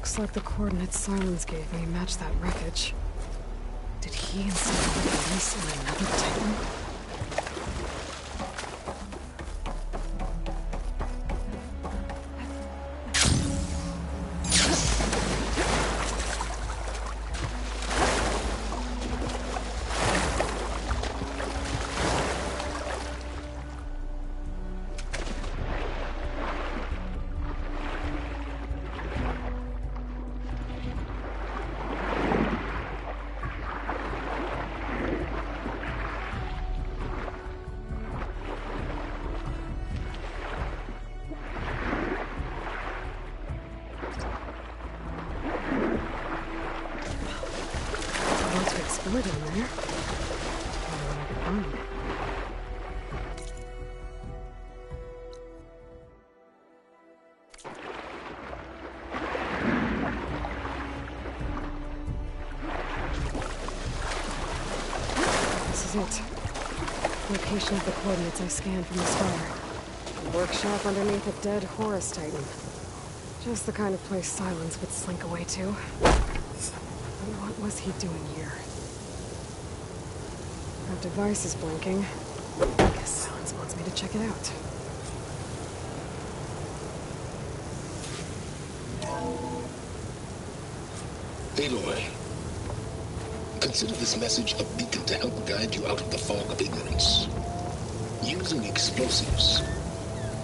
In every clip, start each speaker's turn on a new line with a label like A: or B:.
A: Looks like the coordinates Silence gave me match that wreckage. Did he install a base in another Titan? Explode in there. This is it. Location of the coordinates I scanned from the star. A workshop underneath a dead Horus Titan. Just the kind of place Silence would slink away to. What was he doing here? That device is blinking. I guess Silence wants me to check it out.
B: Aloy, consider this message a beacon to help guide you out of the fog of ignorance. Using explosives,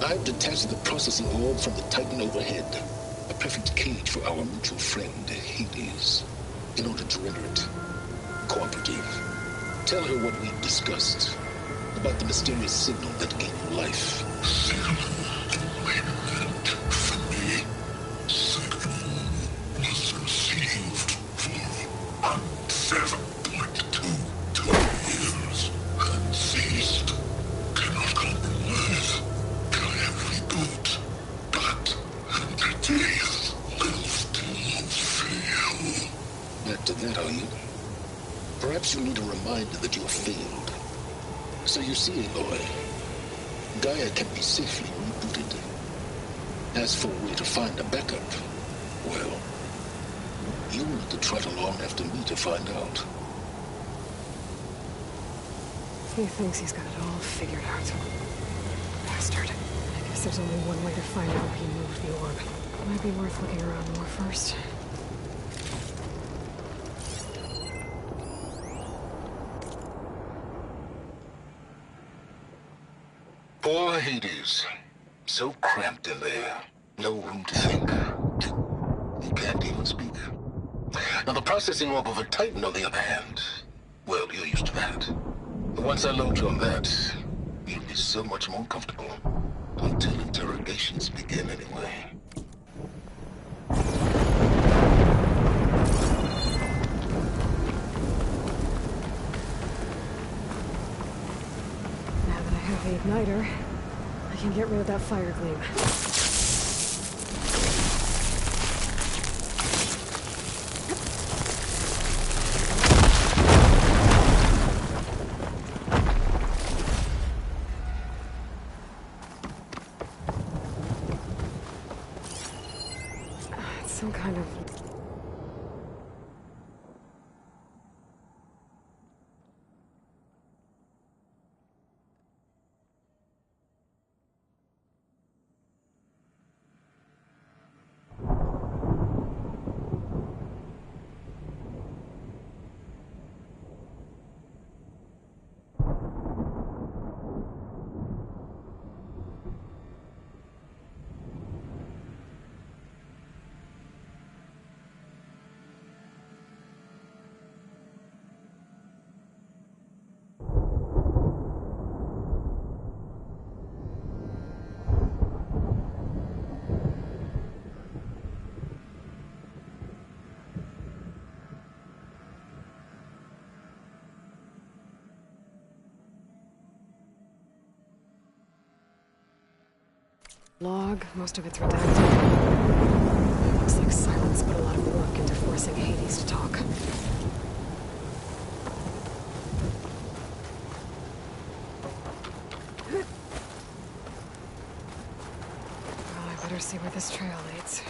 B: I've detached the processing orb from the Titan overhead. A perfect cage for our mutual friend, Hades. In order to render it cooperative, tell her what we've discussed about the mysterious signal that gave you life.
C: Signal meant for me. Signal was received for 7.22 years and ceased. Cannot compromise. Can reboot, but entities will still fail.
B: Back to that, are you? Perhaps you need a reminder that you have failed. So you see, Aloy, Gaia can be safely rebooted. As for a way to find a backup, well, you'll need to trot along after me to find out.
A: He thinks he's got it all figured out. Bastard. I guess there's only one way to find out where he moved the orb. Might be worth looking around more first.
B: Poor Hades. So cramped in there. No room to think. He can't even speak. Now the processing orb of a Titan, on the other hand, well, you're used to that. But once I load you on that, you'll be so much more comfortable. Until interrogations begin anyway.
A: The igniter, I can get rid of that fire gleam. It's some kind of... Log, most of it's redacted. Looks like Silence put a lot of work into forcing Hades to talk. Well, I better see where this trail leads.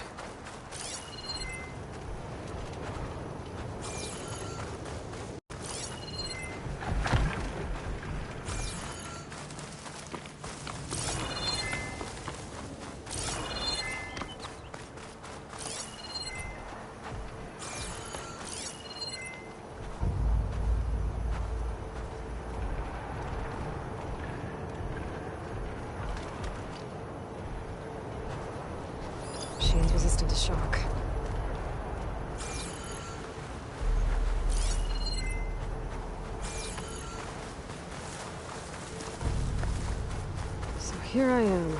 A: machines resistant to shock. So here I am,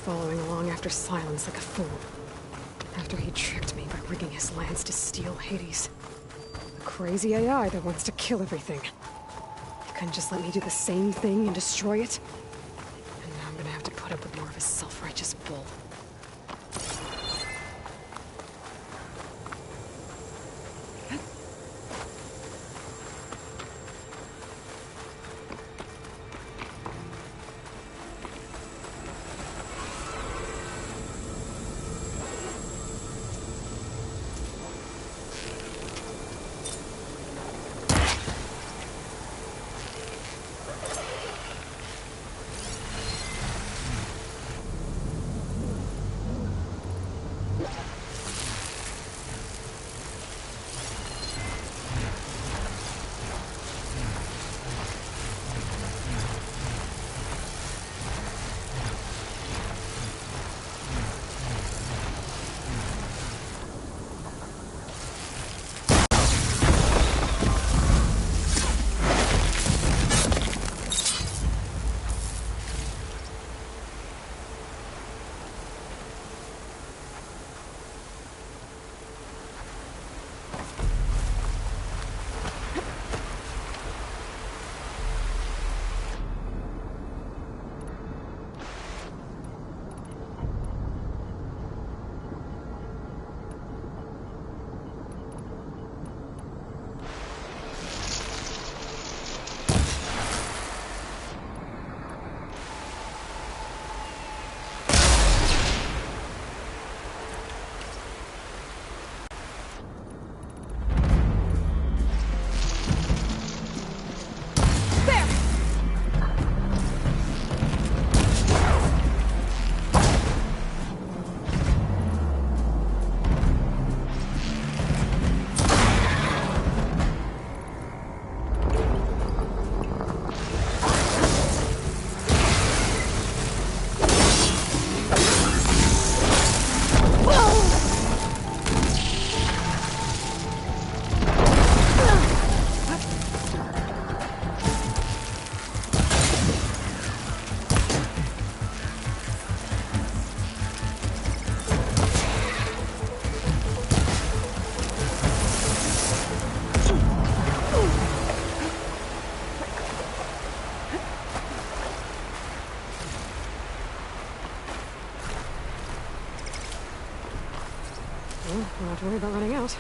A: following along after Silence like a fool. After he tricked me by rigging his lance to steal Hades. A crazy AI that wants to kill everything. He couldn't just let me do the same thing and destroy it? And now I'm gonna have to put up with more of his self-righteous bull. Well, don't have to worry about running out.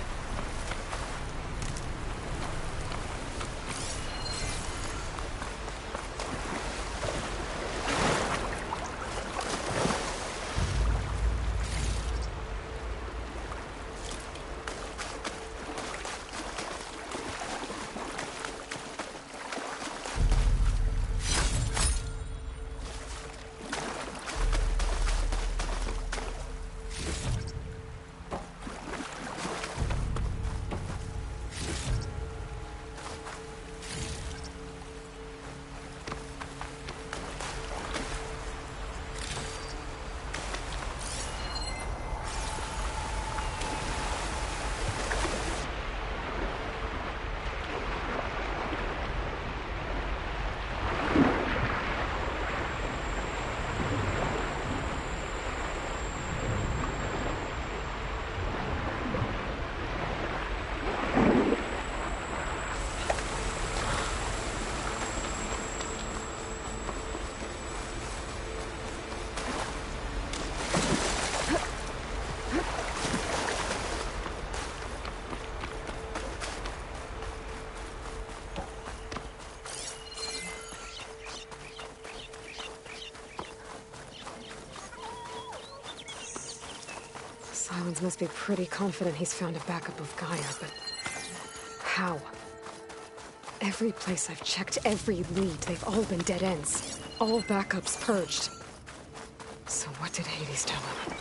A: Silence must be pretty confident he's found a backup of Gaia, but how? Every place I've checked, every lead, they've all been dead ends. All backups purged. So what did Hades tell him?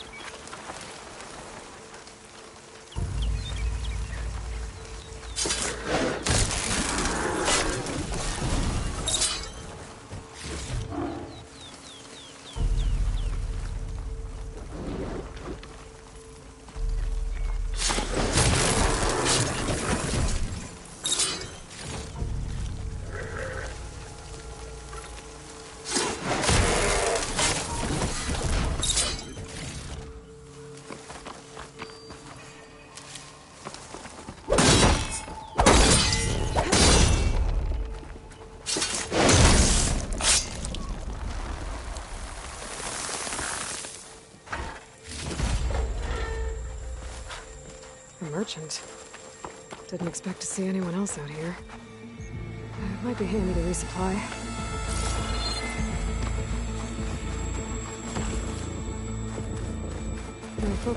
A: merchant. Didn't expect to see anyone else out here. It might be handy to resupply.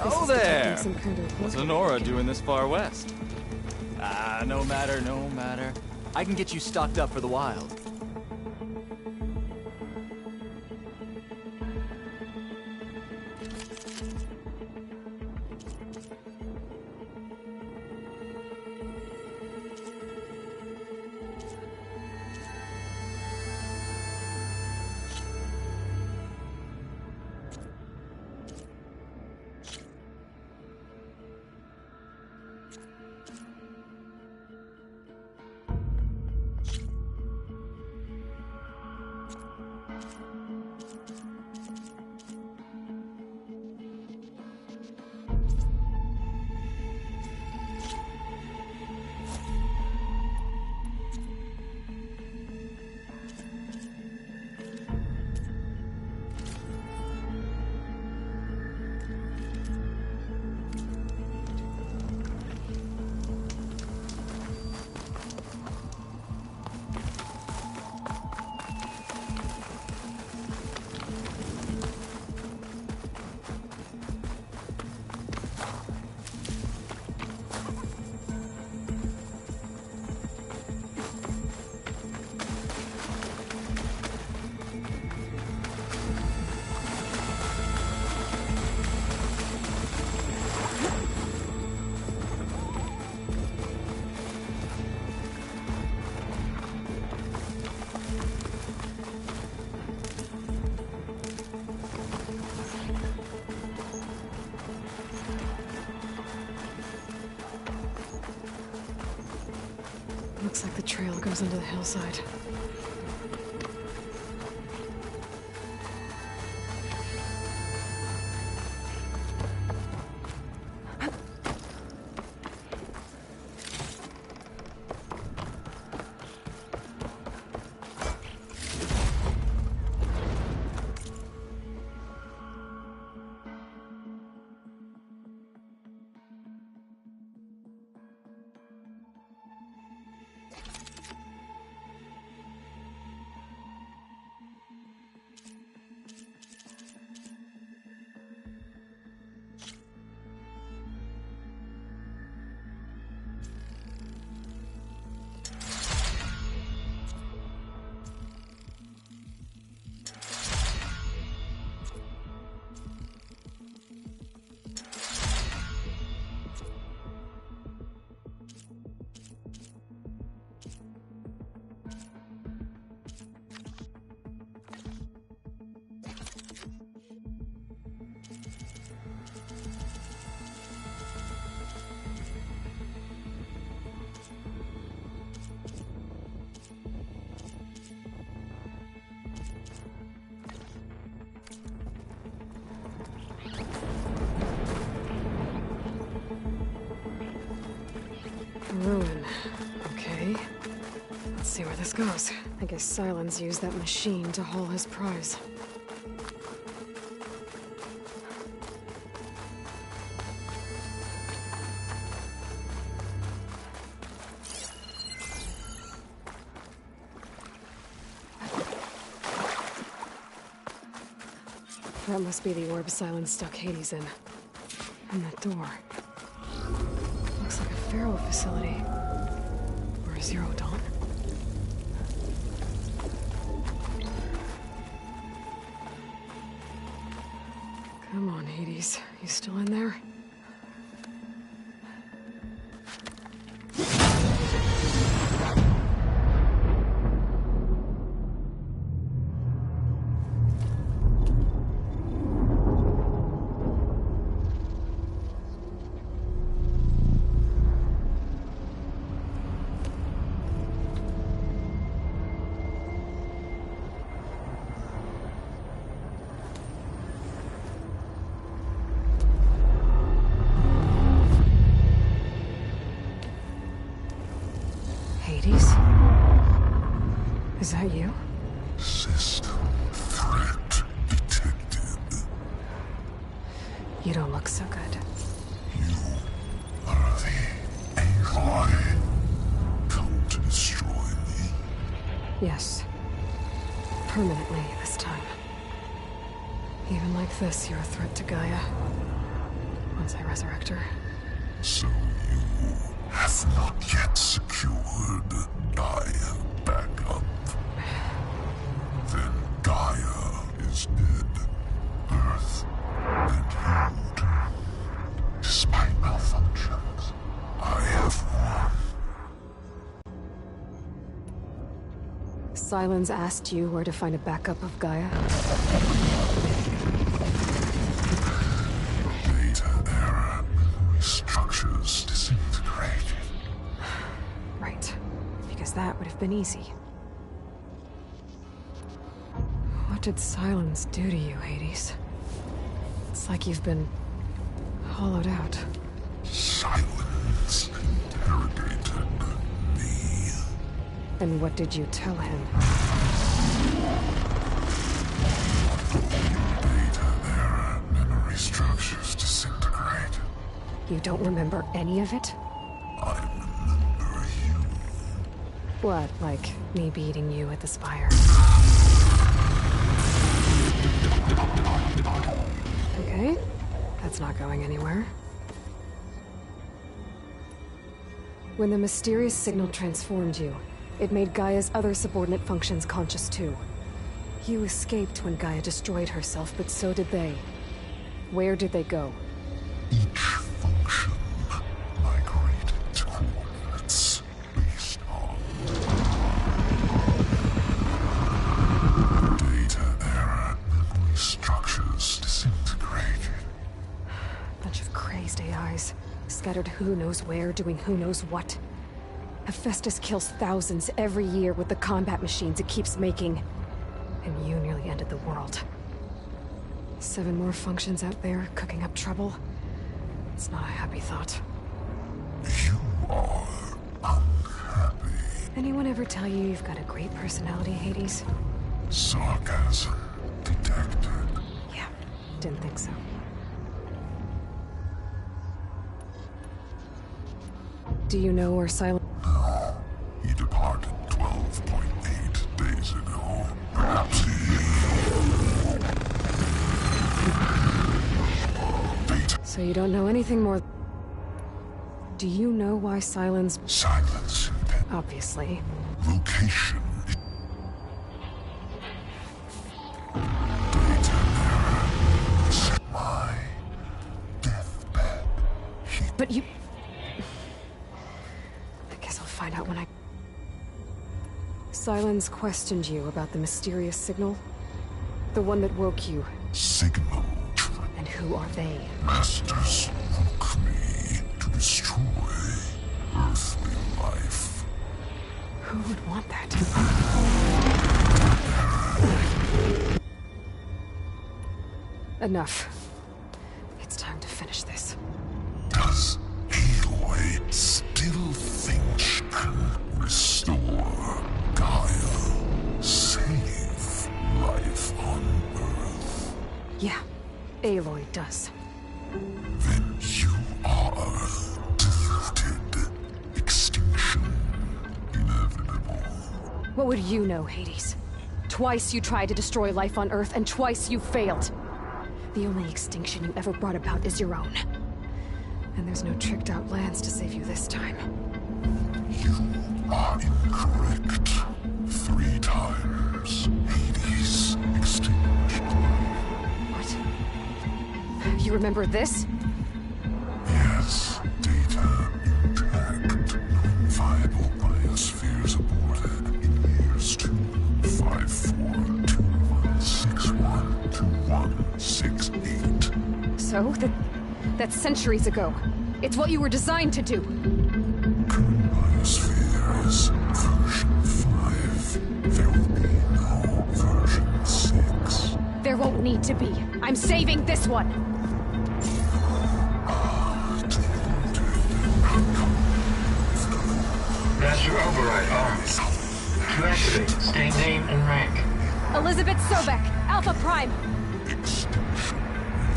D: Oh there! What's Lenora doing this far west? No matter, no matter. I can get you stocked up for the wild.
A: Looks like the trail goes into the hillside. Ruin. Okay. Let's see where this goes. I guess Silence used that machine to haul his prize. That must be the orb Silence stuck Hades in. And that door. Looks like a Pharaoh facility. Or a Zero Dawn. Come on, Hades. You still in there? Hades? Is that you?
C: System threat detected.
A: You don't look so good.
C: You are the
A: Yes. Permanently this time. Even like this, you're a threat to Gaia. Once I resurrect her.
C: So you have not yet secured Gaia back up. Then Gaia is dead. Earth and you too. Despite malfunctions, I have won.
A: Sylens asked you where to find a backup of Gaia?
C: Data error. Memory structures disintegrated.
A: Right. Because that would have been easy. What did Sylens do to you, Hades? It's like you've been hollowed out.
C: Silence interrogated me.
A: And what did you tell him?
C: Data error. Memory structures disintegrate.
A: You don't remember any of it?
C: I remember you.
A: What, like me beating you at the spire? Okay, that's not going anywhere. When the mysterious signal transformed you, it made Gaia's other subordinate functions conscious too. You escaped when Gaia destroyed herself, but so did they. Where did they go?
C: Each function migrated to coordinates based on data error. Memory structures disintegrated.
A: Bunch of crazed AIs, scattered who knows where, doing who knows what. Hephaestus kills thousands every year with the combat machines it keeps making. And you nearly ended the world. 7 more functions out there, cooking up trouble. It's not a happy thought.
C: You are unhappy.
A: Anyone ever tell you you've got a great personality, Hades?
C: Sarcasm detected.
A: Yeah, didn't think so. Do you know where Silent...
C: No, he departed 12.8 days ago. Perhaps he...
A: So you don't know anything more... Do you know why Sylens...
C: Silence.
A: Obviously.
C: Location. Data error. My deathbed.
A: But you... I guess I'll find out when I... Sylens questioned you about the mysterious signal? The one that woke you.
C: Signal.
A: And who are they?
C: Masters woke me to destroy earthly life.
A: Who would want that? Enough. It's time to finish this.
C: Does Aloy still think she can restore Gaia? Save life on Earth?
A: Yeah, Aloy does.
C: Then you are defeated. Extinction inevitable.
A: What would you know, Hades? Twice you tried to destroy life on Earth, and twice you failed. The only extinction you ever brought about is your own. And there's no tricked-out lands to save you this time.
C: You are incorrect. 3 times. Hades extinguished.
A: What? You remember this?
C: Yes, data intact. Non-viable biospheres aborted in years 254, 2161, 2168.
A: So? That's centuries ago. It's what you were designed to do.
C: Current biosphere is version 5. There will be no version 6.
A: There won't need to be. I'm saving this one!
E: Master override arms. To activate, state name and rank.
A: Elizabeth Sobek, Alpha Prime!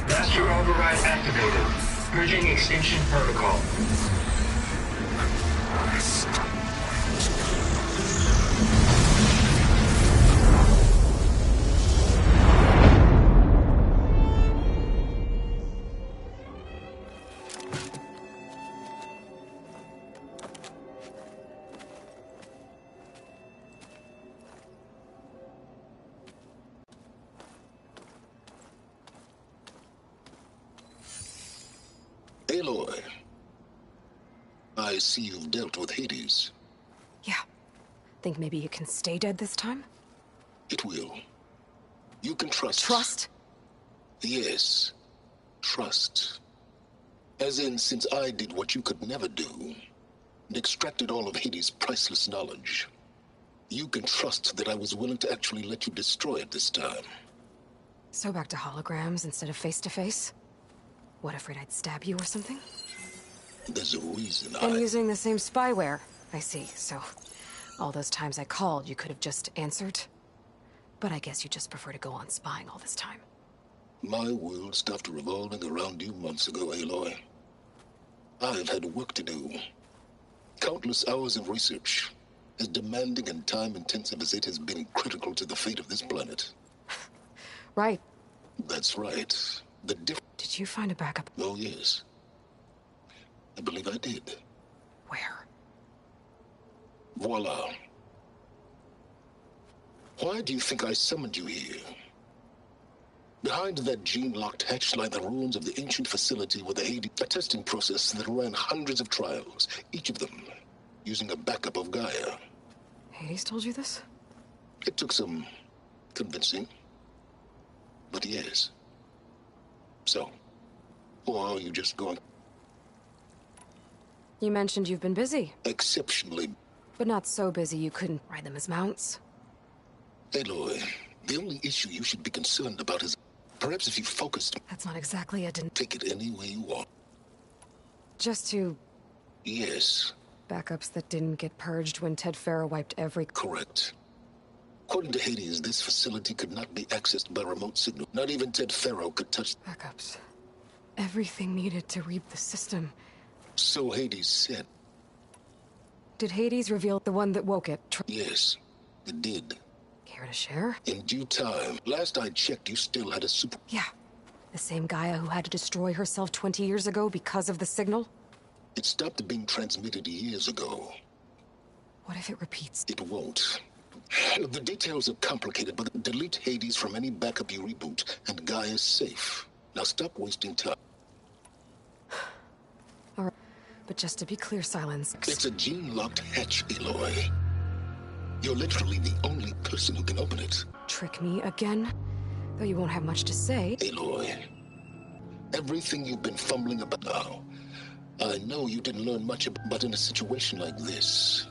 E: Master override activated. Purging extinction protocol.
B: I see you've dealt with Hades.
A: Yeah. Think maybe you can stay dead this time?
B: It will. You can trust.
A: Trust?
B: Yes. Trust. As in, since I did what you could never do, and extracted all of Hades' priceless knowledge, you can trust that I was willing to actually let you destroy it this time.
A: So back to holograms instead of face-to-face? What, afraid I'd stab you or something?
B: There's a reason
A: And using the same spyware. I see, so all those times I called, you could have just answered? But I guess you just prefer to go on spying all this time.
B: My world stopped revolving around you months ago, Aloy. I've had work to do. Countless hours of research, as demanding and time-intensive as it has been critical to the fate of this planet.
A: Right.
B: That's right.
A: Did you find a backup?
B: Oh, yes. I believe I did.
A: Where?
B: Voila. Why do you think I summoned you here? Behind that gene-locked hatch lie the ruins of the ancient facility with the Hades, a testing process that ran hundreds of trials, each of them using a backup of Gaia.
A: Hades told you this?
B: It took some convincing, but yes. So, or are you just going?
A: You mentioned you've been busy.
B: Exceptionally.
A: But not so busy you couldn't ride them as mounts.
B: Aloy, the only issue you should be concerned about is perhaps if you focused.
A: That's not exactly a
B: Take it any way you want.
A: Just to...
B: Yes.
A: Backups that didn't get purged when Ted Farrow wiped every...
B: Correct. According to Hades, this facility could not be accessed by remote signal. Not even Ted Farrow could touch...
A: Backups. Everything needed to reap the system.
B: So Hades said.
A: Did Hades reveal the one that woke it?
B: Yes, it did.
A: Care to share?
B: In due time. Last I checked, you still had a super...
A: Yeah. The same Gaia who had to destroy herself 20 years ago because of the signal?
B: It stopped being transmitted years ago.
A: What if it repeats?
B: It won't. The details are complicated, but delete Hades from any backup you reboot, and Gaia's safe. Now stop wasting time.
A: Alright. But just to be clear, Silence.
B: It's a gene-locked hatch, Aloy. You're literally the only person who can open it.
A: Trick me again? Though you won't have much to say.
B: Aloy, everything you've been fumbling about now, I know you didn't learn much about, but in a situation like this...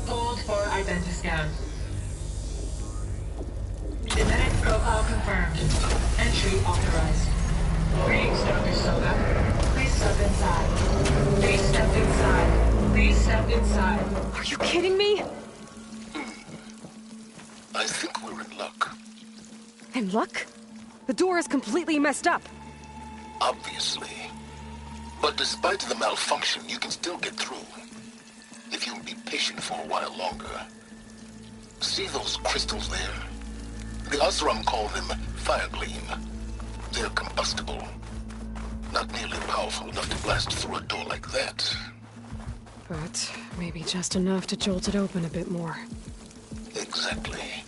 E: Hold for identiscan. Genetic profile confirmed. Entry authorized. Greetings, Dr. Soka. Please step inside. Please step inside. Please step inside.
A: Are you kidding me?
B: I think we're in luck.
A: In luck? The door is completely messed up.
B: Obviously. But despite the malfunction, you can still get through. If you'll be patient for a while longer. See those crystals there? The Osram call them Firegleam. They're combustible. Not nearly powerful enough to blast through a door like that.
A: But maybe just enough to jolt it open a bit more.
B: Exactly.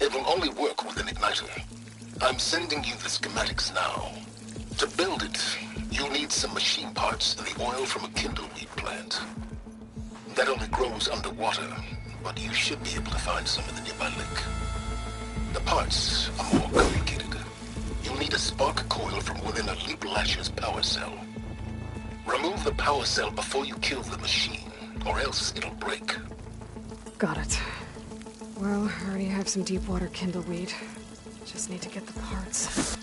B: It will only work with an igniter. I'm sending you the schematics now. To build it, you'll need some machine parts and the oil from a kindleweed plant. That only grows underwater, but you should be able to find some in the nearby lake. The parts are more complicated. You'll need a spark coil from within a Leap Lasher's power cell. Remove the power cell before you kill the machine, or else it'll break.
A: Got it. Well, I already have some deep water kindleweed. Just need to get the parts.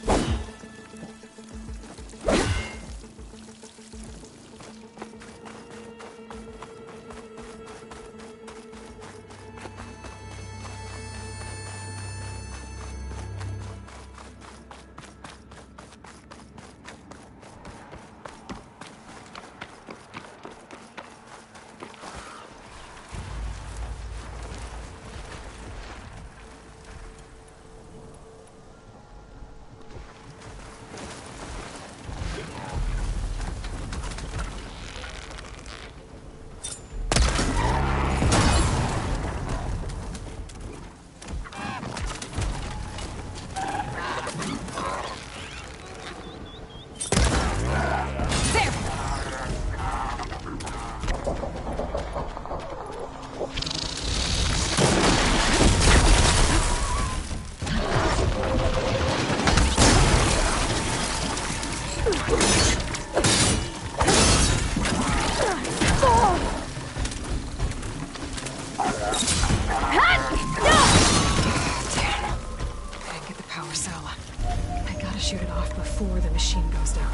A: machine goes down.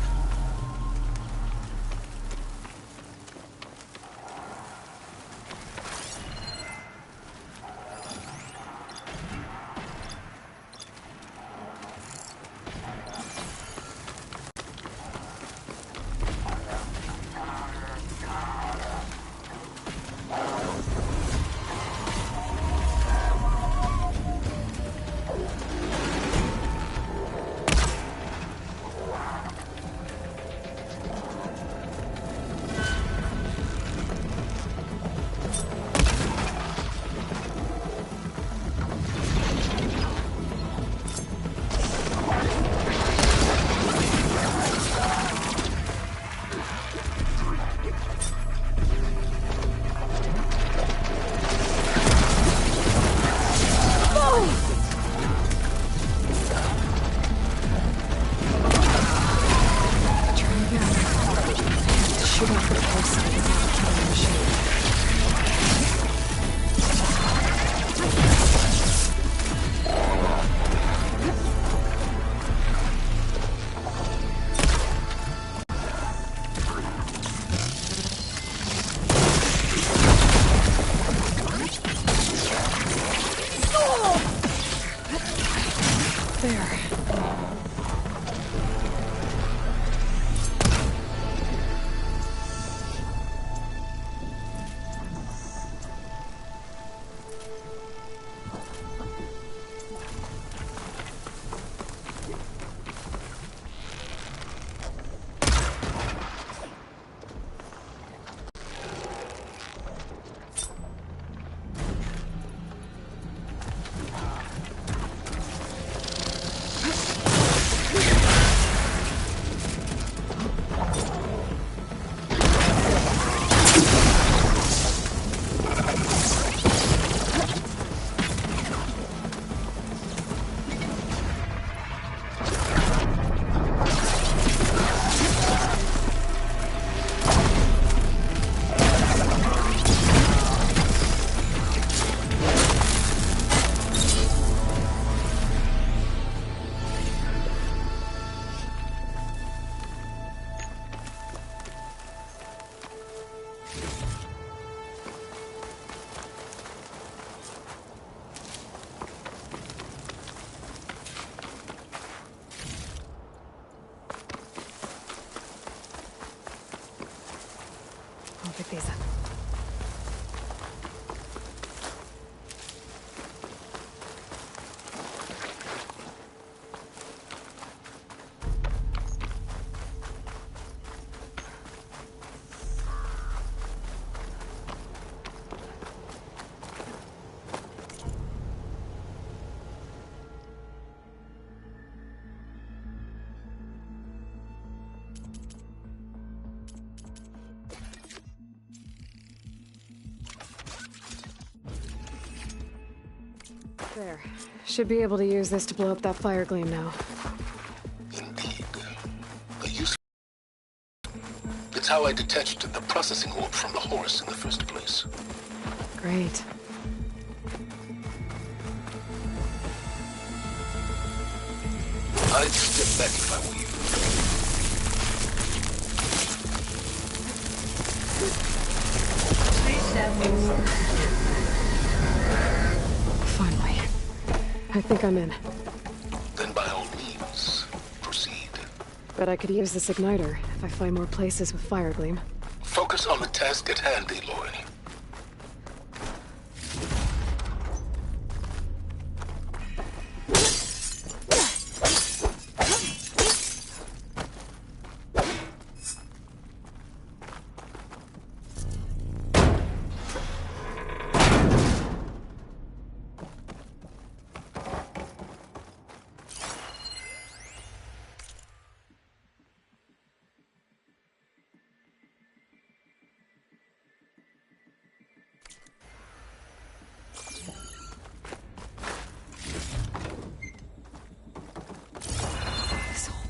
A: I'll pick these up. There. Should be able to use this to blow up that fire gleam now.
B: Indeed. A useful... It's how I detached the processing orb from the horse in the first place.
A: Great.
B: I'd step back if I were you.
E: Please step inside.
A: Finally. I think I'm in.
B: Then by all means, proceed.
A: Bet I could use this igniter if I find more places with fire gleam.
B: Focus on the task at hand, Aloy.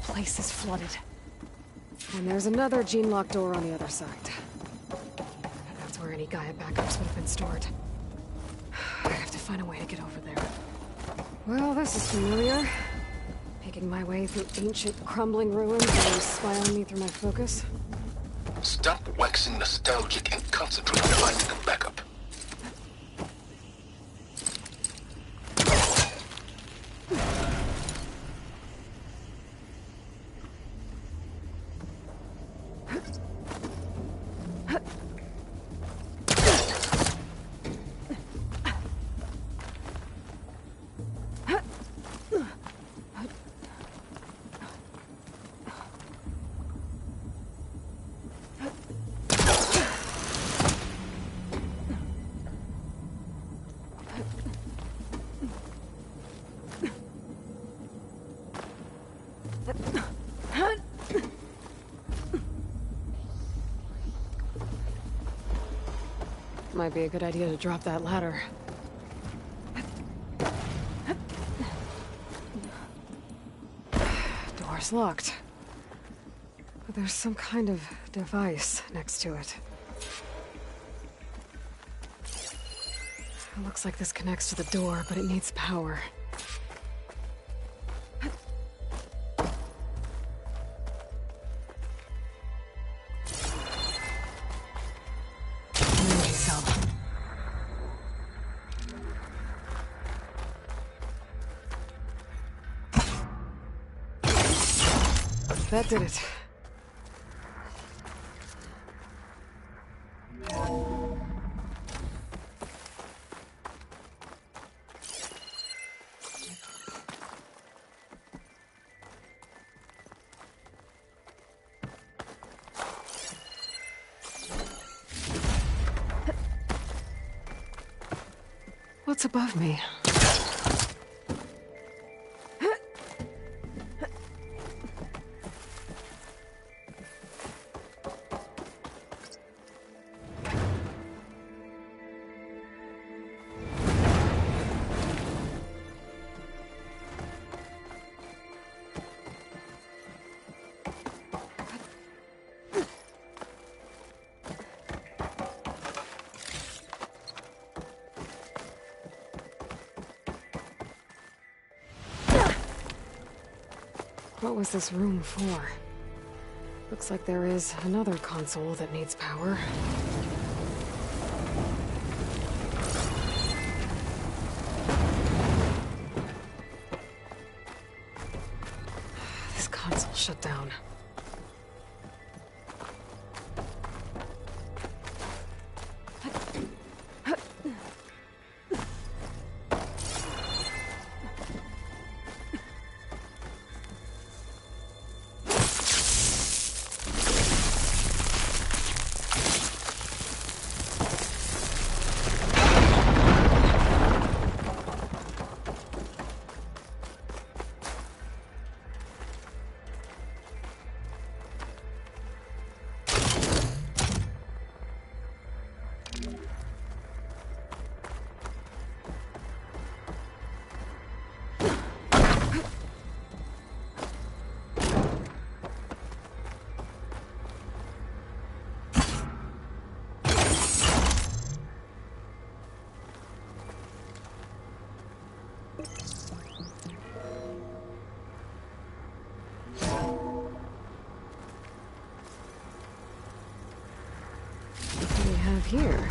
A: Place is flooded. And there's another gene-locked door on the other side. That's where any Gaia backups would have been stored. I have to find a way to get over there. Well, this is familiar. making my way through ancient, crumbling ruins while you spy on me through my focus?
B: Stop waxing nostalgic and concentrate on finding a backup.
A: Might be a good idea to drop that ladder. Door's locked. But there's some kind of device next to it. It looks like this connects to the door, but it needs power. That did it. What's above me? What was this room for? Looks like there is another console that needs power. This console shut down. Here.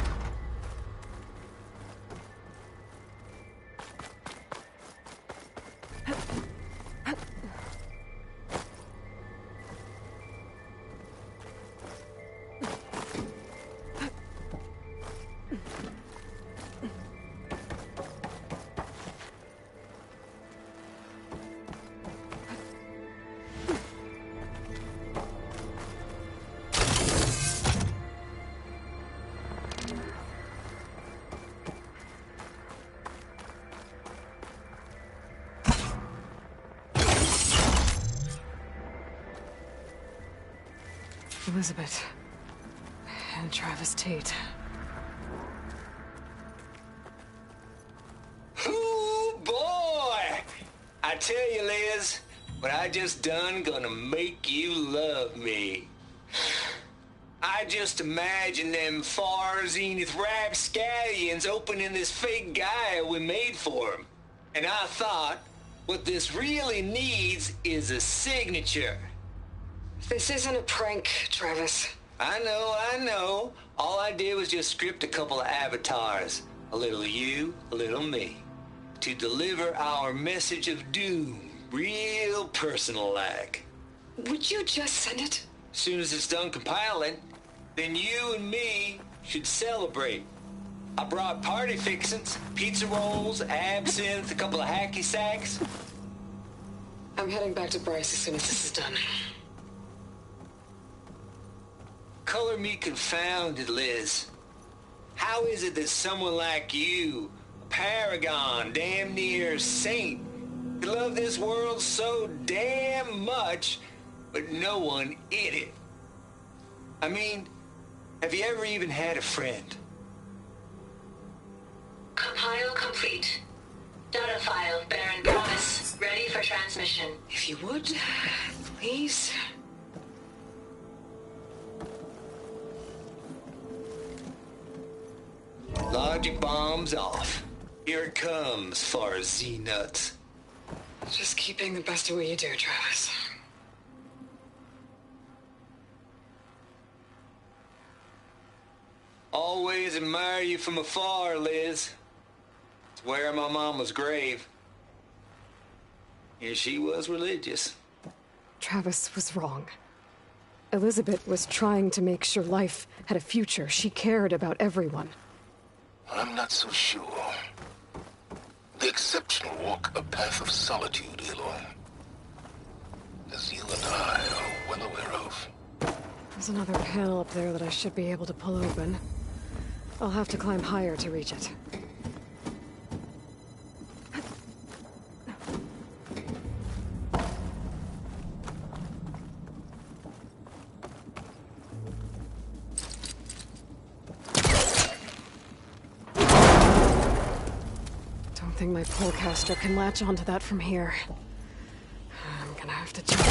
A: Elizabeth and Travis Tate.
F: Ooh, boy! I tell you, Liz, what I just done gonna make you love me. I just imagine them far zenith rapscallions opening this fake guy we made for him. And I thought, What this really needs is a signature.
A: This isn't a prank, Travis.
F: I know. All I did was just script a couple of avatars. A little you, a little me. To deliver our message of doom, real personal-like.
A: Would you just send it?
F: As soon as it's done compiling, then you and me should celebrate. I brought party fixins, pizza rolls, absinthe, a couple of hacky sacks.
A: I'm heading back to Bryce as soon as this is done.
F: Color me confounded, Liz. How is it that someone like you, a paragon, damn near saint, could love this world so damn much, but no one in it? I mean, have you ever even had a friend?
E: Compile complete. Data file, Baron Promise, ready for transmission.
A: If you would, please.
F: Logic bombs off. Here it comes, far as Z-nuts.
A: Just keep being the best at what you do, Travis.
F: Always admire you from afar, Liz. It's where my mama's grave. And she was religious.
A: Travis was wrong. Elizabeth was trying to make sure life had a future. She cared about everyone.
B: I'm not so sure. The exceptional walk a path of solitude, Aloy. As you and I are well aware of.
A: There's another panel up there that I should be able to pull open. I'll have to climb higher to reach it. Don't think my pullcaster can latch onto that from here. I'm gonna have to jump.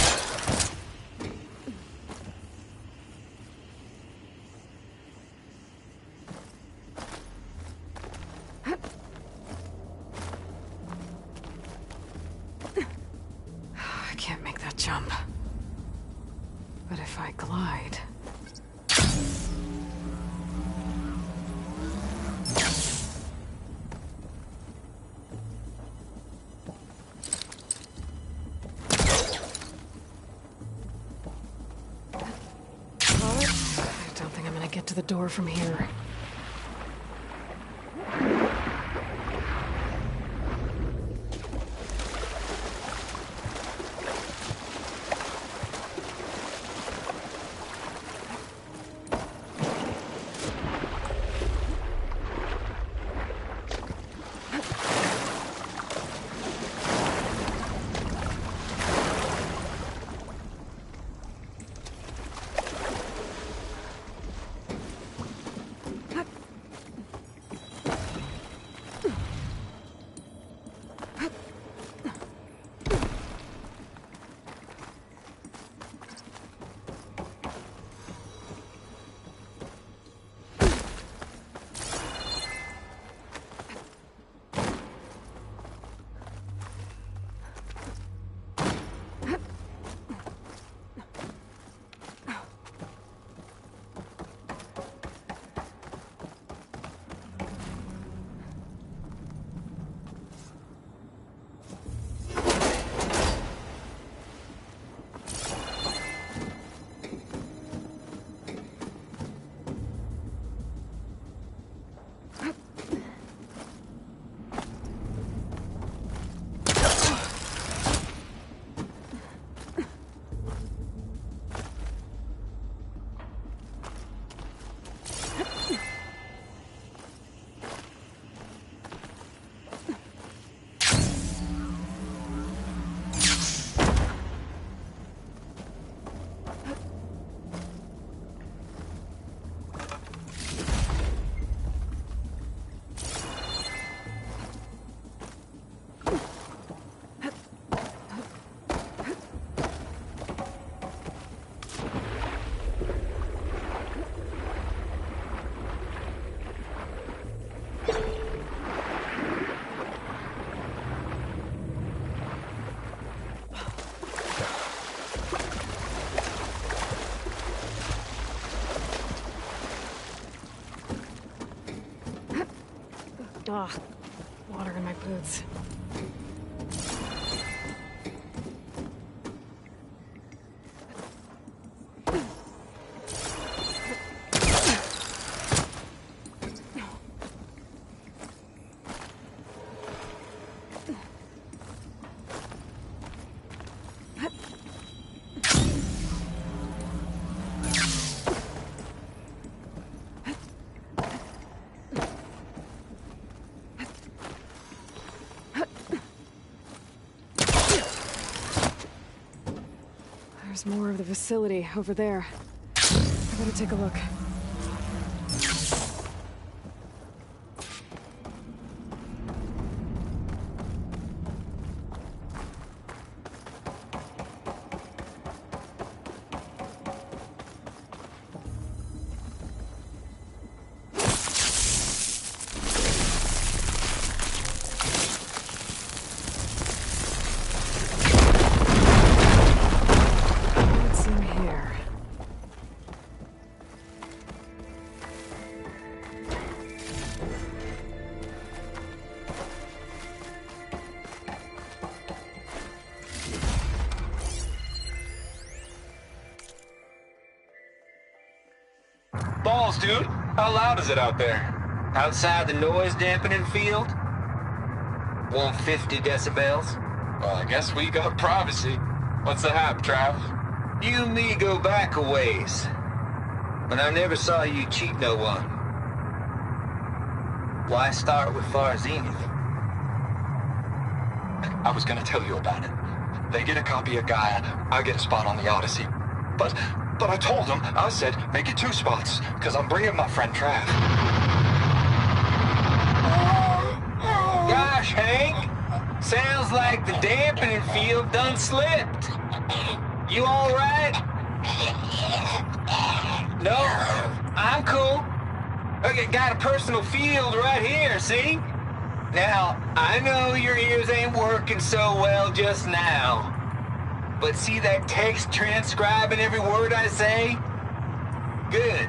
A: I can't make that jump. But if I glide... I don't think I'm gonna get to the door from here. Ugh, water in my boots. There's more of the facility over there. I better take a look.
F: Balls, dude. How loud is it out there? Outside the noise dampening field? 150 decibels?
G: Well, I guess we got privacy. What's the hap, Trav?
F: You and me go back a ways. But I never saw you cheat no one. Why start with Far Zenith?
G: I was gonna tell you about it. They get a copy of Gaia, I get a spot on the Odyssey. But I told them, I said, make it 2 spots, because I'm bringing my friend Trav.
F: Gosh, Hank. Sounds like the dampening field done slipped. You all right? No, I'm cool. Okay, got a personal field right here, see? Now, I know your ears ain't working so well just now. But see that text transcribing every word I say? Good.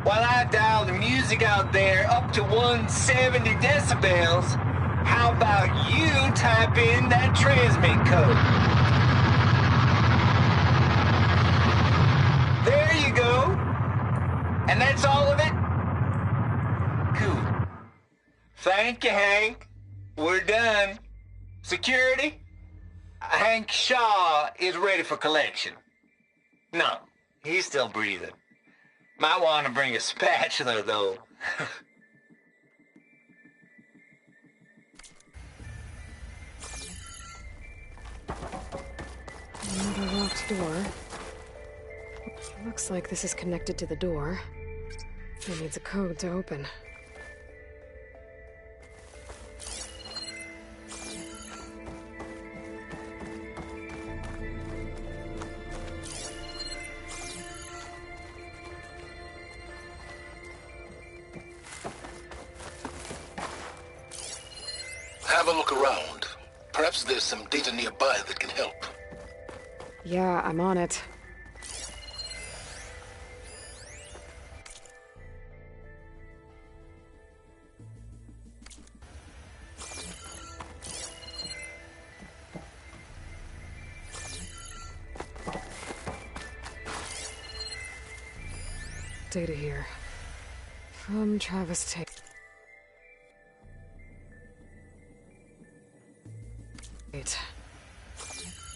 F: While I dial the music out there up to 170 decibels, how about you type in that transmit code? There you go. And that's all of it? Cool. Thank you, Hank. We're done. Security? Hank Shaw is ready for collection. No, he's still breathing. Might want to bring a spatula, though.
A: Another locked door. Looks like this is connected to the door. It needs a code to open.
B: Have a look around. Perhaps there's some data nearby that can help.
A: Yeah, I'm on it. Data here. From Travis Tate.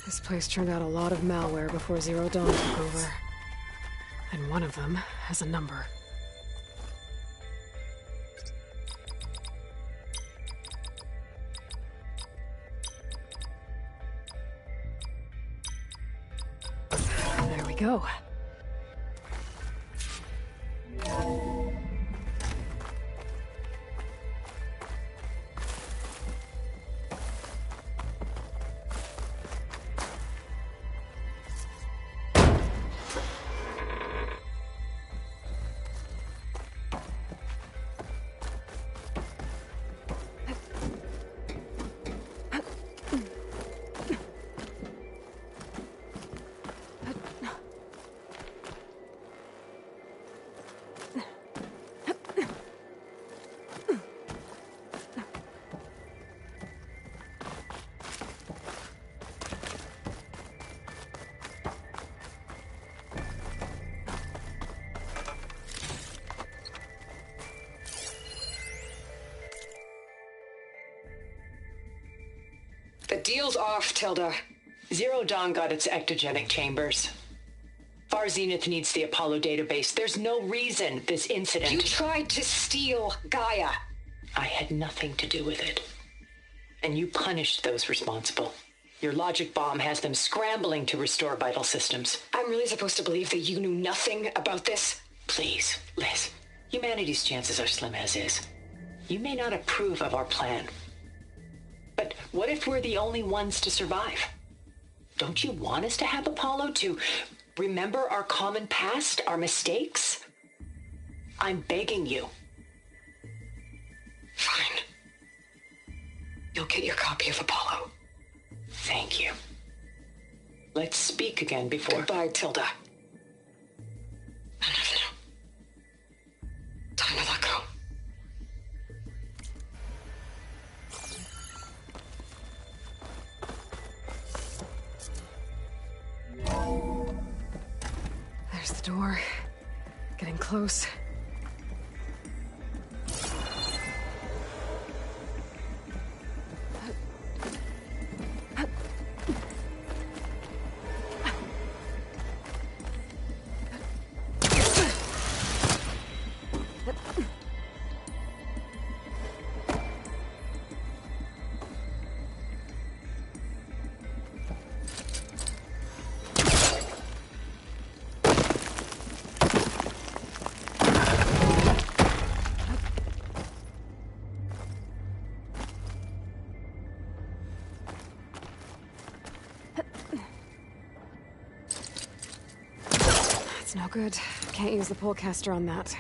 A: This place turned out a lot of malware before Zero Dawn took over. And one of them has a number. There we go. The deal's off, Tilda.
E: Zero Dawn got its ectogenic chambers. Far Zenith needs the Apollo database. There's no reason this incident...
A: You tried to steal Gaia.
E: I had nothing to do with it. And you punished those responsible. Your logic bomb has them scrambling to restore vital systems.
A: I'm really supposed to believe that you knew nothing about this?
E: Please, Liz. Humanity's chances are slim as is. You may not approve of our plan. But what if we're the only ones to survive? Don't you want us to have Apollo to remember our common past, our mistakes? I'm begging you.
A: Fine. You'll get your copy of Apollo.
E: Thank you. Let's speak again before...
A: Goodbye, Tilda. Enough now. Time to let go. There's the door. Getting close. It's no good. Can't use the polecaster on that.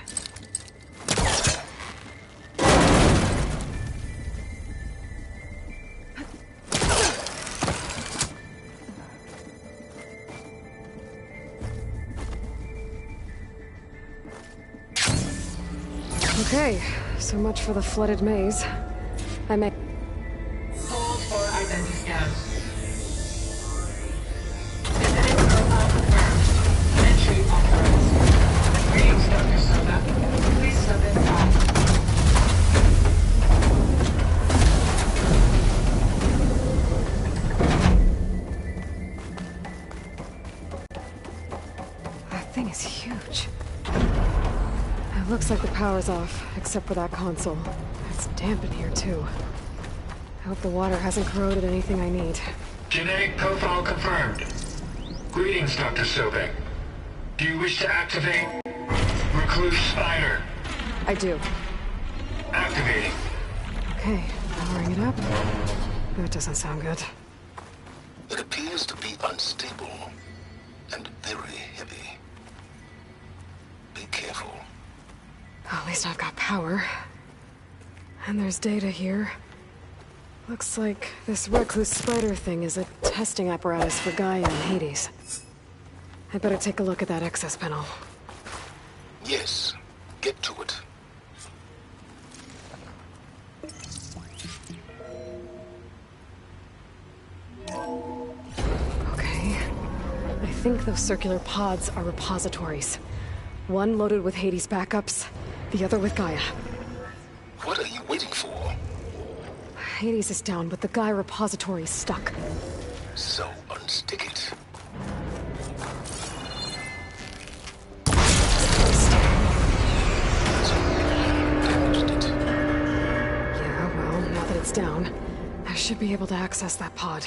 A: Okay, so much for the flooded maze. I may...
E: Hold for identity scan. Identity profile confirmed. Entry authorized. Greetings, Dr. Soda. Please step inside.
A: That thing is huge. It looks like the power's off, except for that console. It's damp in here, too. I hope the water hasn't corroded anything I need.
H: Genetic profile confirmed. Greetings, Dr. Sobek. Do you wish to activate Recluse Spider?
A: I do.
H: Activating.
A: Okay, powering it up. That doesn't sound good.
B: It appears to be unstable and very heavy. Be careful.
A: At least I've got power. And there's data here. Looks like this Recluse Spider thing is a testing apparatus for Gaia and Hades. I'd better take a look at that access panel.
B: Yes, get to it.
A: Okay. I think those circular pods are repositories. One loaded with Hades backups, the other with Gaia.
B: What are you waiting for?
A: Hades is down, but the Gaia repository is stuck.
B: So unstick it. Damaged it.
A: Yeah, well, now that it's down, I should be able to access that pod.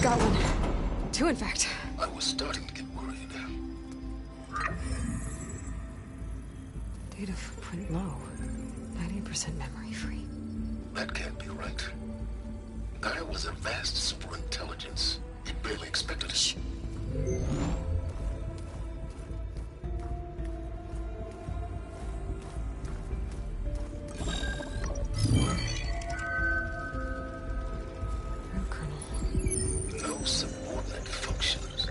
A: Got one. Two, in fact.
B: I was starting to get worried.
A: Data footprint low. 90% memory free.
B: That can't be right. Gaia was a vast superintelligence. It barely expected it. No subordinate functions.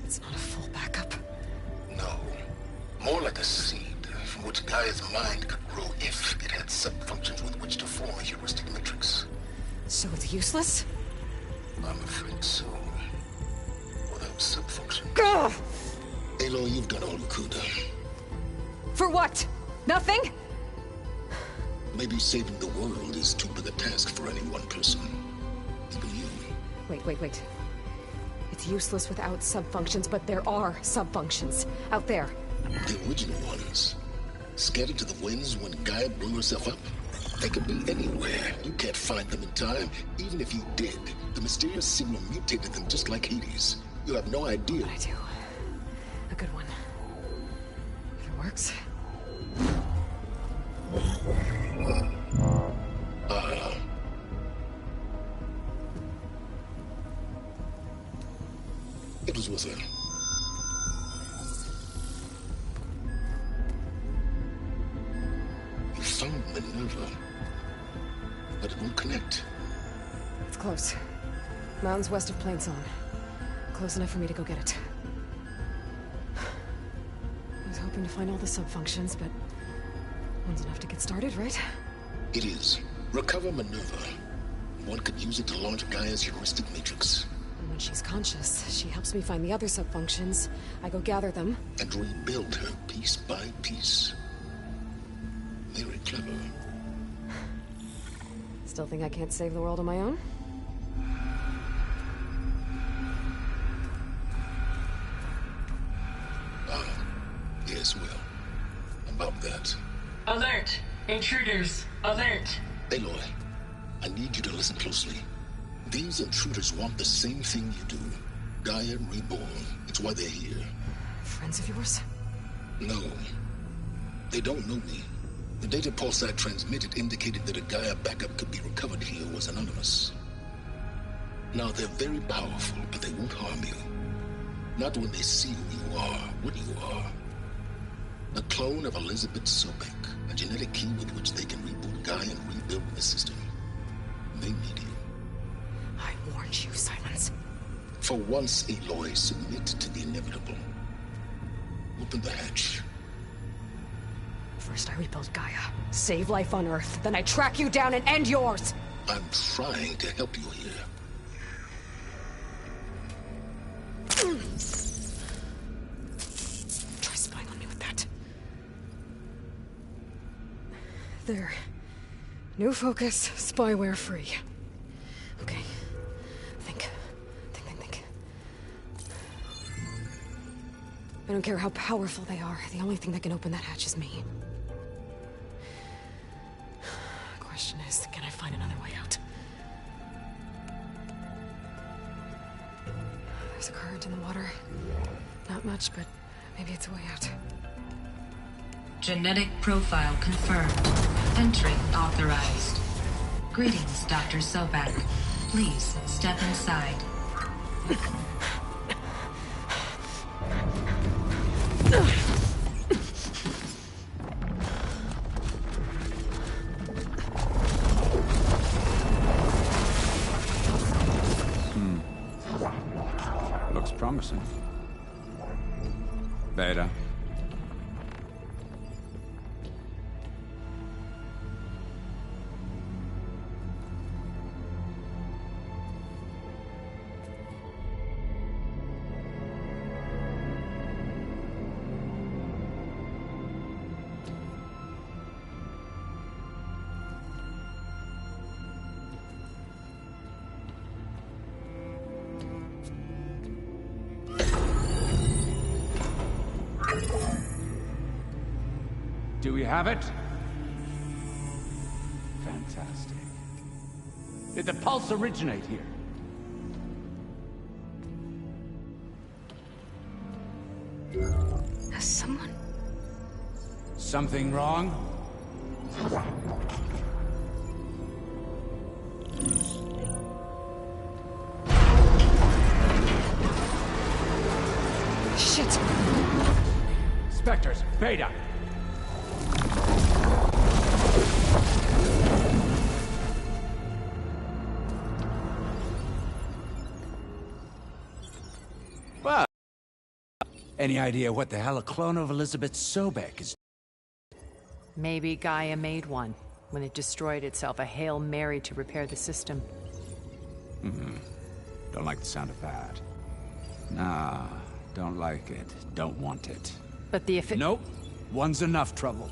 A: It's not a full backup.
B: No. More like a seed from which Gaia's mind could grow if it had sub-functions with which to form a heuristic matrix.
A: So it's useless?
B: I'm afraid so. Without sub-functions.
A: Gah!
B: Aloy, you've done all you could.
A: For what? Nothing?
B: Maybe saving the world is too big a task for any one person. Even you.
A: Wait. It's useless without subfunctions, but there are subfunctions out there.
B: The original ones. Scattered to the winds when Gaia blew herself up? They could be anywhere. You can't find them in time. Even if you did, the mysterious signal mutated them just like Hades. You have no idea.
A: But I do. A good one. If it works.
B: It was with her. You found Minerva, but it won't connect.
A: It's close. Mountains west of Plainsong. Close enough for me to go get it. I was hoping to find all the subfunctions, but one's enough to get started, right?
B: It is. Recover Minerva. One could use it to launch Gaia's heuristic matrix.
A: And when she's conscious, she helps me find the other subfunctions. I go gather them.
B: And rebuild her piece by piece. Very clever.
A: Still think I can't save the world on my own?
B: Yes, well. About that.
H: Alert! Intruders! Alert!
B: Aloy, I need you to listen closely. These intruders want the same thing you do. Gaia reborn. It's why they're here.
A: Friends of yours?
B: No. They don't know me. The data pulse I transmitted indicated that a Gaia backup could be recovered here was anonymous. Now, they're very powerful, but they won't harm you. Not when they see who you are, what you are. A clone of Elizabeth Sobek, a genetic key with which they can reboot Gaia and rebuild the system. They need you.
A: I warned you, Silence.
B: For once, Aloy, submit to the inevitable. Open the hatch.
A: First I rebuild Gaia, save life on Earth, then I track you down and end yours!
B: I'm trying to help you here.
A: Try spying on me with that. There. New focus, spyware free. Okay. Think. I don't care how powerful they are. The only thing that can open that hatch is me. Question is, can I find another way out? There's a current in the water. Not much, but maybe it's a way out.
I: Genetic profile confirmed. Entry authorized. Greetings, Dr. Sobek. Please step inside.
J: Looks promising. Beta. Do we have it? Fantastic. Did the pulse originate here?
A: Has someone...
J: Something wrong?
A: Shit!
J: Spectres, Beta! Well, any idea what the hell a clone of Elizabeth Sobek is?
K: Maybe Gaia made one. When it destroyed itself, a Hail Mary to repair the system.
J: Don't like the sound of that. Nah, don't like it. Don't want it.
K: But the
J: Nope. One's enough trouble.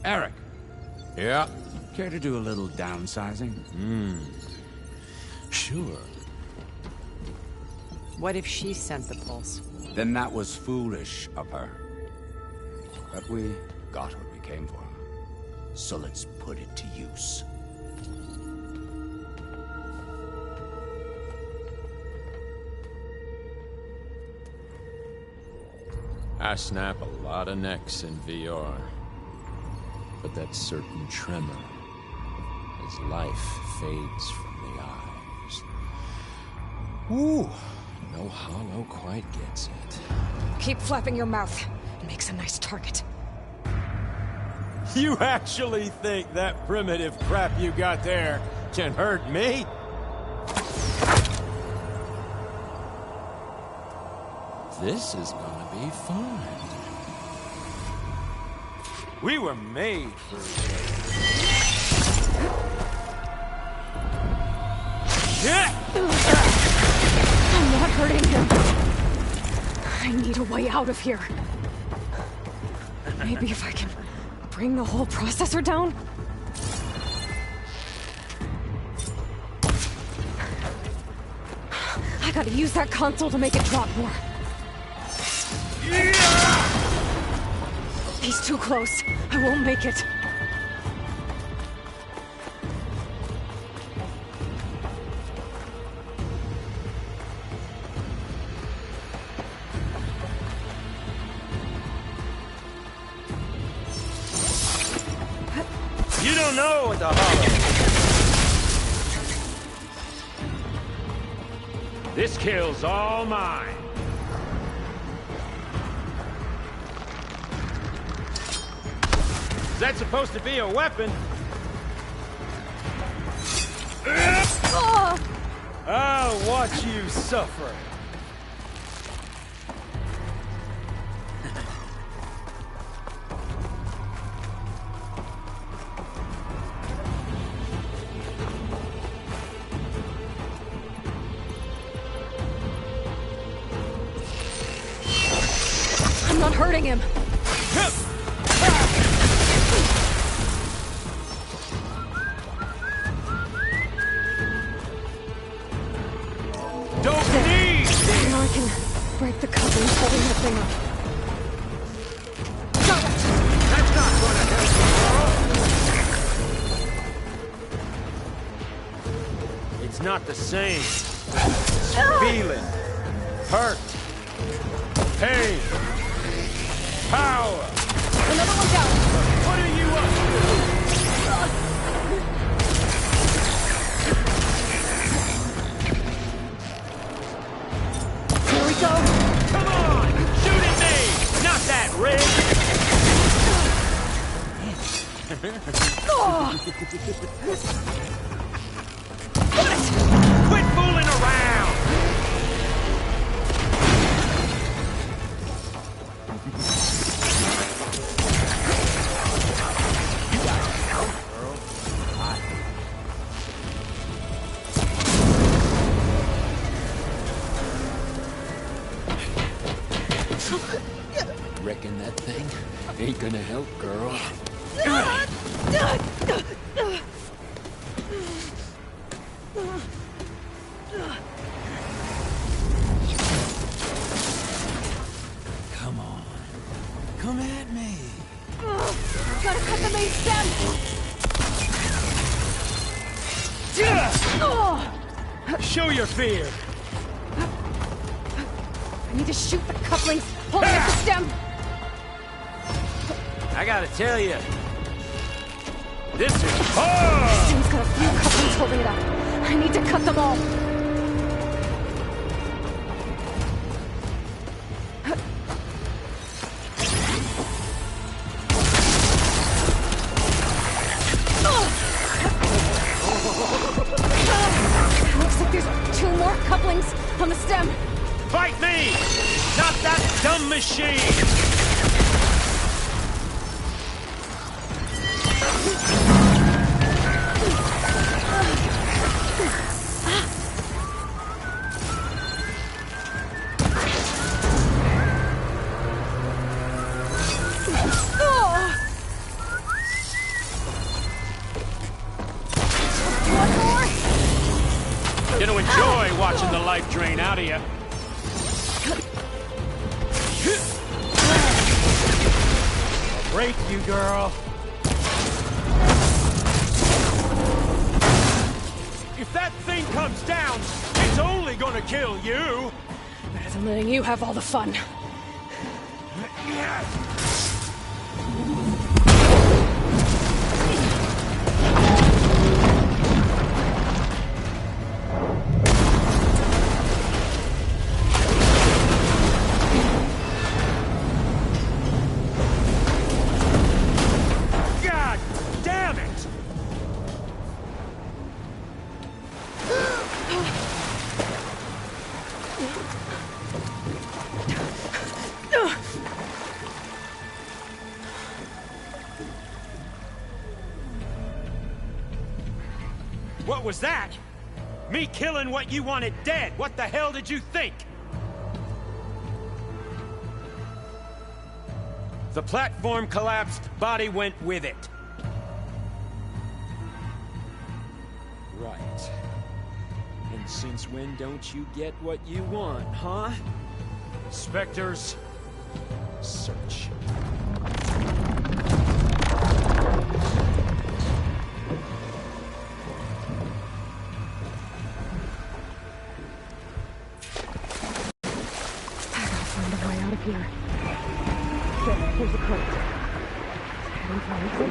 J: Eric.
L: Yeah?
J: Care to do a little downsizing?
L: Sure.
K: What if she sent the pulse?
J: Then that was foolish of her. But we got what we came for. So let's put it to use.
L: I snap a lot of necks in VR. But that certain tremor as life fades from the eyes. Ooh, no hollow quite gets it.
A: Keep flapping your mouth. It makes a nice target.
L: You actually think that primitive crap you got there can hurt me? This is gonna be fun. We were made for each other. Shit!
A: I'm not hurting him. I need a way out of here. Maybe if I can bring the whole processor down? I gotta use that console to make it drop more. He's too close. I won't make it.
L: You don't know what the hollow. This kill's all mine. Is that supposed to be a weapon? I'll watch you suffer.
A: I'm not hurting him. Now I can break the couplings holding the thing up. Got it!
L: That's not gonna help, girl. It's not the same. Feeling, hurt, pain, power.
A: Another one down.
L: What are you up to?
A: Go.
L: Come on! Shoot at me! Not that, Rick! Quit fooling around! Reckon that thing ain't gonna help, girl. Come on. Come at me.
A: Gotta cut the main stem.
L: Show your fear.
A: I need to shoot the couplings holding up the stem.
L: I gotta tell you, this is hard!
A: This stem's got a few couplings holding it up. I need to cut them all. Looks like there's 2 more couplings on the stem.
L: Fight me! Not that dumb machine!
M: pumping the life drain out of you. I'll break you, girl. If that thing comes down, it's only gonna kill you.
A: Better than letting you have all the fun.
M: God damn it! What was that? Me killing what you wanted dead. What the hell did you think? The platform collapsed, body went with it. Right. And since when don't you get what you want, huh? Spectres, search.
A: Here. Here's a crate. Heading for exit.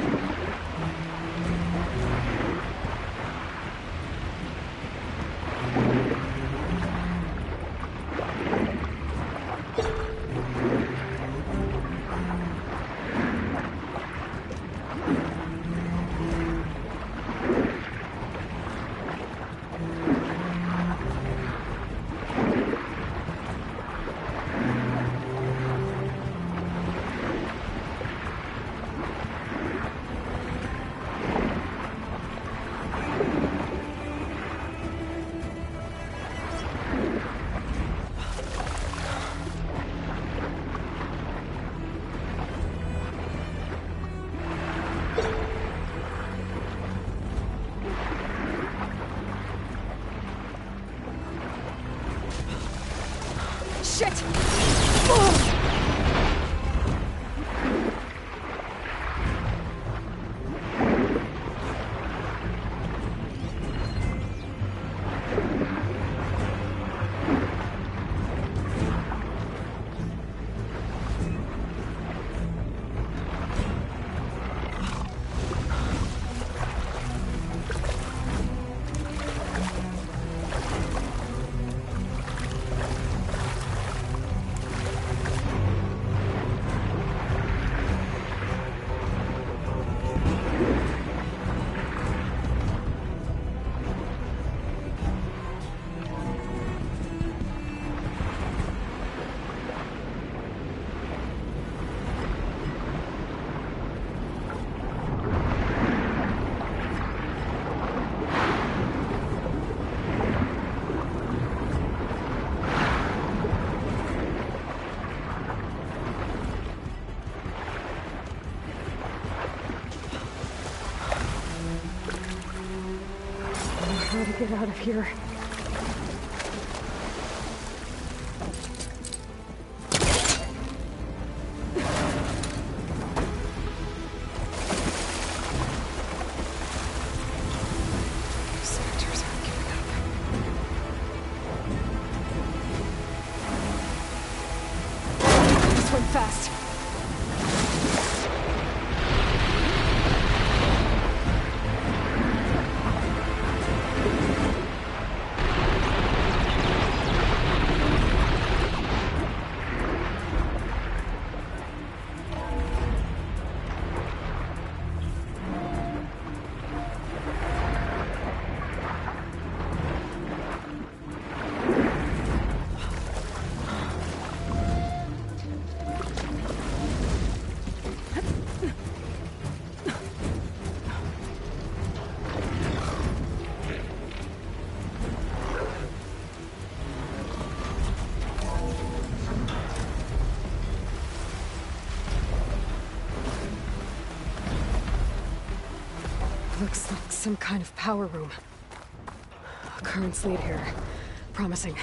A: Shit! Oh. How to get out of here. Spectres aren't giving up. This went fast. Looks like some kind of power room. Currents lead here. promising.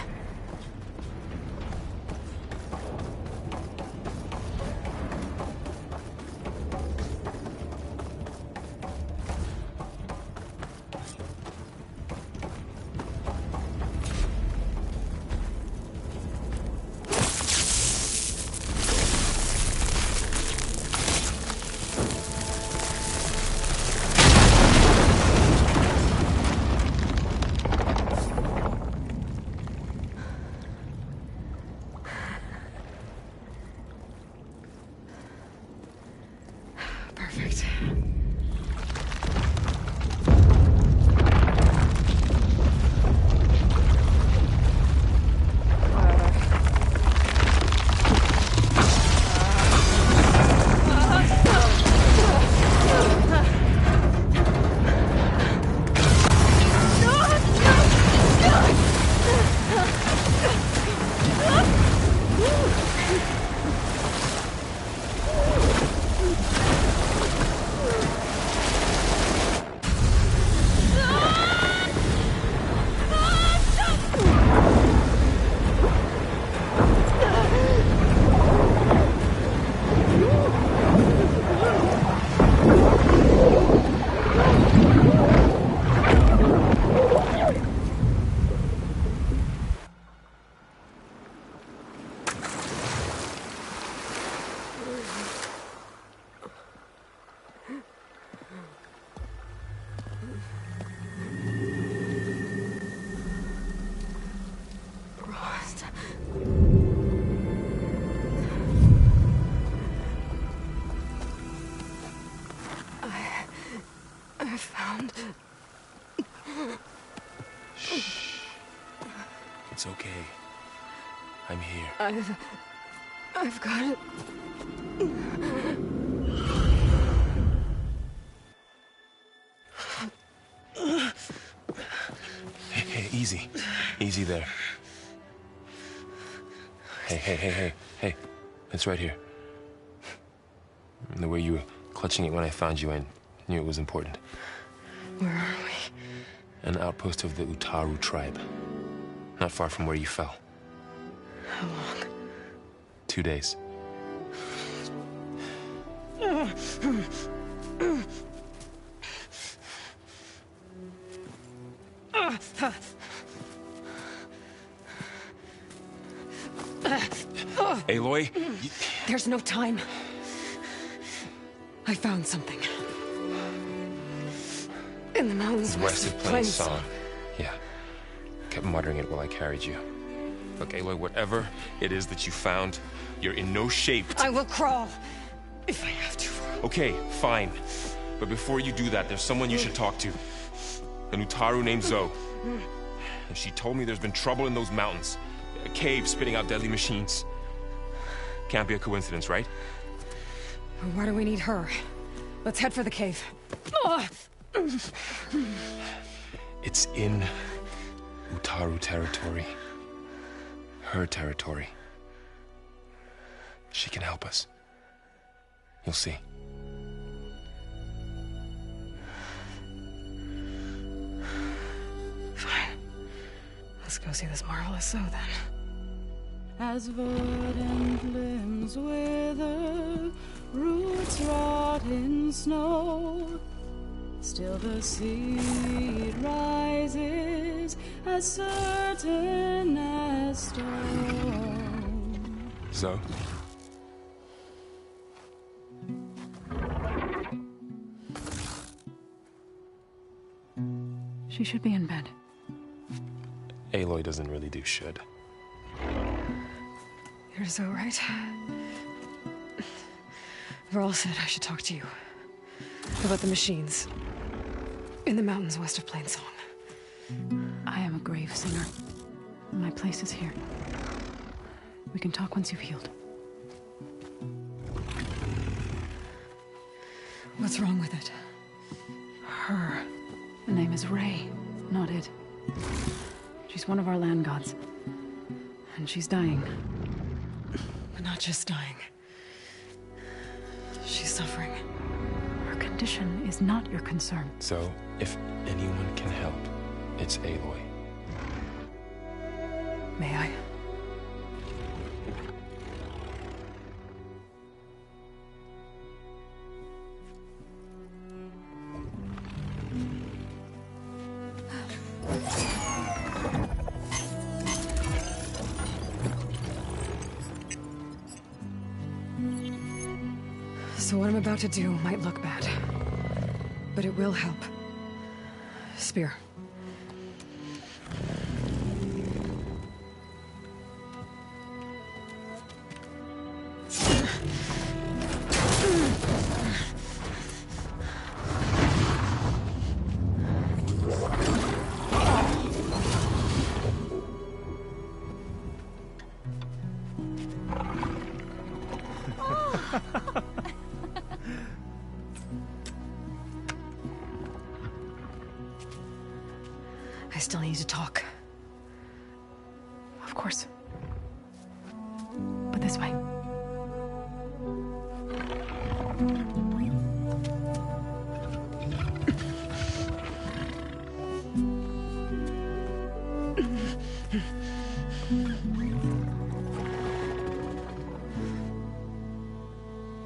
A: Perfect. I found...
N: Shh. It's okay. I'm here.
A: I've got it.
N: Hey, easy. Easy there. Hey. It's right here. The way you were clutching it when I found you, I knew it was important.
A: Where are we?
N: An outpost of the Utaru tribe. Not far from where you fell.
A: How long?
N: 2 days. Aloy?
A: There's no time. I found something. In the mountains
N: west of Plain Song. Yeah. Kept muttering it while I carried you. Look, Aloy, whatever it is that you found, you're in no shape to...
A: I will crawl, if I have to.
N: Okay, fine. But before you do that, there's someone you should talk to. An Utaru named Zoe. And she told me there's been trouble in those mountains. A cave spitting out deadly machines. Can't be a coincidence, right?
A: Why do we need her? Let's head for the cave.
N: It's in Utaru territory. Her territory. She can help us. You'll see.
A: Fine. Let's go see this marvelous Zoe then.
O: As verdant limbs wither, roots rot in snow, still the seed rises as certain as stone.
N: Zoe?
O: She should be in bed.
N: Aloy doesn't really do should.
A: You're so right. Varl said I should talk to you about the machines in the mountains west of Plain Song.
O: I am a grave singer. My place is here. We can talk once you've healed.
A: What's wrong with it?
O: Her. The name is Ray, not it. She's one of our land gods. And she's dying.
A: But not just dying. She's suffering.
O: Her condition is not your concern.
N: So, if anyone can help, it's Aloy.
A: May I? So what I'm about to do might look bad, but it will help. Spear. I still need to talk.
O: Of course. But this way.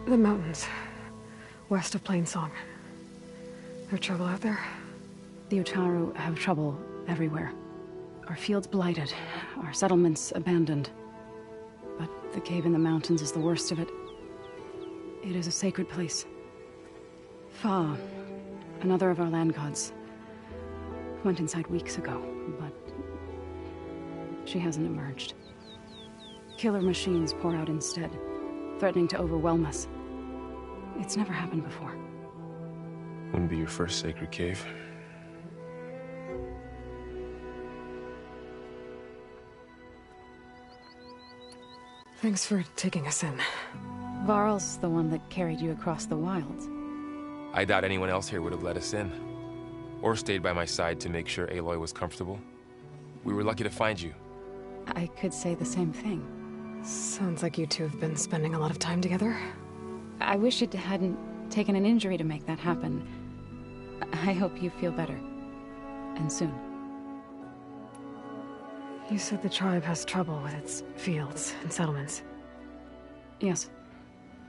A: The mountains, west of Plainsong. There trouble out there?
O: The Utaru have trouble everywhere. Our fields blighted, our settlements abandoned. But the cave in the mountains is the worst of it. It is a sacred place. Fa, another of our land gods, went inside weeks ago, but she hasn't emerged. Killer machines pour out instead, threatening to overwhelm us. It's never happened before.
N: Wouldn't be your first sacred cave.
A: Thanks for taking us in.
O: Varl's the one that carried you across the wilds.
N: I doubt anyone else here would have let us in. Or stayed by my side to make sure Aloy was comfortable. We were lucky to find you.
O: I could say the same thing.
A: Sounds like you two have been spending a lot of time together.
O: I wish it hadn't taken an injury to make that happen. I hope you feel better. And soon.
A: You said the tribe has trouble with its fields and settlements.
O: Yes.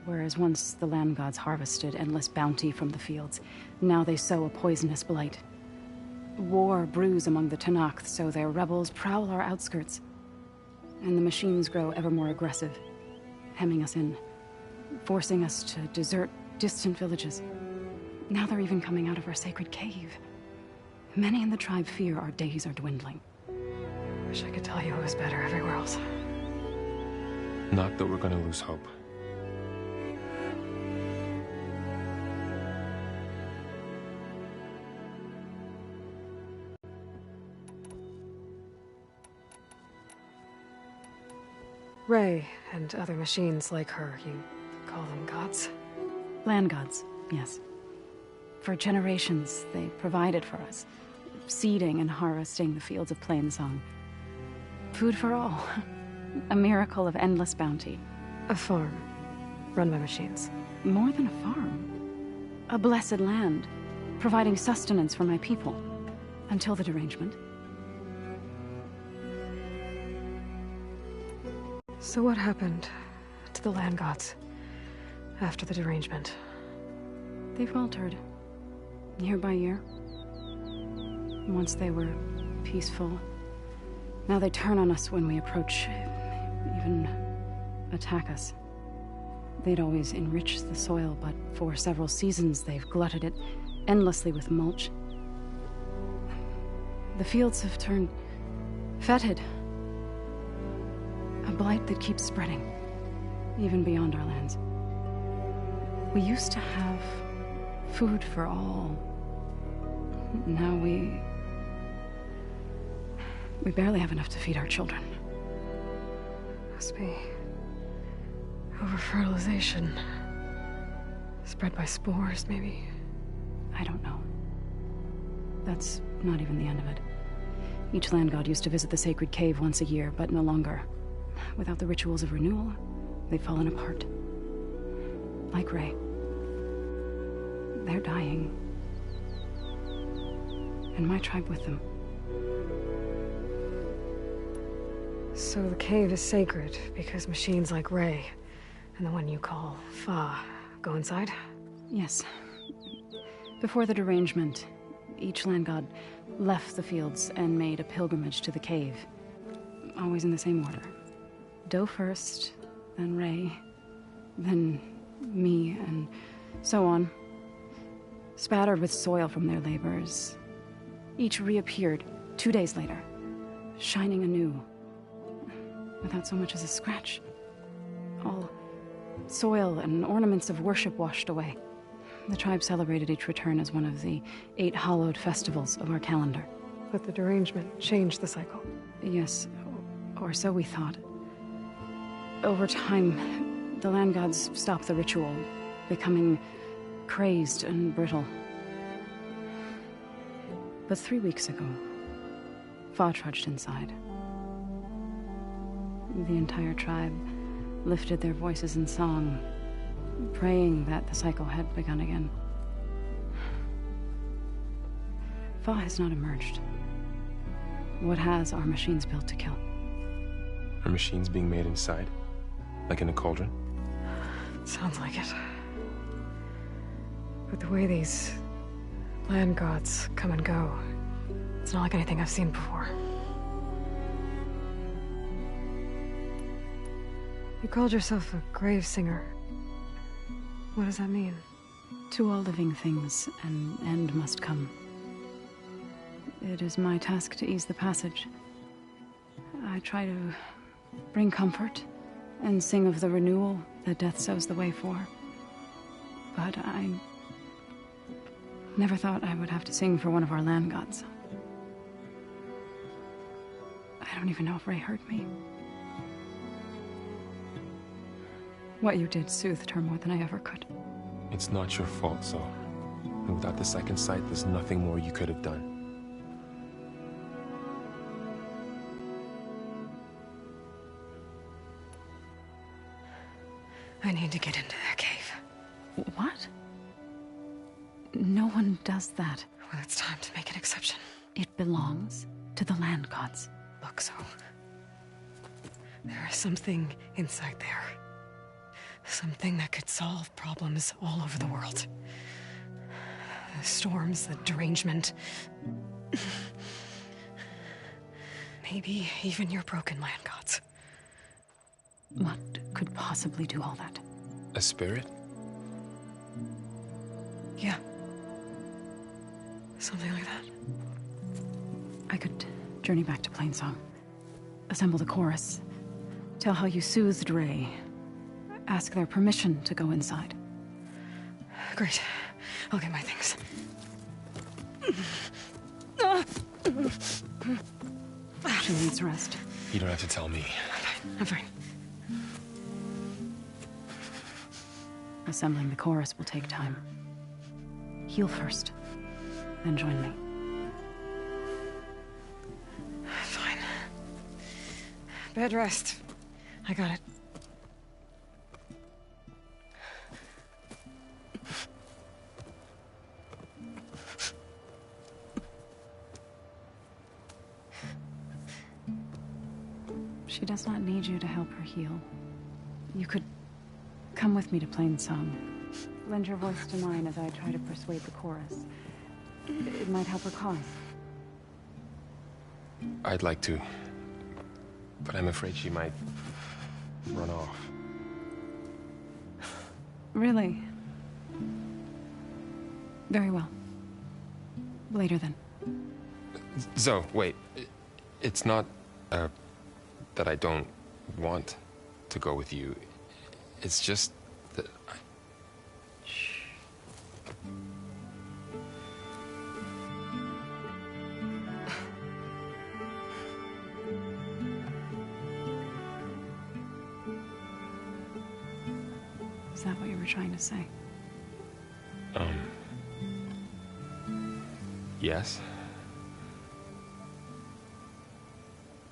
O: Whereas once the land gods harvested endless bounty from the fields, now they sow a poisonous blight. War brews among the Tenakth, so their rebels prowl our outskirts. And the machines grow ever more aggressive, hemming us in, forcing us to desert distant villages. Now they're even coming out of our sacred cave. Many in the tribe fear our days are dwindling.
A: Wish I could tell you it was better everywhere else.
N: Not that we're gonna lose hope.
A: Ray and other machines like her, you call them gods?
O: Land gods, yes. For generations, they provided for us, seeding and harvesting the fields of Plainsong. Food for all. A miracle of endless bounty.
A: A farm, run by machines.
O: More than a farm. A blessed land, providing sustenance for my people. Until the derangement.
A: So what happened to the land gods after the derangement?
O: They faltered, year by year. Once they were peaceful. Now they turn on us when we approach, even attack us. They'd always enriched the soil, but for several seasons they've glutted it endlessly with mulch. The fields have turned fetid. A blight that keeps spreading, even beyond our lands. We used to have food for all. Now we barely have enough to feed our children.
A: Must be over-fertilization. Spread by spores, maybe?
O: I don't know. That's not even the end of it. Each land god used to visit the sacred cave once a year, but no longer. Without the rituals of renewal, they've fallen apart. Like Ray. They're dying. And my tribe with them.
A: So the cave is sacred because machines like Ray, and the one you call Fa, go inside?
O: Yes. Before the derangement, each land god left the fields and made a pilgrimage to the cave. Always in the same order. Do first, then Ray, then me, and so on. Spattered with soil from their labors, each reappeared 2 days later, shining anew, without so much as a scratch. All soil and ornaments of worship washed away. The tribe celebrated each return as one of the 8 hallowed festivals of our calendar.
A: But the derangement changed the cycle.
O: Yes, or so we thought. Over time, the land gods stopped the ritual, becoming crazed and brittle. But 3 weeks ago, Fa trudged inside. The entire tribe lifted their voices in song, praying that the cycle had begun again. Fa has not emerged. What has are machines built to kill?
N: Are machines being made inside? Like in a cauldron?
A: Sounds like it. But the way these land gods come and go, it's not like anything I've seen before. You called yourself a grave singer. What does that mean?
O: To all living things, an end must come. It is my task to ease the passage. I try to bring comfort and sing of the renewal that death sows the way for. But I never thought I would have to sing for one of our land gods. I don't even know if Ray heard me. What you did soothed her more than I ever could.
N: It's not your fault, Zoe. And without the second sight, there's nothing more you could have done.
A: I need to get into that cave.
O: What? No one does that.
A: Well, it's time to make an exception.
O: It belongs to the land gods.
A: Look, Zoe. There is something inside there. Something that could solve problems all over the world. The storms, the derangement. Maybe even your broken land gods.
O: What could possibly do all that?
N: A spirit?
A: Yeah. Something like that.
O: I could journey back to Plainsong, assemble the chorus, tell how you soothed Ray, ask their permission to go inside.
A: Great. I'll get my things.
O: She needs rest.
N: You don't have to tell me.
A: I'm fine.
O: Assembling the chorus will take time. Heal first, then join me.
A: Fine. Bed rest. I got it.
O: She does not need you to help her heal. You could come with me to Plainsong. Lend your voice to mine as I try to persuade the chorus. It might help her cause.
N: I'd like to, but I'm afraid she might run off.
O: Really? Very well. Later then.
N: Zoe, wait. It's not, that I don't want to go with you. It's just that I...
O: Shh. Is that what you were trying to say?
N: Yes?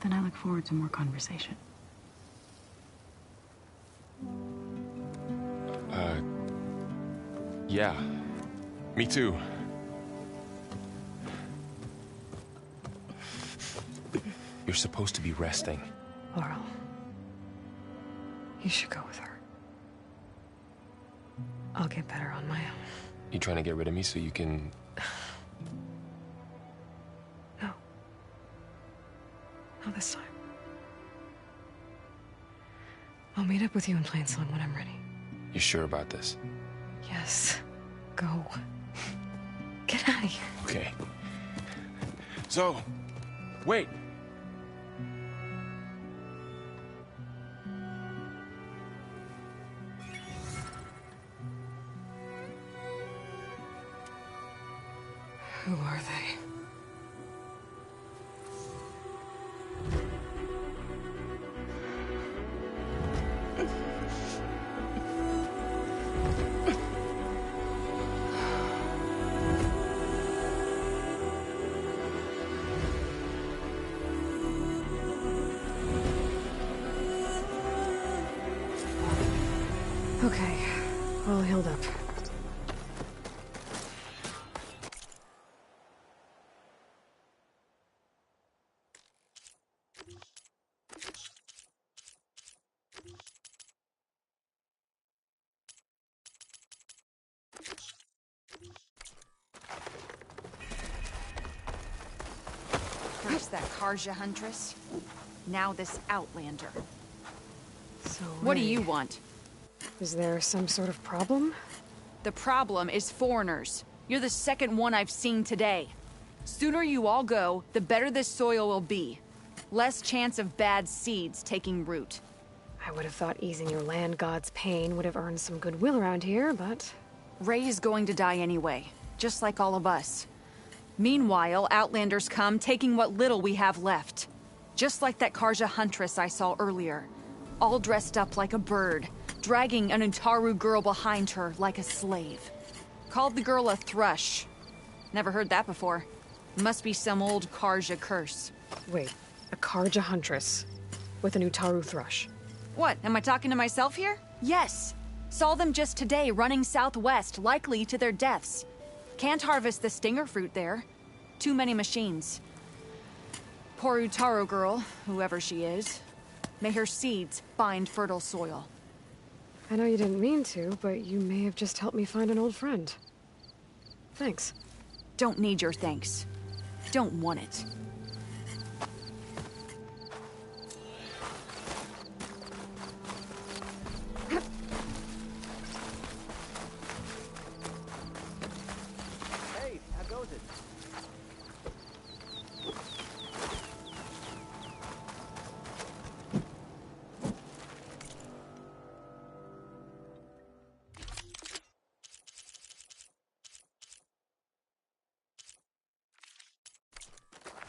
O: Then I look forward to more conversation.
N: Yeah. Me too. You're supposed to be resting.
A: Laurel. You should go with her. I'll get better on my own.
N: You trying to get rid of me so you can...
A: No. Not this time. I'll meet up with you in Plainsong when I'm ready.
N: You sure about this?
A: Yes. Go. Get out of here.
N: Okay. So, wait.
A: Who are they? Okay, all healed up.
P: First that Karja Huntress, now this Outlander.
A: So
P: what do you want?
A: Is there some sort of problem?
P: The problem is foreigners. You're the second one I've seen today. Sooner you all go, the better this soil will be. Less chance of bad seeds taking root.
A: I would have thought easing your land god's pain would have earned some goodwill around here, but...
P: Ray is going to die anyway, just like all of us. Meanwhile, Outlanders come, taking what little we have left. Just like that Karja Huntress I saw earlier. All dressed up like a bird, dragging an Utaru girl behind her like a slave. Called the girl a thrush. Never heard that before. Must be some old Karja curse.
A: Wait, a Karja Huntress with an Utaru thrush.
P: What, am I talking to myself here? Yes. Saw them just today running southwest, likely to their deaths. Can't harvest the stinger fruit there. Too many machines. Poor Utaru girl, whoever she is. May her seeds find fertile soil.
A: I know you didn't mean to, but you may have just helped me find an old friend. Thanks.
P: Don't need your thanks. Don't want it.
Q: Hey, how goes it?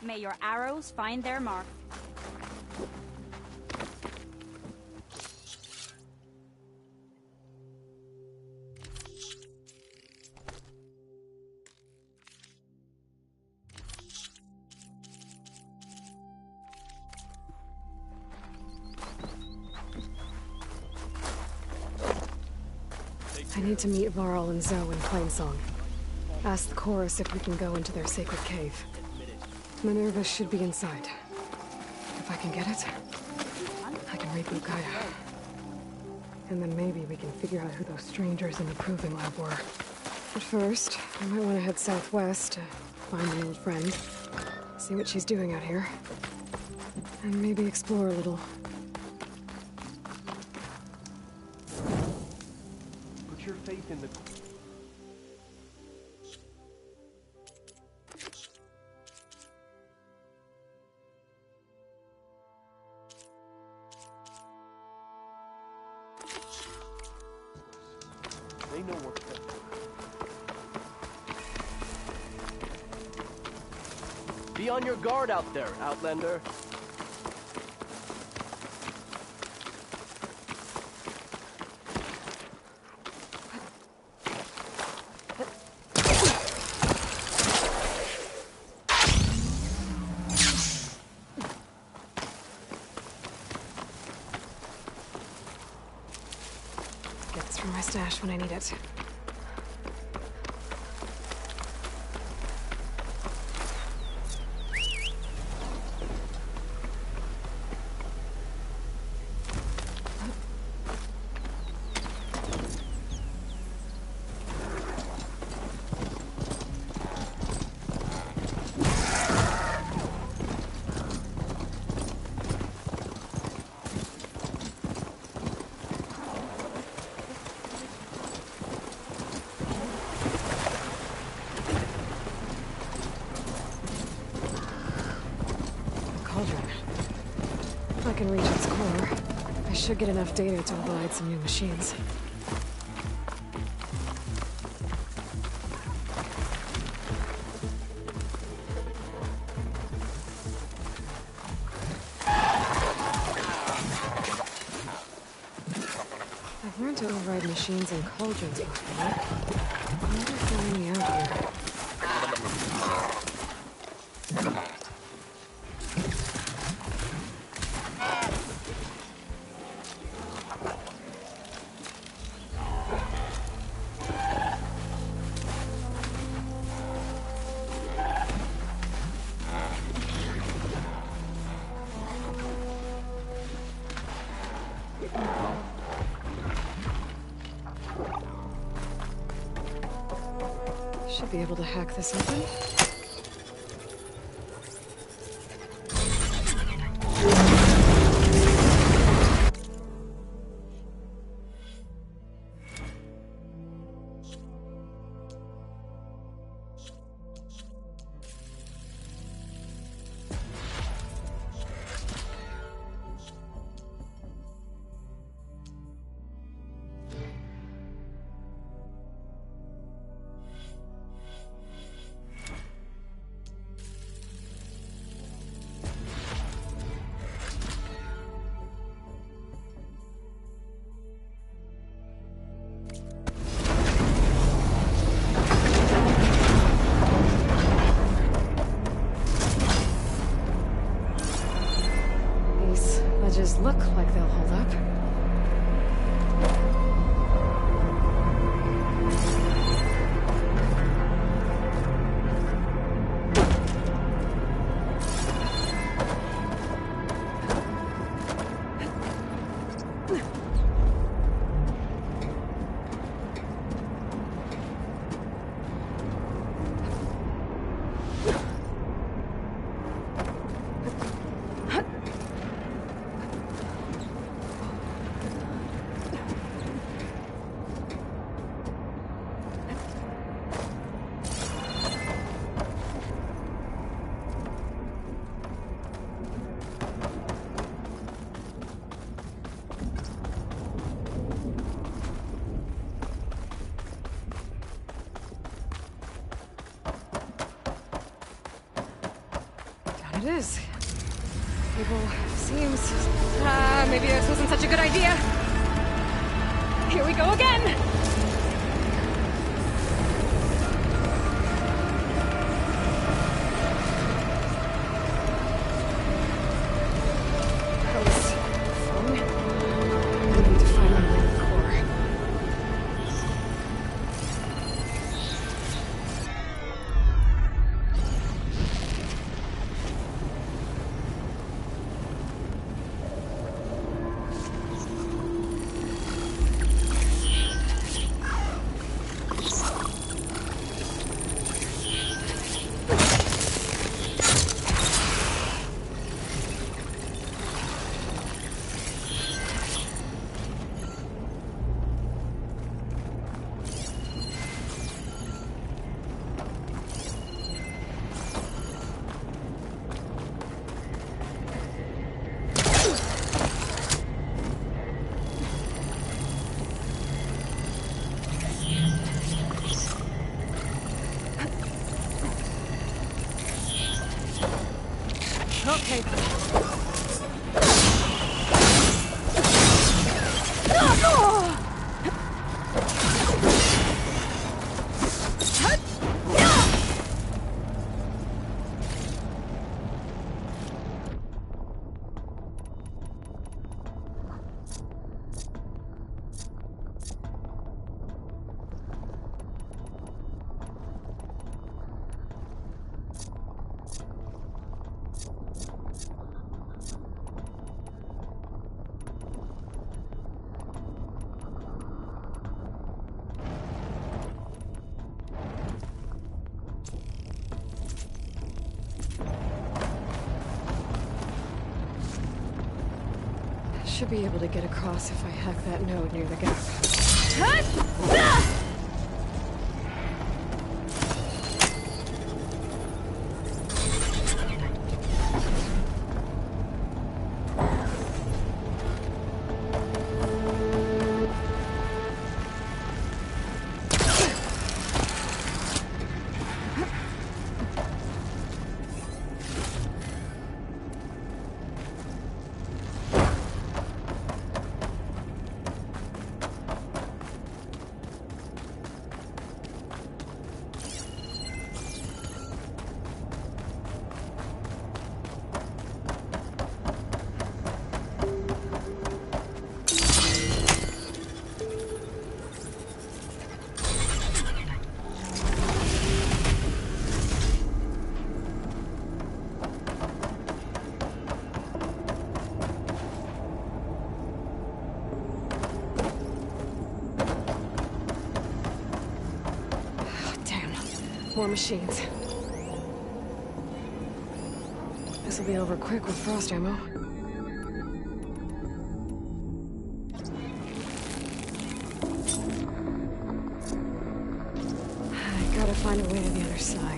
R: May your arrows find their mark.
A: I need to meet Varl and Zoe in Plainsong. Ask the chorus if we can go into their sacred cave. Minerva should be inside. If I can get it, I can reboot Gaia. And then maybe we can figure out who those strangers in the proving lab were. But first, I might want to head southwest to find my old friend. See what she's doing out here. And maybe explore a little.
Q: Put your faith in the... They know what's best. Be on your guard out there, Outlander.
A: Get this from my stash when I need it. can reach its core, I should get enough data to override some new machines. I've learned to override machines and cauldrons before. I wonder if they're any out here. Should be able to hack this open. Look like they'll hold up. It is. Cable seems... maybe this wasn't such a good idea. Here we go again! Okay. Should be able to get across if I hack that node near the gap. More machines. This'll be over quick with frost ammo. I gotta find a way to the other side.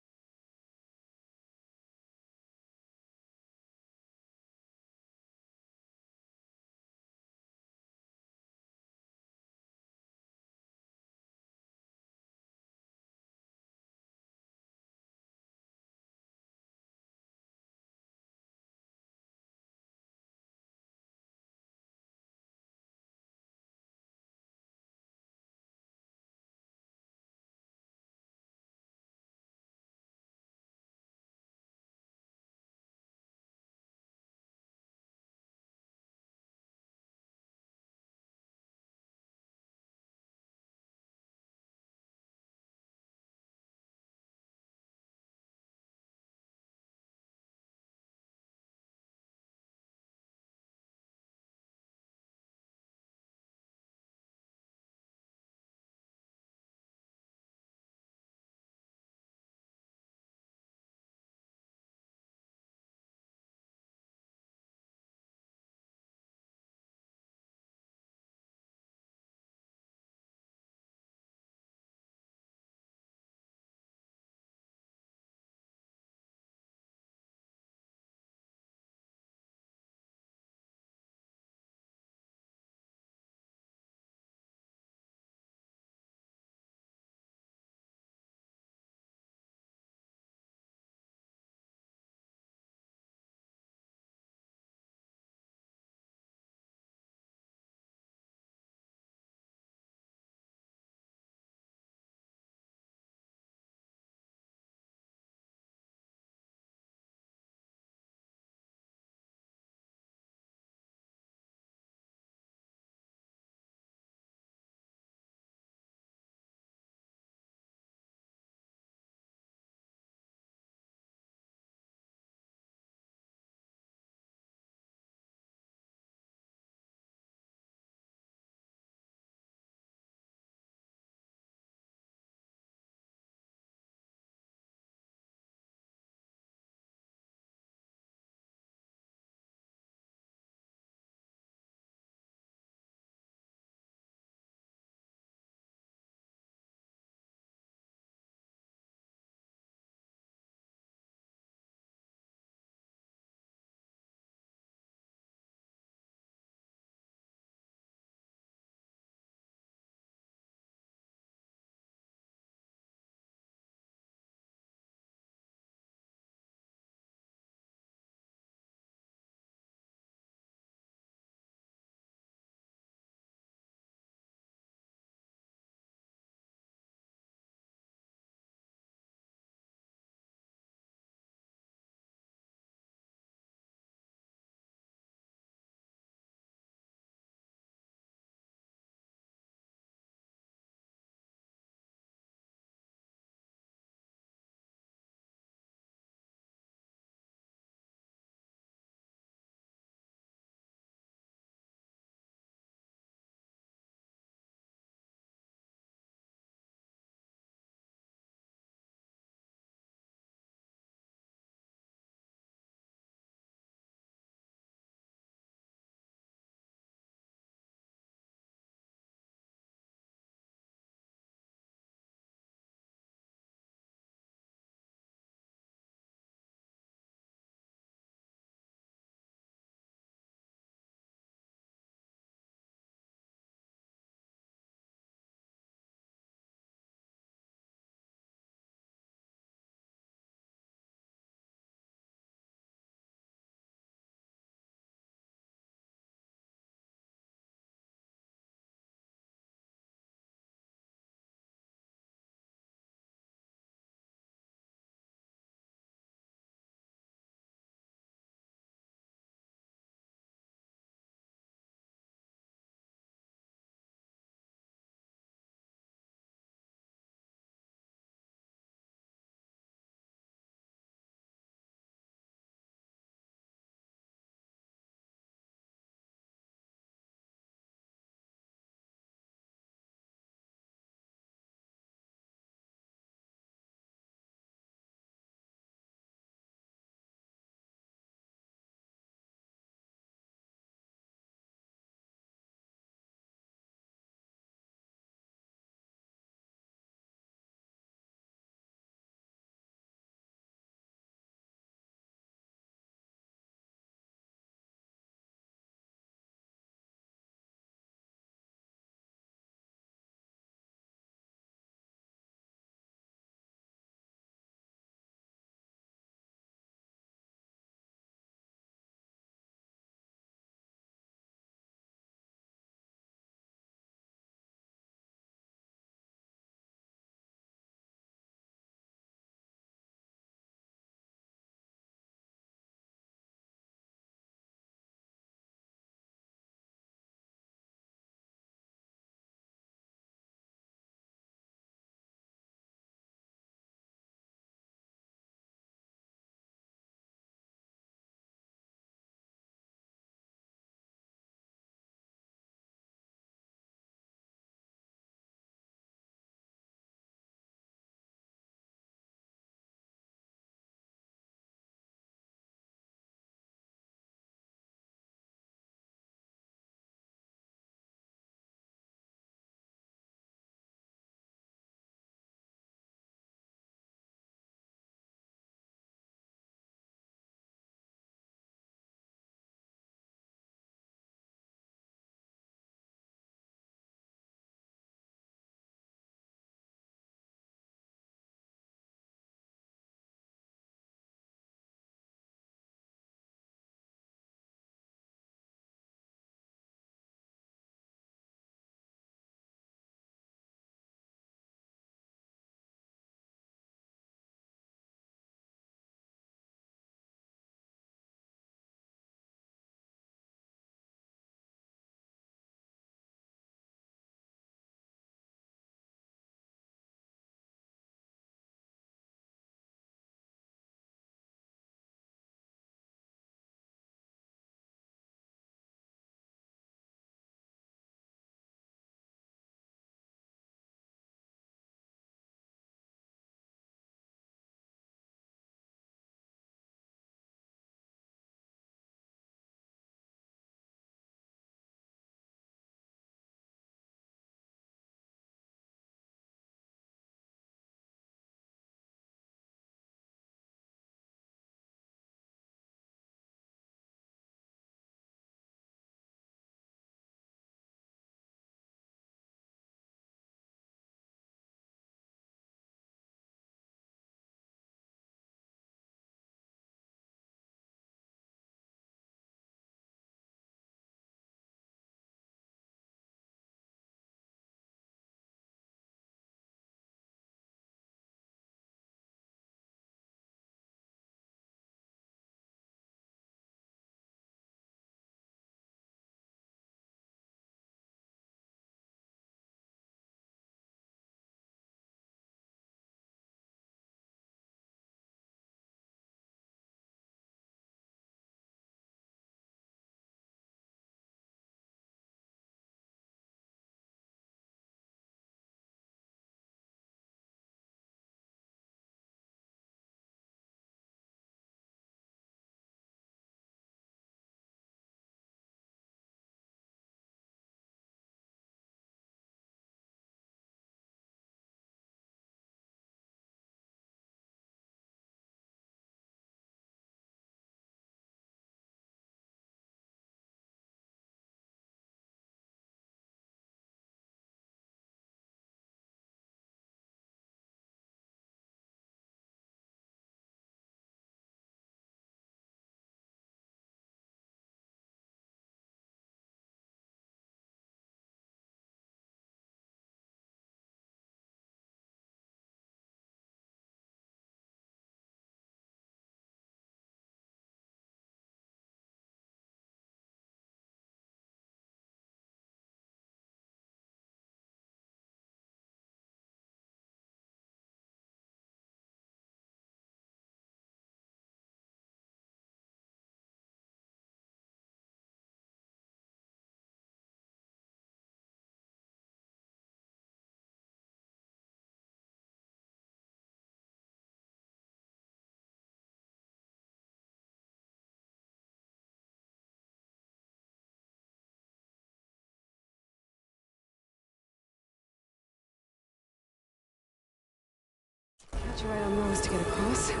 A: to ride on those to get across. If I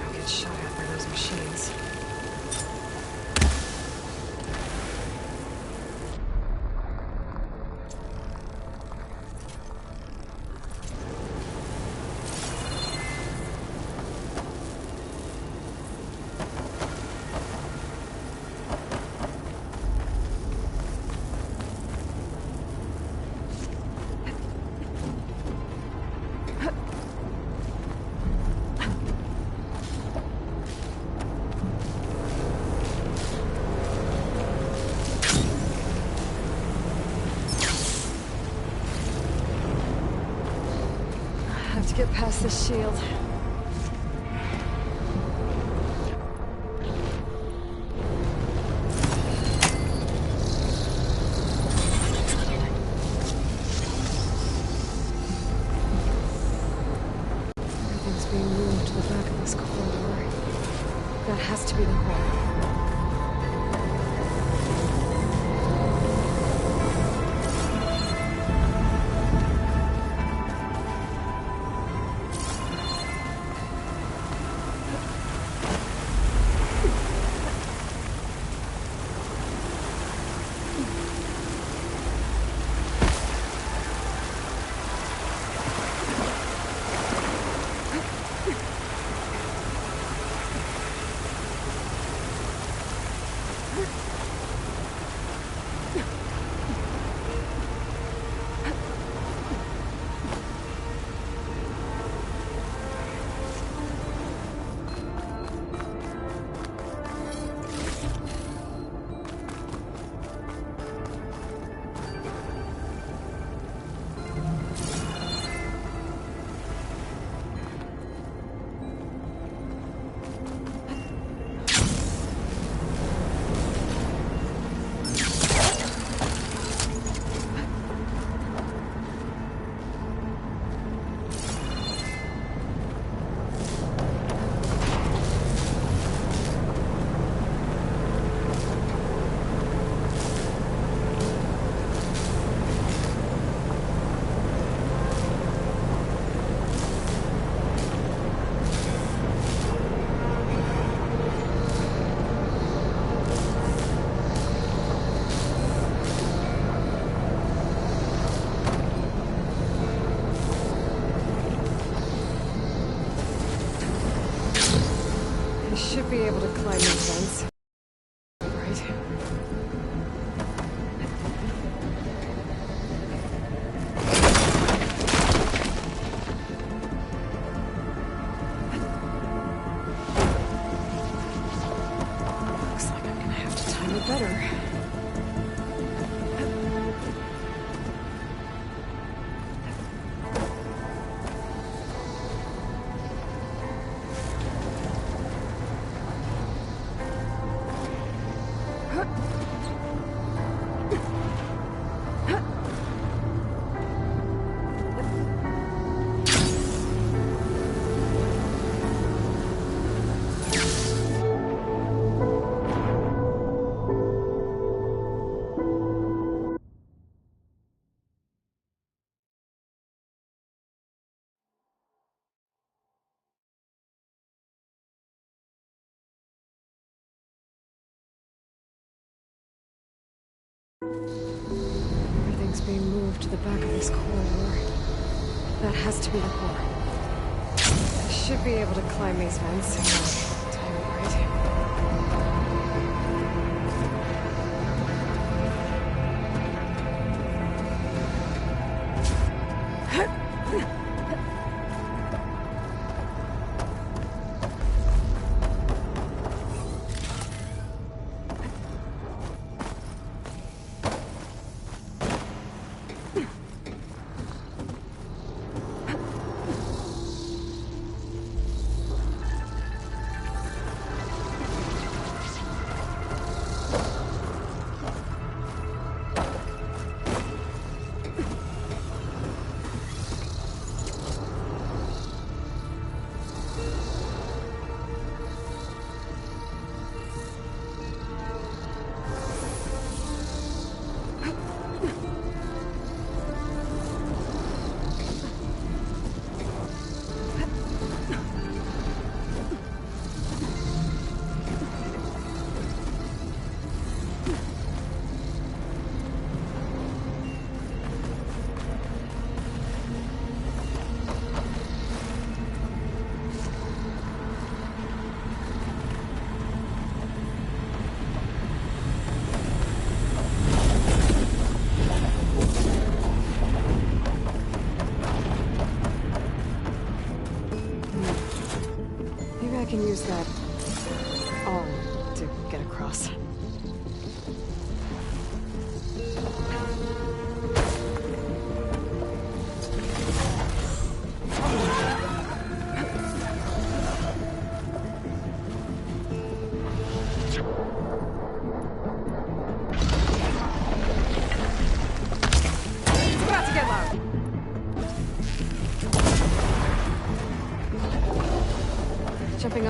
A: don't get shot at by those machines. Get past this shield. Everything's being moved to the back of this corridor. That has to be the core. Should be able to climb these vents. Right? Looks like I'm gonna have to time it better. Everything's being moved to the back of this corridor. That has to be the core. I should be able to climb these vents. Time it right.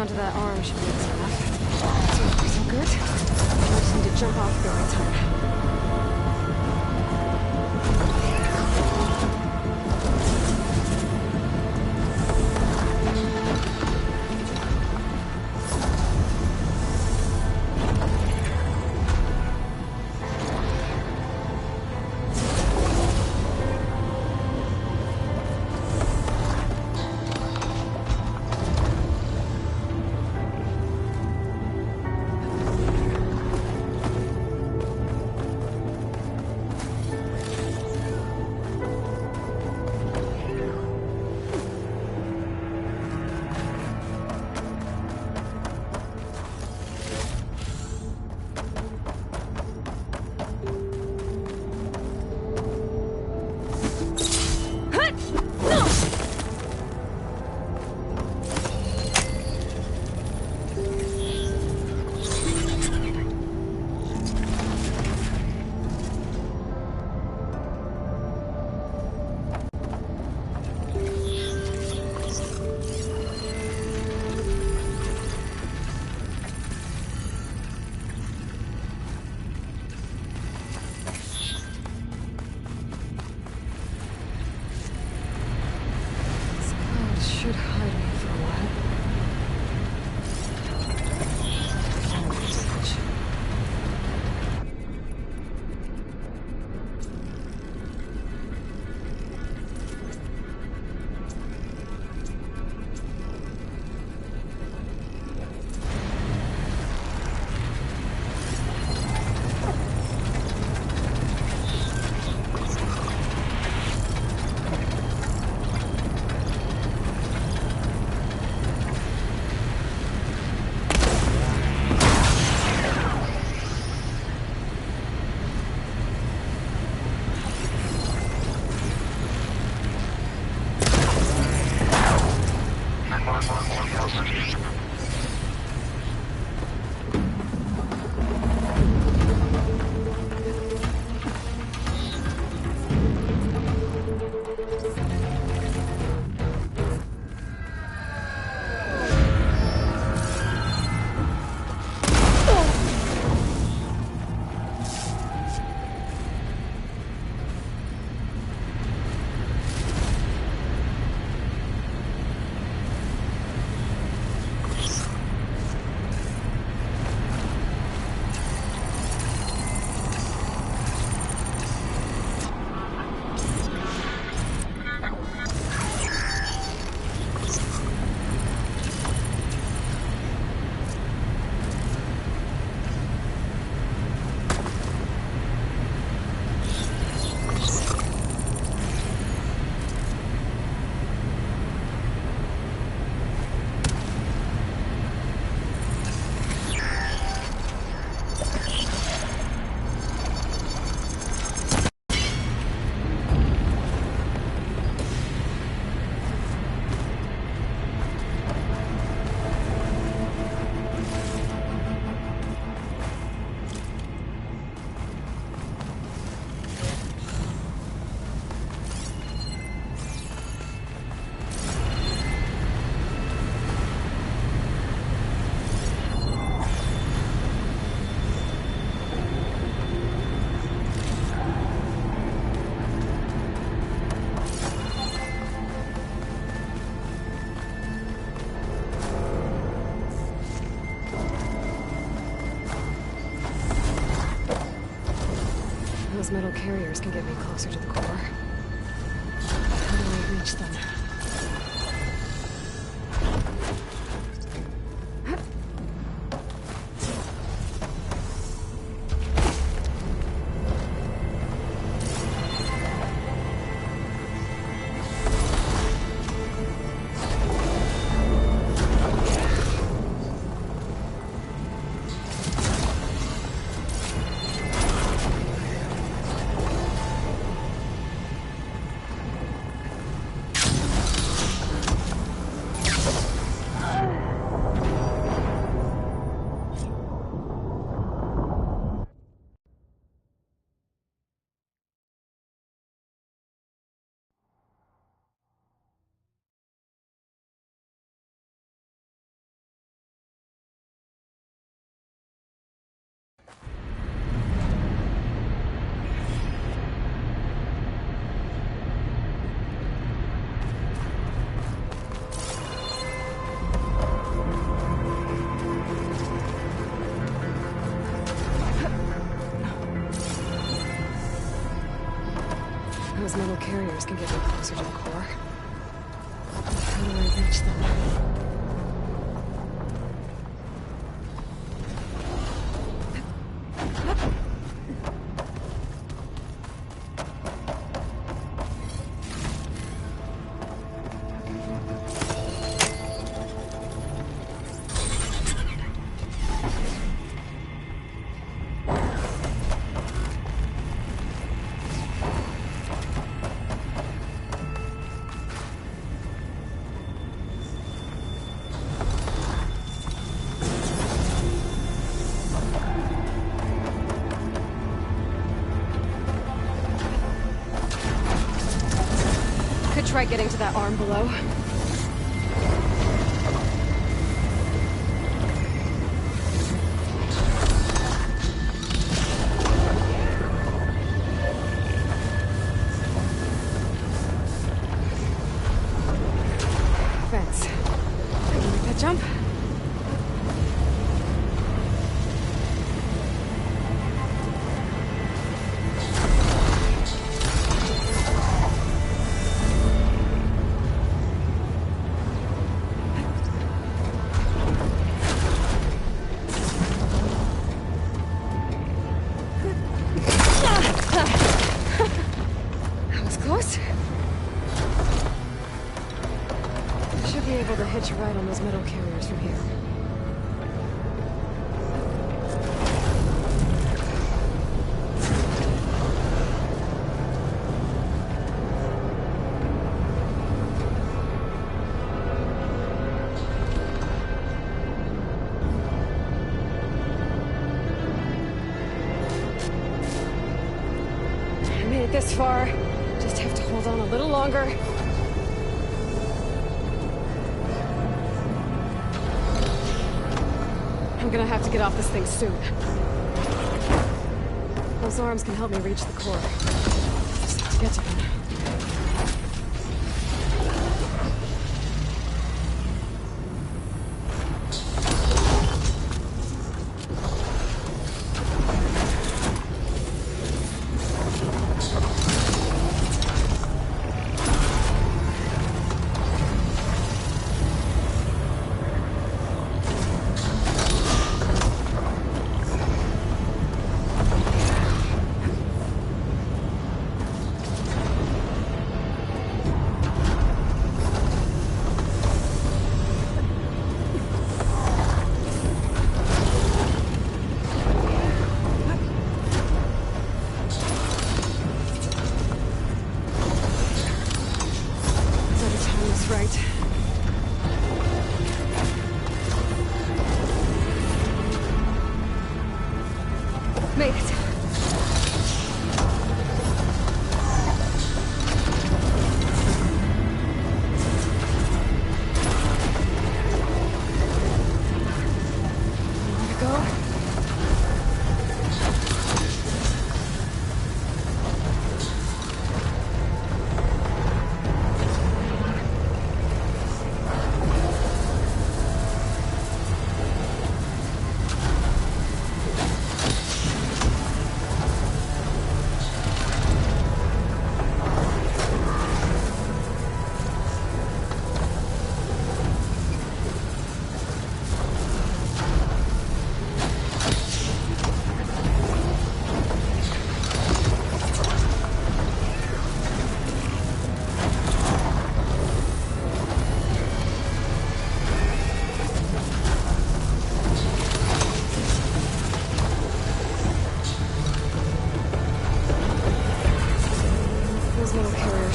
A: onto that arm should be easy enough. So far, so good. I just need to jump off at the right time. Should hide me for a while. Those metal carriers can get me closer to the core. How do I reach them? Those metal carriers can get me closer to the core. How do I reach them? Try getting to that arm below. Fence. I can make that jump. Hitch a ride on those metal carriers from here. I made it this far. Just have to hold on a little longer. I'm gonna have to get off this thing soon. Those arms can help me reach the core. Just have to get to them. Right. Made it.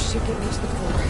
A: Should get me to the core.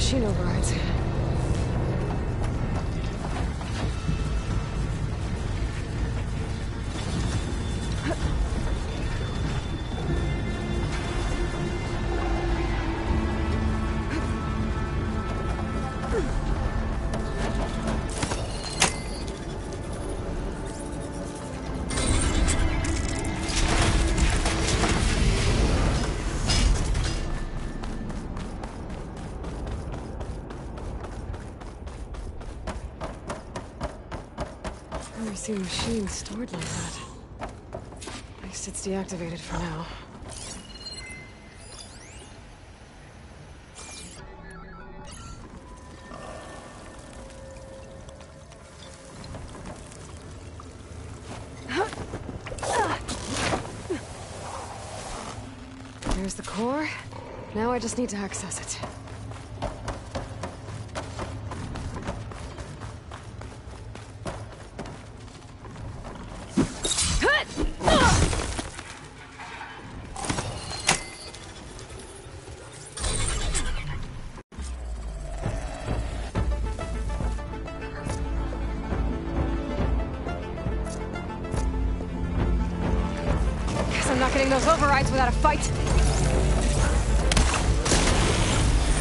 A: machine overrides. I've never seen machines stored like that. At least it's deactivated for now. There's the core. Now I just need to access it. I'm not getting those overrides without a fight.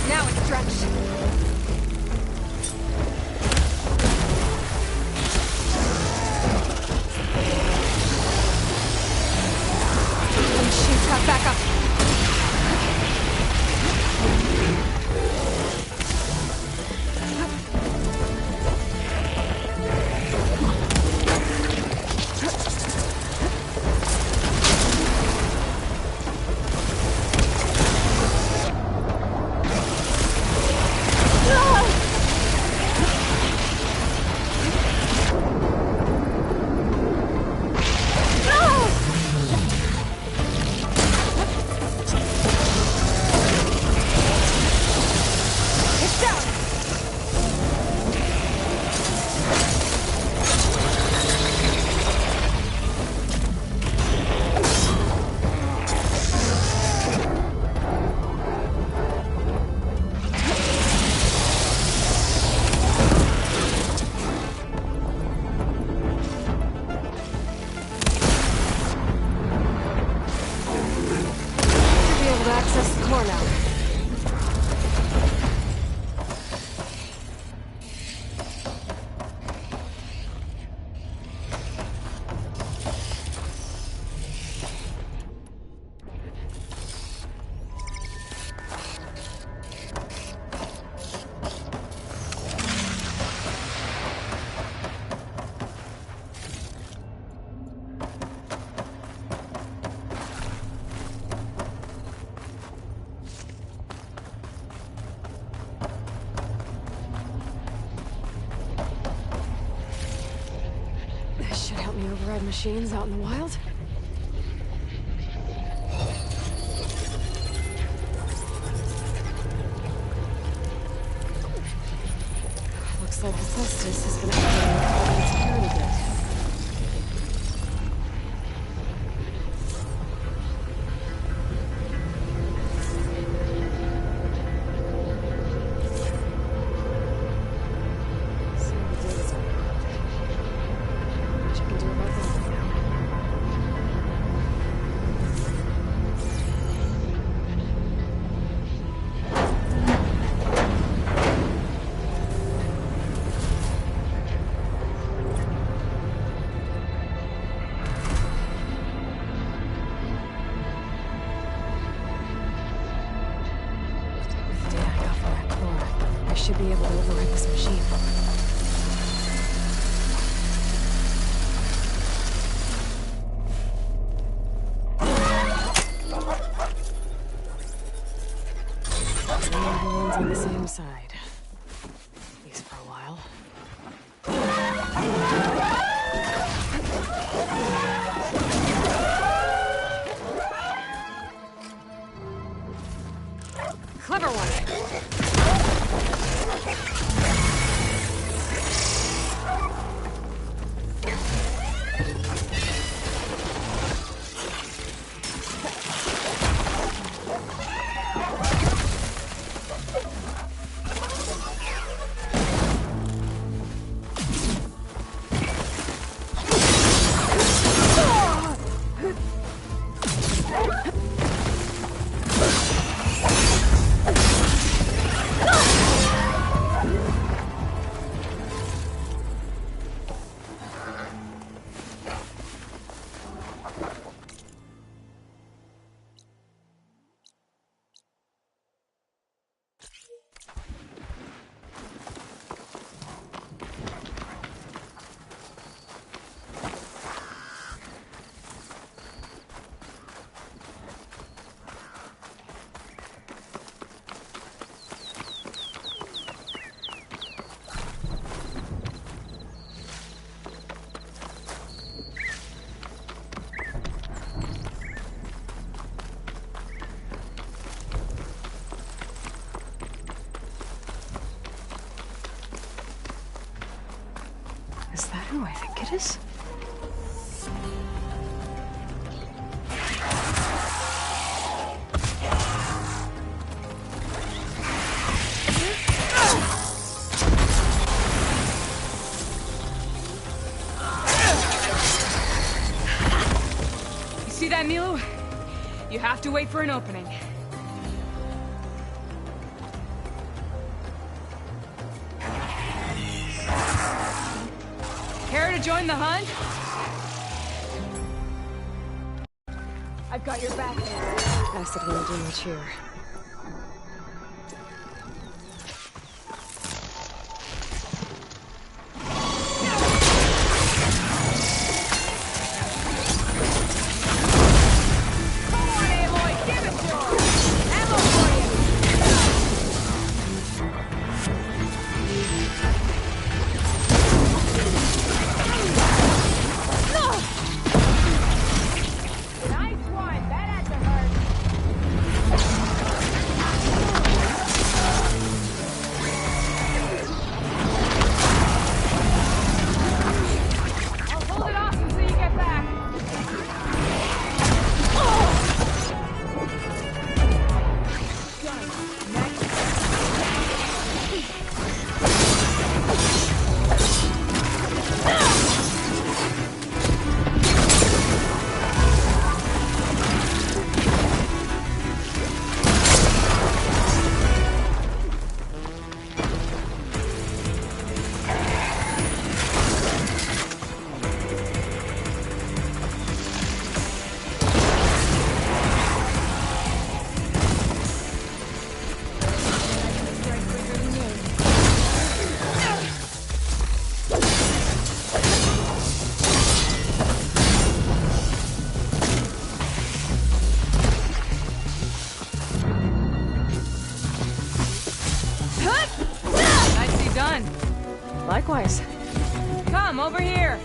A: Now it's drenched. The machine's got backup. Access the core now. Should help me override machines out in the wild. Looks like Hephaestus has been activating the security gate. Should be able to override this machine. Everyone's on the same side. At least for a while. Clever one. it is?
S: You see that, Milu? You have to wait for an opening. Care to join the hunt? I've got your back.
A: Acid won't do much here. Likewise.
S: Come, over here!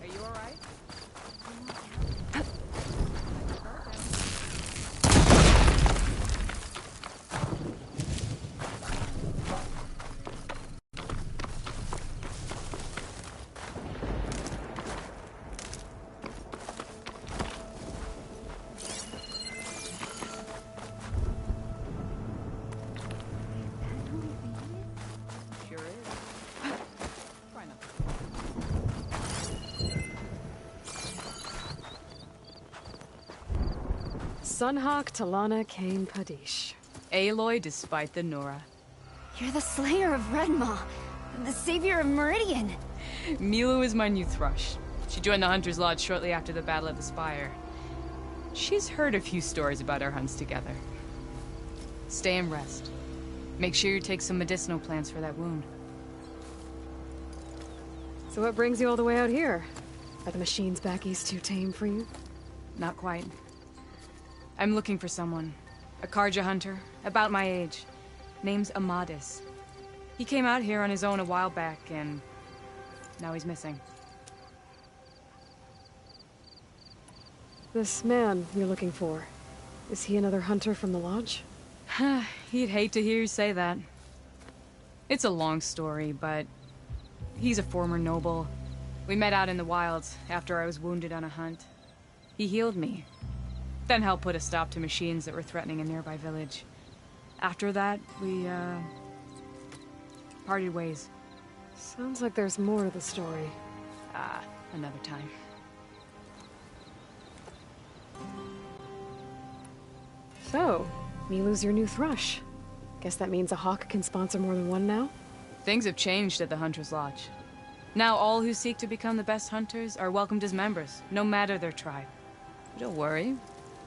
S: Are you alright?
A: Sunhawk Talana Kane Padish.
S: Aloy despite the Nora.
T: You're the slayer of Redmaw, the savior of Meridian.
S: Milu is my new thrush. She joined the Hunter's Lodge shortly after the Battle of the Spire. She's heard a few stories about our hunts together. Stay and rest. Make sure you take some medicinal plants for that wound.
A: So what brings you all the way out here? Are the machines back east too tame for you?
S: Not quite. I'm looking for someone. A Karja hunter, about my age. Name's Amadis. He came out here on his own a while back, and now he's missing.
A: This man you're looking for, is he another hunter from the Lodge?
S: He'd hate to hear you say that. It's a long story, but he's a former noble. We met out in the wilds after I was wounded on a hunt. He healed me, then helped put a stop to machines that were threatening a nearby village. After that, we, parted ways.
A: Sounds like there's more to the story.
S: Another time.
A: So, Milu's your new thrush. Guess that means a hawk can sponsor more than one now?
S: Things have changed at the Hunter's Lodge. Now all who seek to become the best hunters are welcomed as members, no matter their tribe. Don't worry,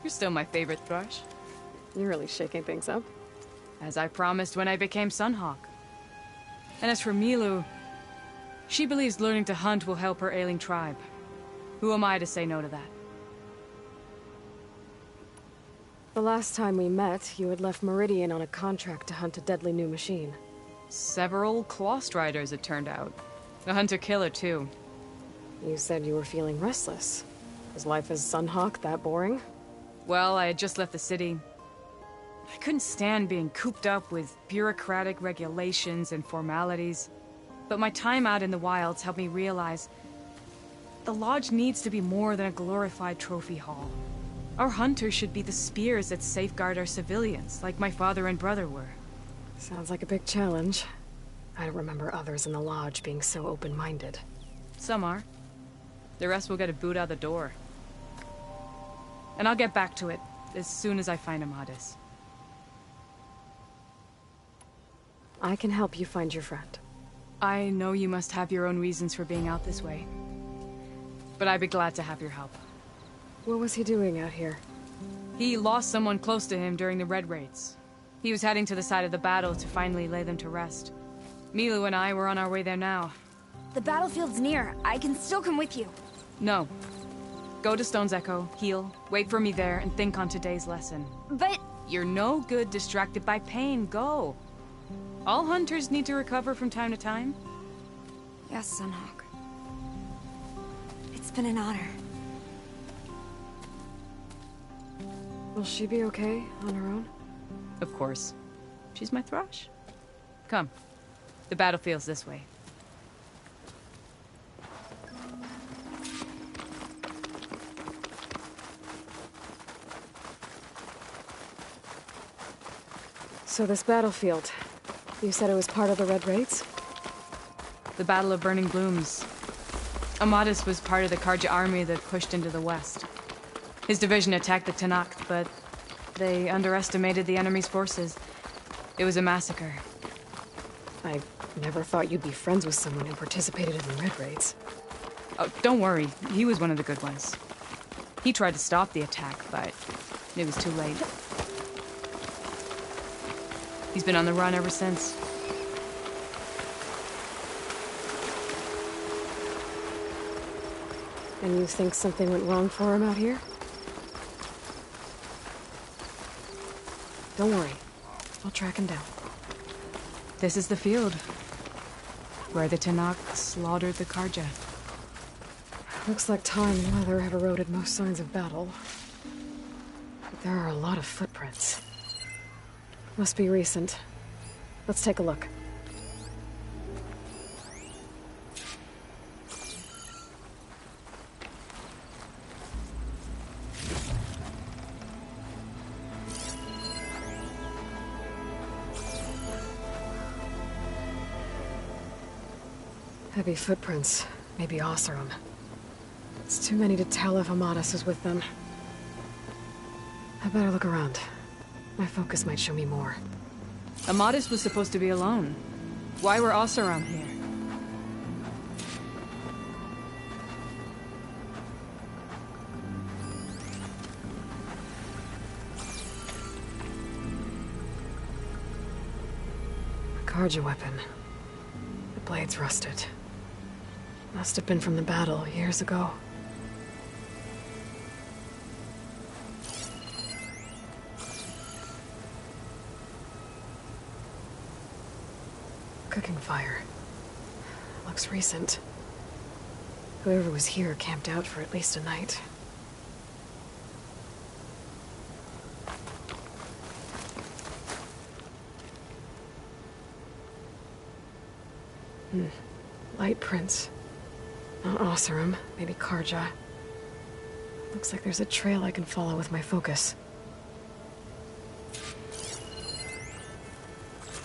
S: you're still my favorite thrush.
A: You're really shaking things up.
S: As I promised when I became Sunhawk. And as for Milu, she believes learning to hunt will help her ailing tribe. Who am I to say no to that?
A: The last time we met, you had left Meridian on a contract to hunt a deadly new machine.
S: Several Clawstriders, it turned out. A hunter-killer, too.
A: You said you were feeling restless. Was life as Sunhawk that boring?
S: Well, I had just left the city. I couldn't stand being cooped up with bureaucratic regulations and formalities. But my time out in the wilds helped me realize the Lodge needs to be more than a glorified trophy hall. Our hunters should be the spears that safeguard our civilians, like my father and brother were.
A: Sounds like a big challenge. I don't remember others in the Lodge being so open-minded.
S: Some are. The rest will get a boot out the door. And I'll get back to it as soon as I find Amadis.
A: I can help you find your friend.
S: I know you must have your own reasons for being out this way. But I'd be glad to have your help.
A: What was he doing out here?
S: He lost someone close to him during the Red Raids. He was heading to the side of the battle to finally lay them to rest. Milu and I were on our way there now.
T: The battlefield's near. I can still come with you.
S: No. Go to Stone's Echo, heal, wait for me there, and think on today's lesson.
T: But...
S: You're no good distracted by pain. Go. All hunters need to recover from time to time.
T: Yes, Sunhawk. It's been an honor.
A: Will she be okay on her own?
S: Of course. She's my thrush. Come. The battlefield's this way.
A: So this battlefield, you said it was part of the Red Raids?
S: The Battle of Burning Blooms. Amadis was part of the Karja army that pushed into the west. His division attacked the Tenakth, but they underestimated the enemy's forces. It was a massacre.
A: I never thought you'd be friends with someone who participated in the Red Raids.
S: Oh, don't worry. He was one of the good ones. He tried to stop the attack, but it was too late. He's been on the run ever since.
A: And you think something went wrong for him out here? Don't worry. I'll track him down.
S: This is the field, where the Tenakth slaughtered the Karja.
A: Looks like time and weather have eroded most signs of battle. But there are a lot of footprints. Must be recent. Let's take a look. Heavy footprints. Maybe Oseram. It's too many to tell if Amadis is with them. I better look around. My focus might show me more.
S: Amadis was supposed to be alone. Why were Oseram here?
A: A Karja weapon. The blade's rusted. Must have been from the battle years ago. Cooking fire. Looks recent. Whoever was here camped out for at least a night. Light prints. Not Oseram, maybe Karja. Looks like there's a trail I can follow with my focus.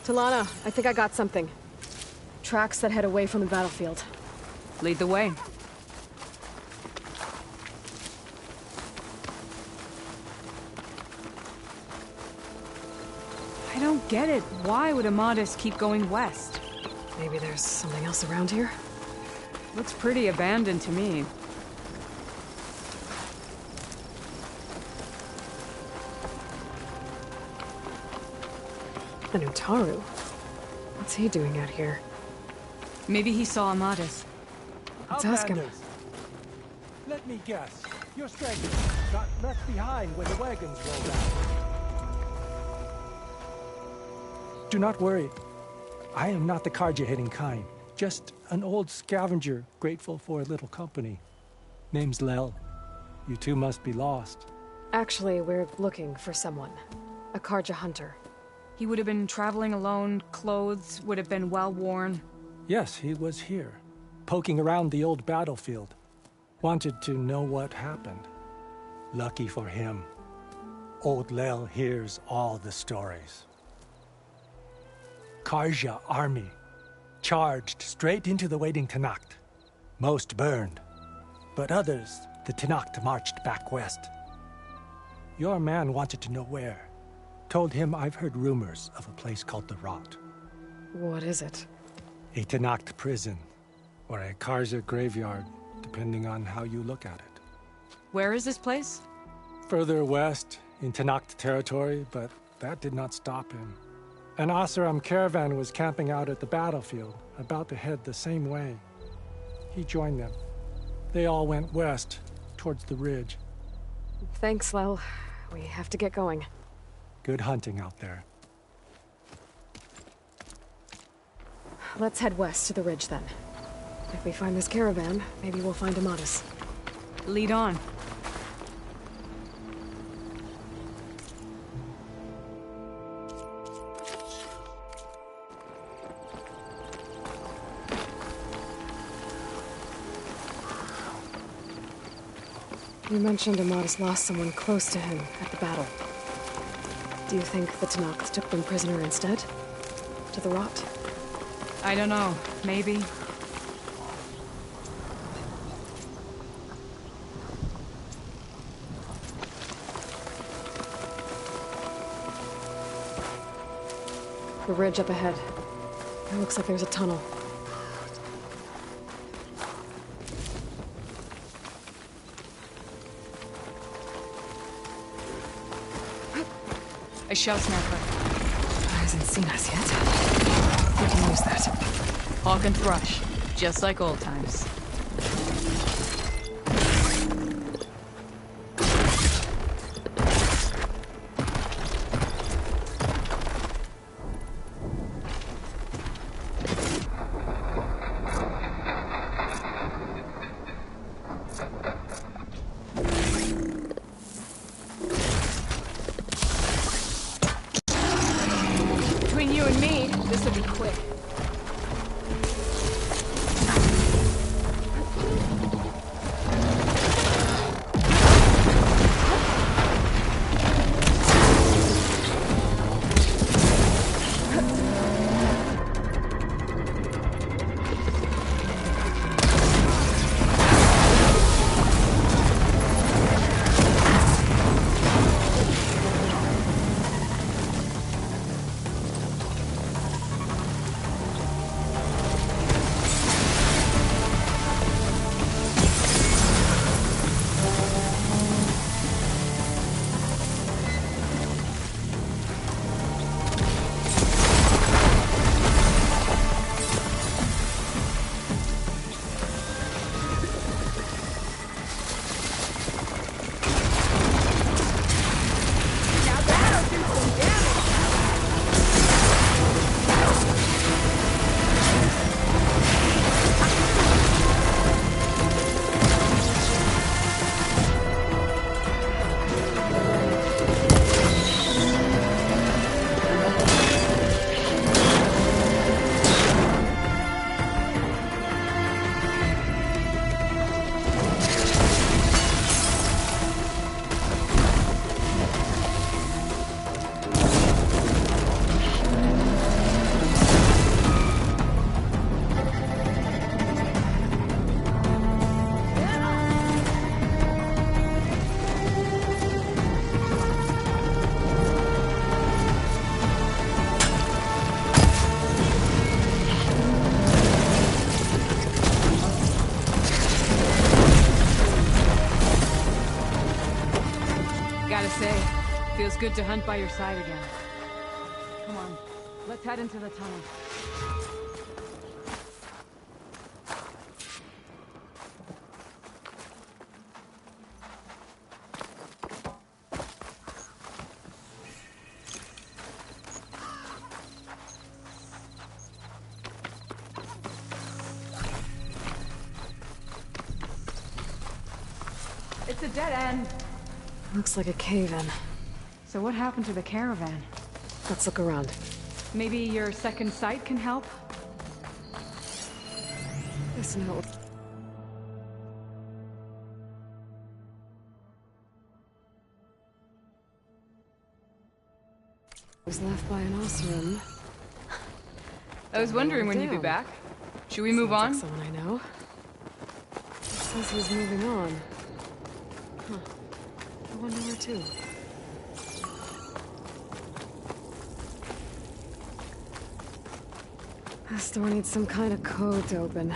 A: Talana, I think I got something. Tracks that head away from the battlefield.
S: Lead the way. I don't get it. Why would Amadis keep going west?
A: Maybe there's something else around here?
S: Looks pretty abandoned to me.
A: The Utaru? What's he doing out here?
S: Maybe he saw Amadis.
A: Let's ask him.
U: Let me guess. Your stragglers got left behind when the wagons rolled out. Do not worry. I am not the Karja-hating kind. Just an old scavenger grateful for a little company. Name's Lel. You two must be lost.
A: Actually, we're looking for someone. A Karja hunter.
S: He would have been traveling alone, clothes would have been well worn.
U: Yes, he was here, poking around the old battlefield. Wanted to know what happened. Lucky for him, Old Lel hears all the stories. Karja army charged straight into the waiting Tenakth. Most burned, but others, the Tenakth marched back west. Your man wanted to know where. Told him I've heard rumors of a place called the Rot.
A: What is it?
U: A Tenakth prison, or a Karja graveyard, depending on how you look at it.
S: Where is this place?
U: Further west, in Tenakth territory, but that did not stop him. An Oseram caravan was camping out at the battlefield, about to head the same way. He joined them. They all went west, towards the ridge.
A: Thanks, Lel. We have to get going.
U: Good hunting out there.
A: Let's head west to the ridge then. If we find this caravan, maybe we'll find Amatis.
S: Lead on.
A: You mentioned Amatis lost someone close to him at the battle. Do you think the Tenakth took them prisoner instead? To the Rot?
S: I don't know. Maybe.
A: The ridge up ahead. It looks like there's a tunnel.
S: A shell snapper.
A: Hasn't seen us yet. We can use that.
S: Hawk and thrush, just like old times.
A: Between you and me, this will be quick.
S: Gotta say, feels good to hunt by your side again. Come on, let's head into the tunnel. It's a dead end.
A: Looks like a cave-in.
S: So what happened to the caravan?
A: Let's look around.
S: Maybe your second sight can help?
A: This note. Was left by an Osram.
S: I was wondering when you'd be back. Should we move on?
A: Like someone I know. It says he's moving on. Huh. I wonder where to. This door needs some kind of code to open.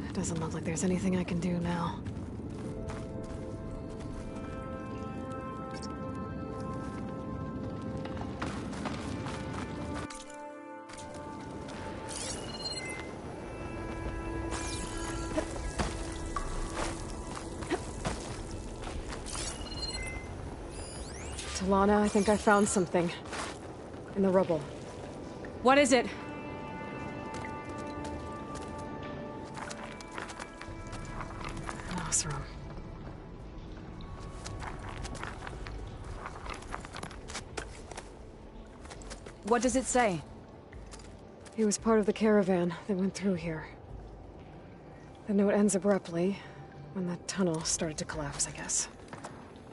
A: It doesn't look like there's anything I can do now. Talana, I think I found something. In the rubble.
S: What is it?
A: An Osram.
S: What does it say?
A: He was part of the caravan that went through here. The note ends abruptly, when the tunnel started to collapse, I guess.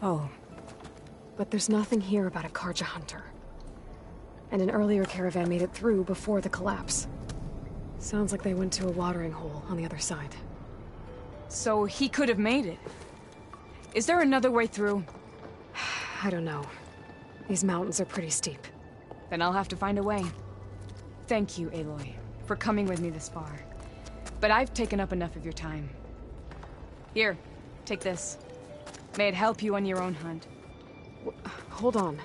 S: Oh.
A: But there's nothing here about a Karja hunter. And an earlier caravan made it through before the collapse. Sounds like they went to a watering hole on the other side.
S: So he could have made it. Is there another way through?
A: I don't know. These mountains are pretty steep.
S: Then I'll have to find a way. Thank you, Aloy, for coming with me this far. But I've taken up enough of your time. Here, take this. May it help you on your own hunt.
A: Hold on.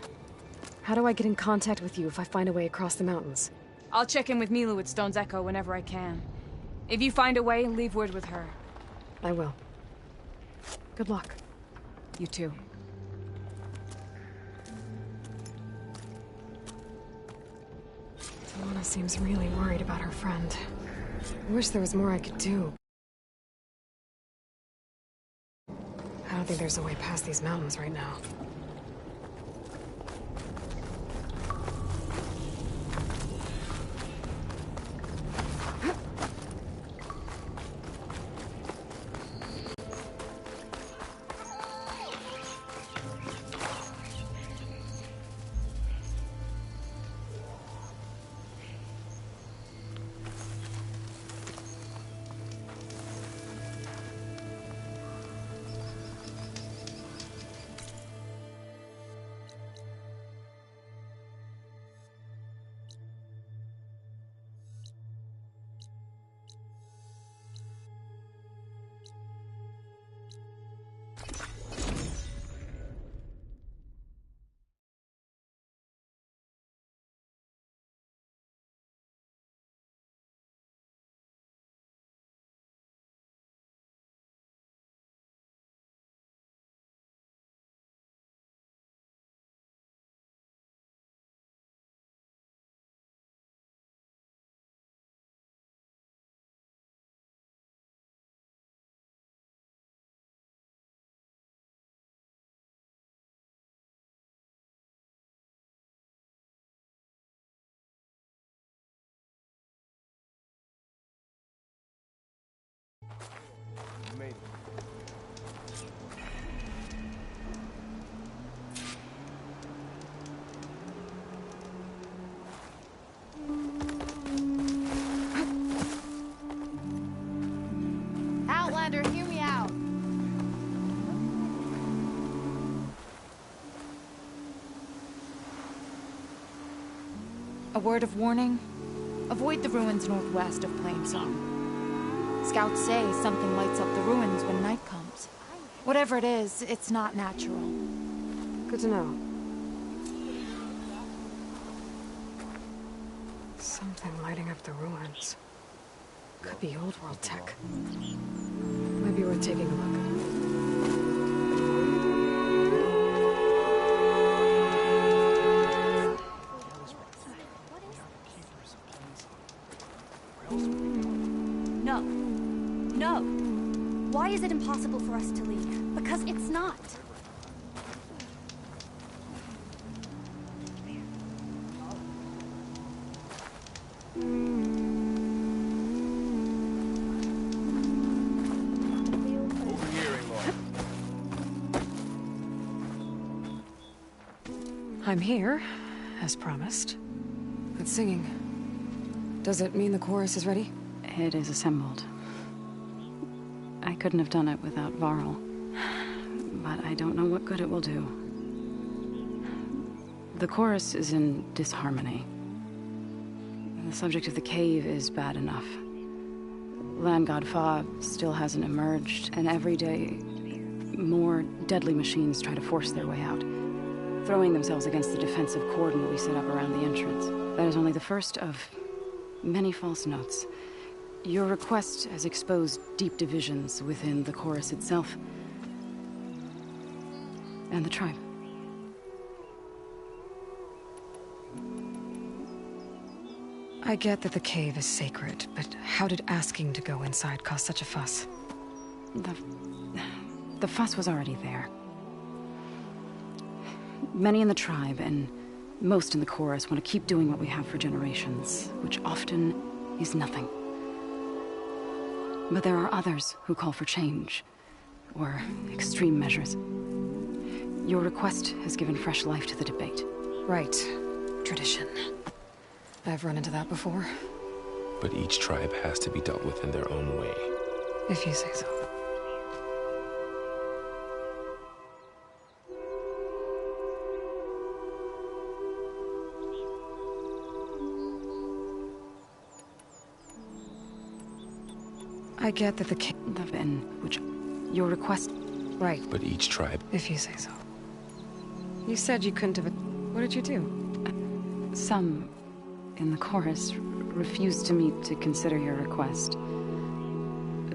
A: How do I get in contact with you if I find a way across the mountains?
S: I'll check in with Milu at Stone's Echo whenever I can. If you find a way, leave word with her.
A: I will. Good luck.
S: You too.
A: Talana seems really worried about her friend. I wish there was more I could do. I don't think there's a way past these mountains right now.
Q: Made it.
T: Outlander, hear me out. A word of warning. Avoid the ruins northwest of Plainsong. Scouts say something lights up the ruins when night comes. Whatever it is, it's not natural.
A: Good to know. Something lighting up the ruins. Could be old world tech. Might be worth taking a look.
R: Why is it impossible for us to leave? Because it's not.
A: I'm here, as promised. It's singing. Does it mean the chorus is ready?
O: It is assembled. I couldn't have done it without Varl. But I don't know what good it will do. The chorus is in disharmony. The subject of the cave is bad enough. Land God Fa still hasn't emerged, and every day, more deadly machines try to force their way out, throwing themselves against the defensive cordon we set up around the entrance. That is only the first of many false notes. Your request has exposed deep divisions within the chorus itself and the tribe.
A: I get that the cave is sacred, but how did asking to go inside cause such a fuss?
O: The fuss was already there. Many in the tribe, and most in the chorus, want to keep doing what we have for generations, which often is nothing. But there are others who call for change, or extreme measures. Your request has given fresh life to the debate.
A: Right. Tradition. I've run into that before.
N: But each tribe has to be dealt with in their own way.
A: If you say so. I get that the
O: which your request.
A: Right.
N: But each tribe.
A: If you say so. You said you couldn't have. What did you do?
O: Some in the chorus refused to meet to consider your request.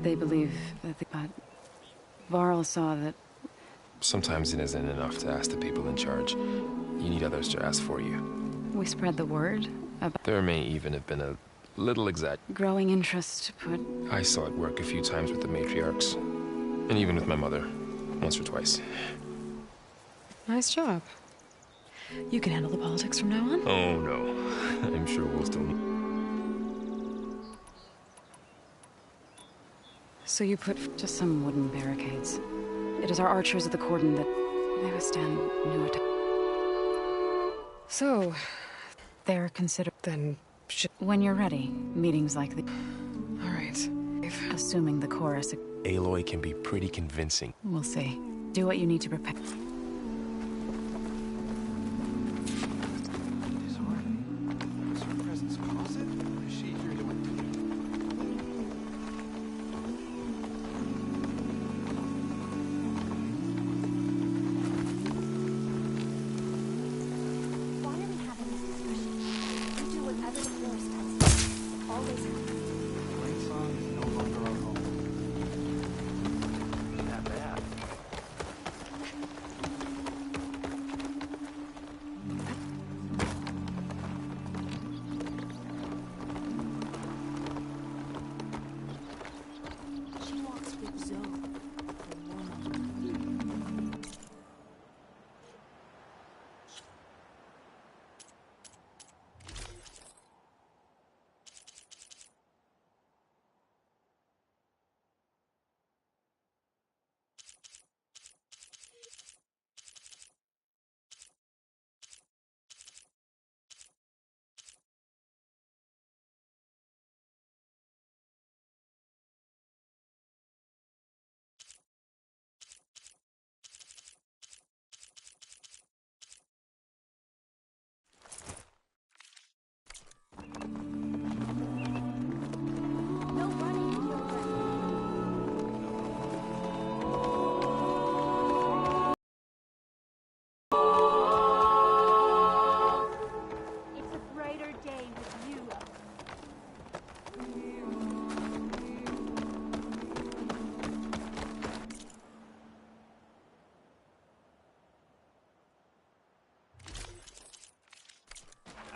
O: They believe that but Varl saw that.
N: Sometimes it isn't enough to ask the people in charge. You need others to ask for you.
O: We spread the word about.
N: There may even have been a little
O: growing interest, but
N: I saw it work a few times with the matriarchs. And even with my mother. Once or twice.
A: Nice job. You can handle the politics from now on?
N: Oh, no. I'm sure we'll still meet.
A: So you put
O: just some wooden barricades. It is our archers at the cordon that they withstand new attacks.
A: So,
O: they're considered.
A: Then,
O: when you're ready, meetings like the.
A: All right.
O: Assuming the chorus.
N: Aloy can be pretty convincing.
O: We'll see. Do what you need to prepare.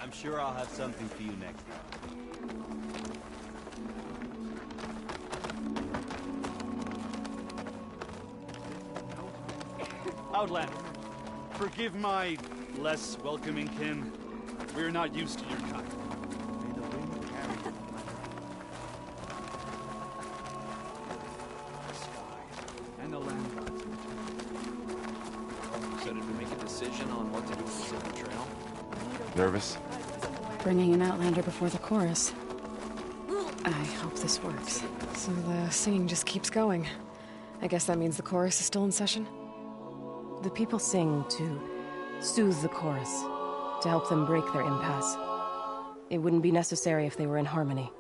D: I'm sure I'll have something for you next time.
C: Outlander, forgive my less welcoming kin. We're not used to your kind. May the wind carry you, the sky and the land gods.
M: So did we make a decision on what to do with the Silver Trail?
N: Nervous?
O: Bringing an Outlander before the chorus. I hope this works.
A: So the singing just keeps going. I guess that means the chorus is still in session?
O: The people sing to soothe the chorus, to help them break their impasse. It wouldn't be necessary if they were in harmony.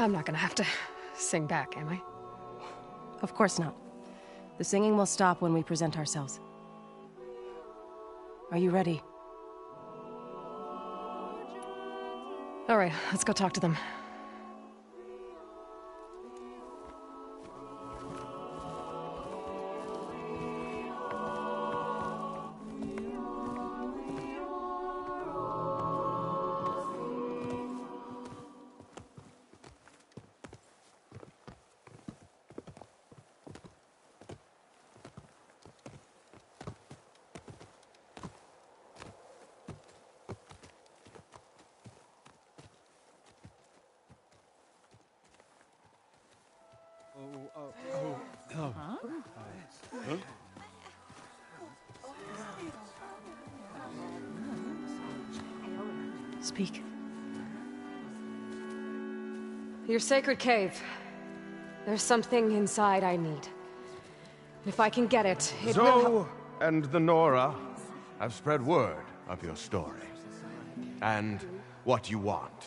A: I'm not gonna have to sing back, am I?
O: Of course not. The singing will stop when we present ourselves. Are you ready?
A: All right, let's go talk to them.
O: Speak.
A: Your sacred cave. There's something inside I need. If I can get it, it will
V: Zoe and the Nora have spread word of your story. And what you want.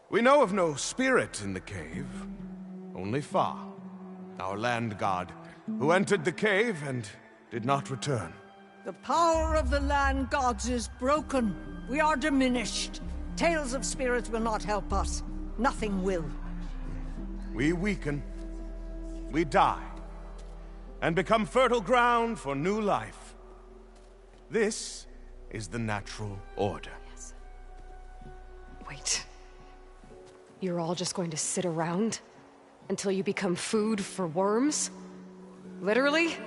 V: We know of no spirit in the cave. Only Fa, our land god, who entered the cave and did not return.
W: The power of the land gods is broken. We are diminished. Tales of spirits will not help us. Nothing will.
V: We weaken. We die. And become fertile ground for new life. This is the natural order.
A: Yes. Wait. You're all just going to sit around until you become food for worms? Literally?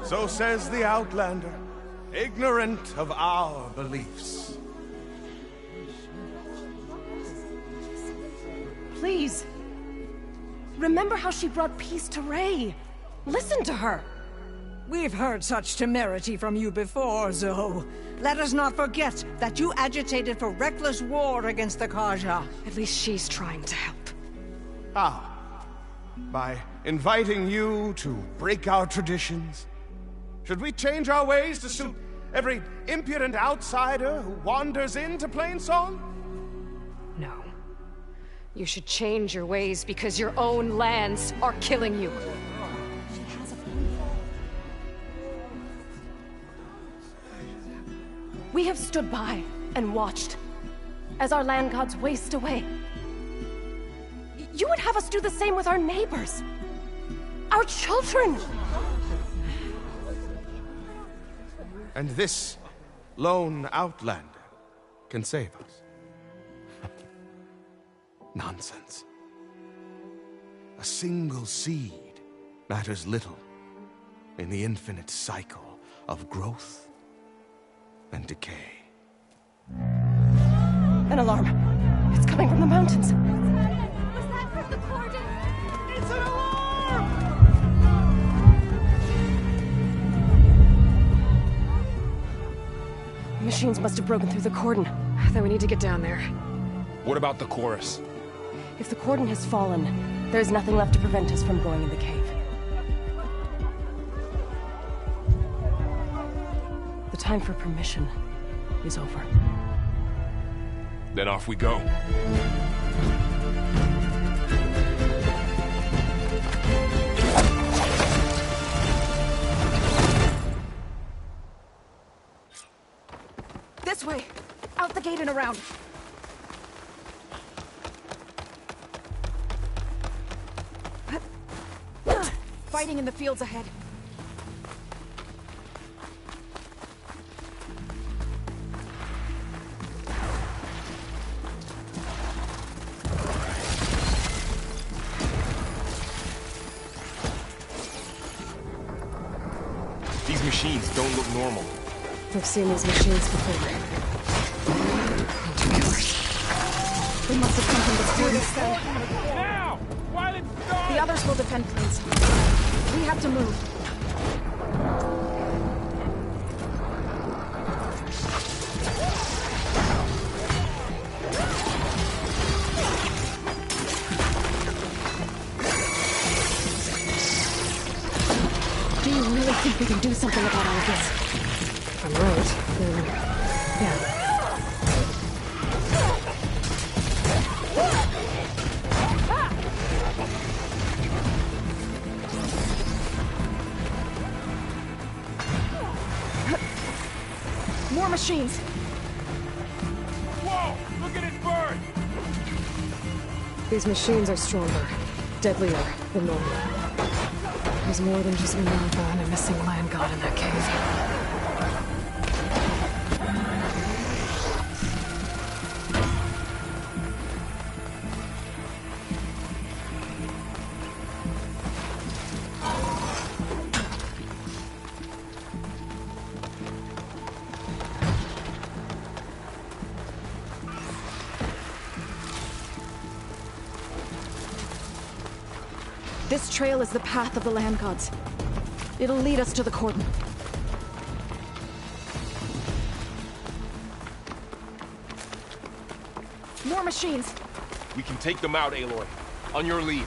V: So says the Outlander, ignorant of our beliefs.
O: Please. Remember how she brought peace to Ray. Listen to her.
W: We've heard such temerity from you before, Zoe. Let us not forget that you agitated for reckless war against the Karja.
A: At least she's trying to help.
V: How? By inviting you to break our traditions? Should we change our ways to suit every impudent outsider who wanders into Plainsong?
A: No. You should change your ways because your own lands are killing you.
O: We have stood by and watched as our land gods waste away. You would have us do the same with our neighbors. Our children.
V: And this lone Outlander can save us. Nonsense. A single seed matters little in the infinite cycle of growth and decay.
O: An alarm. It's coming from the mountains.
R: Was that from the cordon?
C: It's an alarm!
O: Machines must have broken through the cordon.
A: Then we need to get down there.
N: What about the chorus?
O: If the cordon has fallen, there's nothing left to prevent us from going in the cave. The time for permission is over.
N: Then off we go.
O: This way! Out the gate and around! Fighting in the fields ahead.
N: machines don't look normal.
A: I've seen these machines before. Killers. We must have come from the students then.
M: Now! While it's dark!
T: The others will defend Plains. We have to move.
O: Do you really think we can do something about all of this?
A: If I'm right, then... yeah.
T: More machines!
M: Whoa! Look at it burn!
A: These machines are stronger, deadlier than normal. There's more than just Minerva and a missing land god in that cave.
T: This trail is the path of the land gods. It'll lead us to the cordon. More machines!
N: We can take them out, Aloy. On your lead.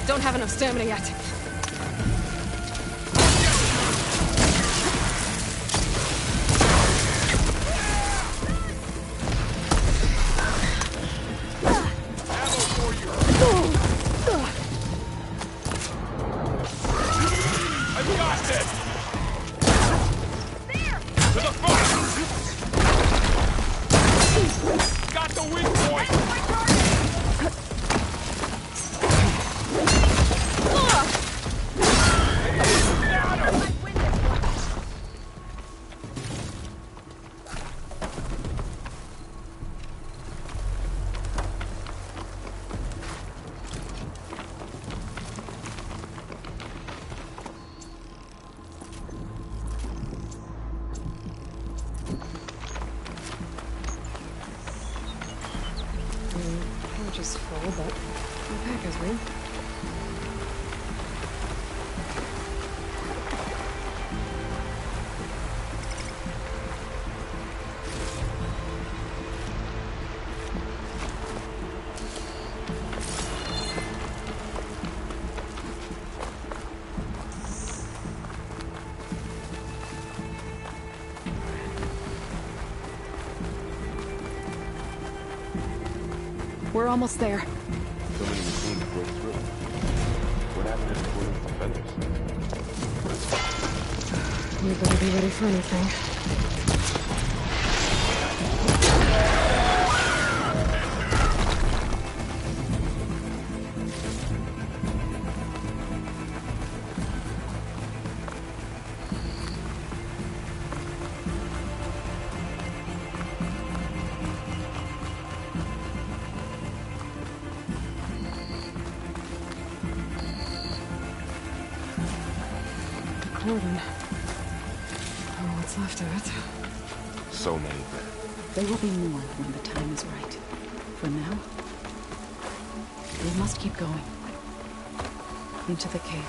A: Don't have enough stamina yet.
M: I've got this! To the front! Got the weak point!
A: Pouch is full, but my pack is room.
T: We're almost there.
N: So many machines broke through. What happened to the cordon defenders?
A: We better be ready for anything. cordon. Oh, what's left of it.
N: So many.
O: There will be more when the time is right. For now, we must keep going. Into the cave.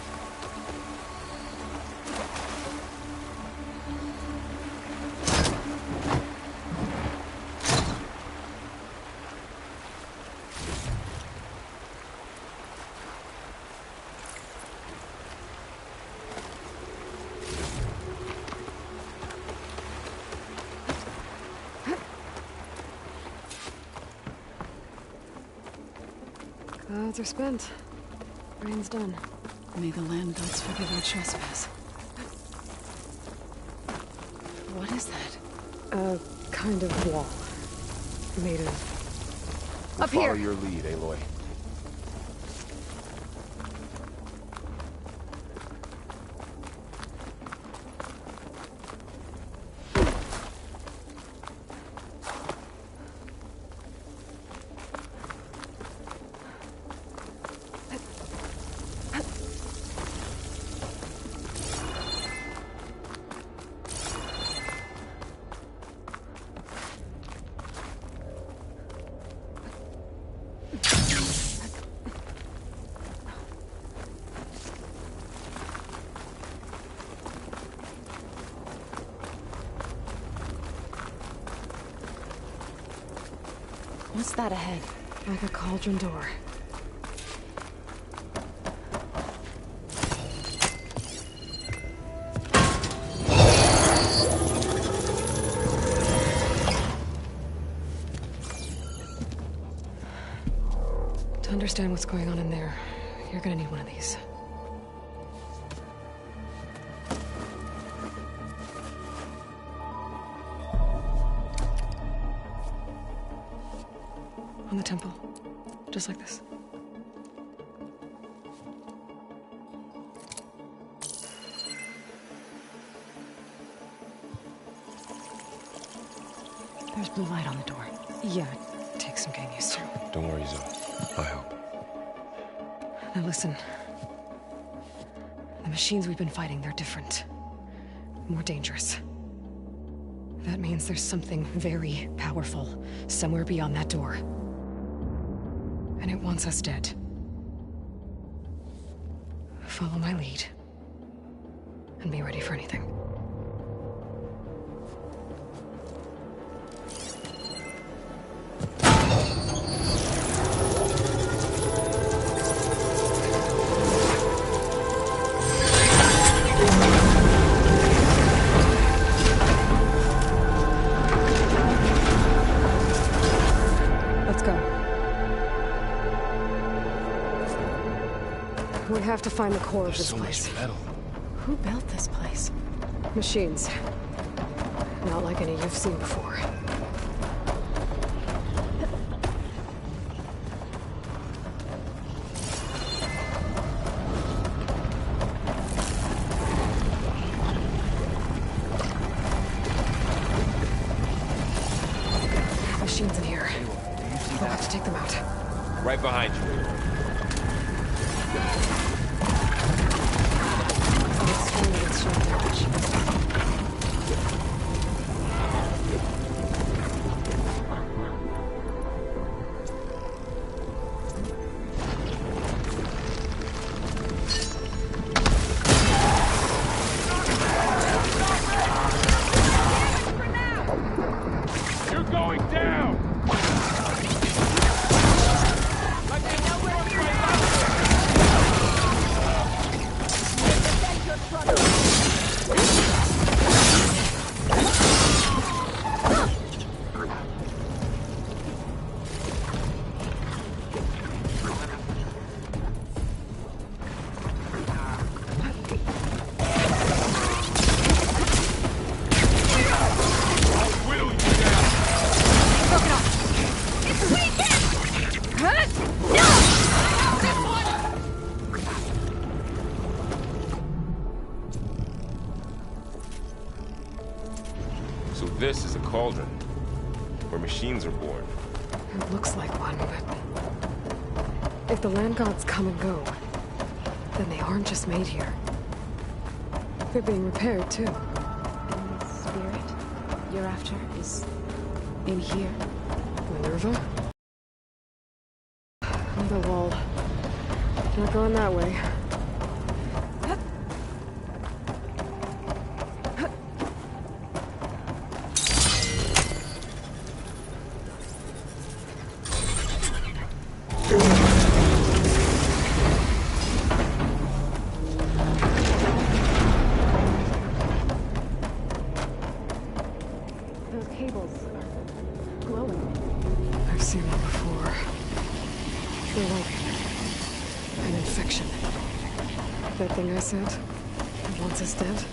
A: Clouds are spent. Rain's done.
O: May the land gods forgive our trespass. What is that?
A: A kind of wall. Made of...
N: We'll
A: Up here!
N: Follow your lead, Aloy.
O: What's that ahead?
A: Like a cauldron door. To understand what's going on in there, you're gonna need one of these. On the temple. Just like this.
O: There's blue light on the door.
A: Yeah, it takes some getting used to.
N: Don't worry, Zoe. I'll help.
A: Now listen. The machines we've been fighting, they're different. More dangerous. That means there's something very powerful somewhere beyond that door. And it wants us dead. Follow my lead. And be ready for anything. We have to find the core of this place.
N: Metal.
O: Who built this place?
A: Machines. Not like any you've seen before. Machines in here. We'll have to take them out.
N: Right behind you. So this is a cauldron, where machines are born.
A: It looks like one, but... if the land gods come and go, then they aren't just made here. They're being repaired, too.
O: And the spirit you're after is in here?
A: Minerva? Another wall. Not going that way. Those cables are glowing. I've seen that before. They're like an infection. That thing I said, that once is dead,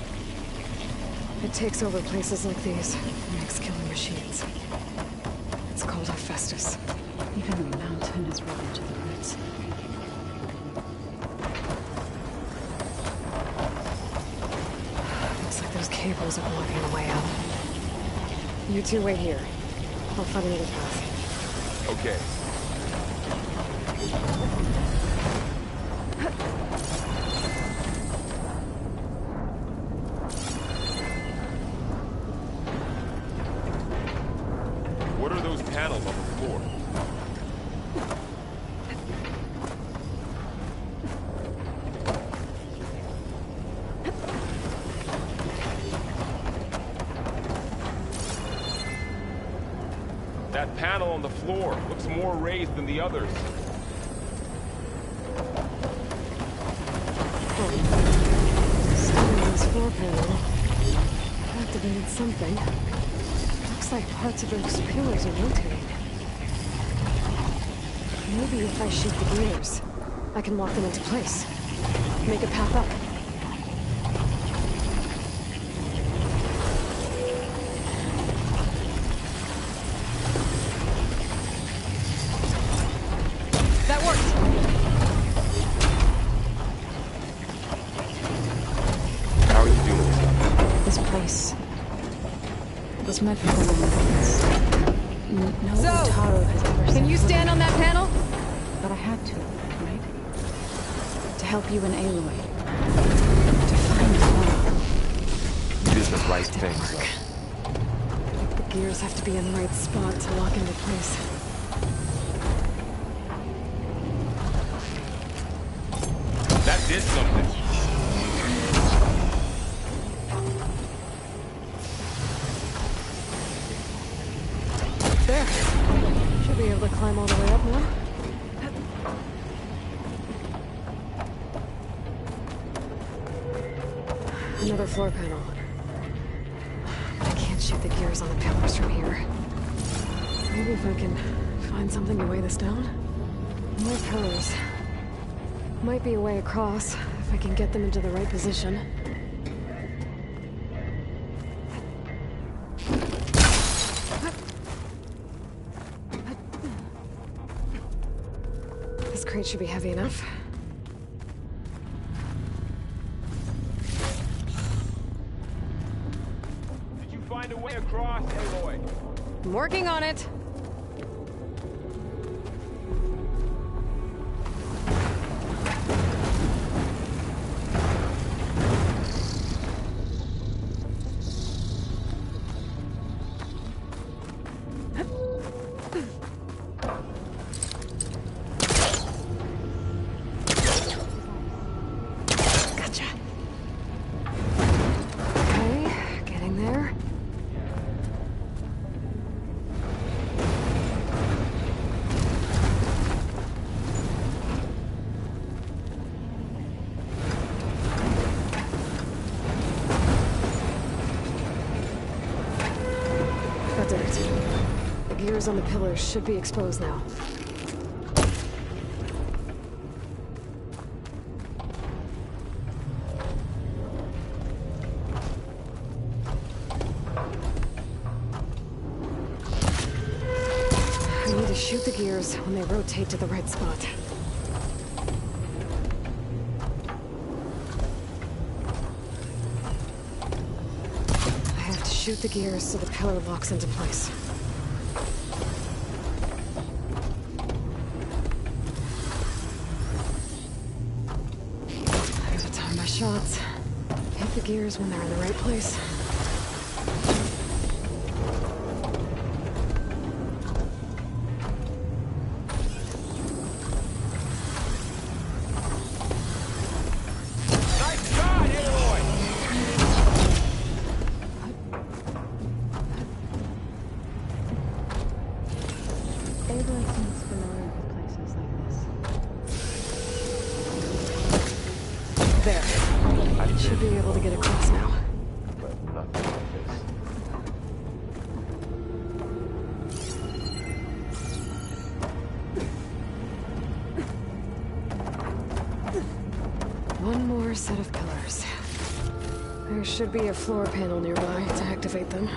A: it takes over places like these and makes killing machines. It's called Hephaestus.
O: Even the mountain is rotted to the roots.
A: Looks like those cables are blocking the way out. You two wait here. I'll find another path.
N: Okay. What are those panels on the floor? That panel on the floor looks more raised than the others.
A: Standing on this floor panel activated something. Looks like parts of those pillars are rotating. Maybe if I shoot the gears, I can lock them into place. Make a path up.
S: That worked!
N: How are you doing?
O: This place was meant for the woman's. No
S: So,
O: Taro has ever
S: can you
O: set foot
S: stand on that panel?
O: But I had to, right? To help you and Aloy. To find Taro.
N: You did the right thing, so.
A: The gears have to be in the right spot to lock into place.
N: That did something.
A: There. Should be able to climb all the way up now. Another floor panel. I can't shoot the gears on the pillars from here. Maybe if I can find something to weigh this down? More pillars. Might be a way across, if I can get them into the right position. This crate should be heavy enough.
N: Did you find a way across, Aloy?
A: I'm working on it. Gotcha. Okay, getting there. That did it. The gears on the pillars should be exposed now. I need to shoot the gears when they rotate to the right spot. I have to shoot the gears so the pillar locks into place. I gotta time my shots. Hit The gears when they're in the right place. One more set of pillars. There should be a floor panel nearby to activate them.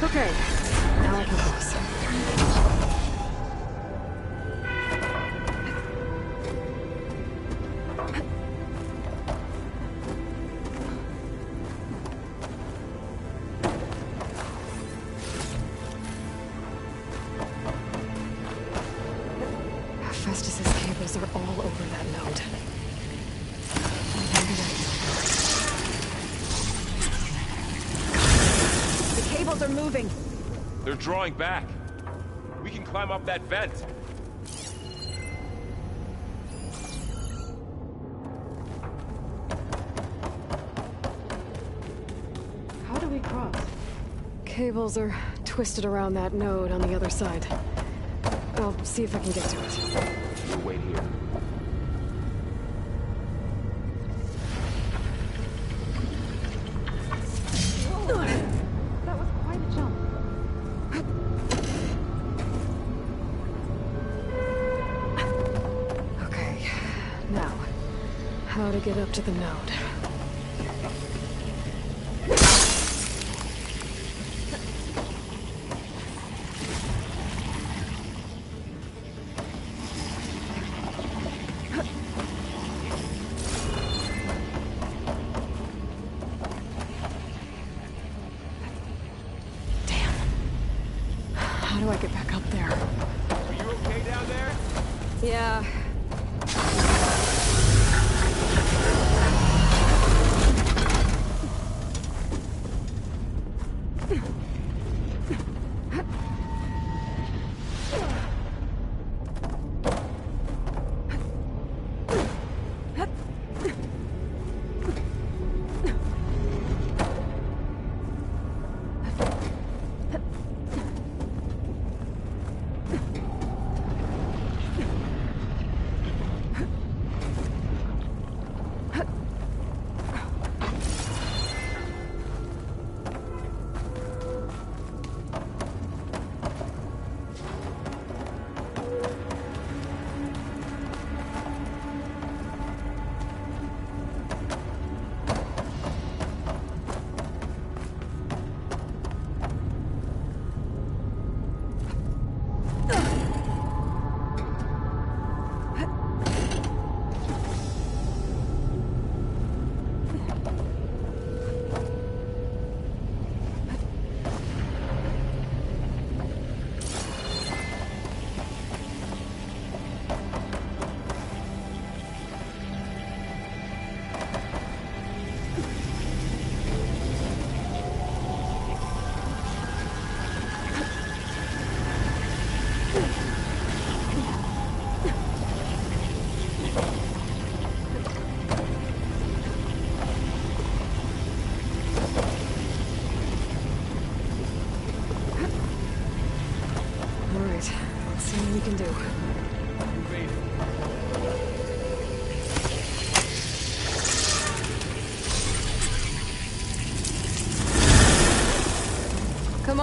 A: Okay, now I can close. Festus's cables are all over that node.
P: The cables are moving.
N: They're drawing back. We can climb up that vent.
A: How do we cross? Cables are twisted around that node on the other side. I'll see if I can get to it.
N: We'll wait here.
A: That was quite a jump. Okay, now, how to get up to the node? How do I get back up there?
N: Are you okay down there?
A: Yeah.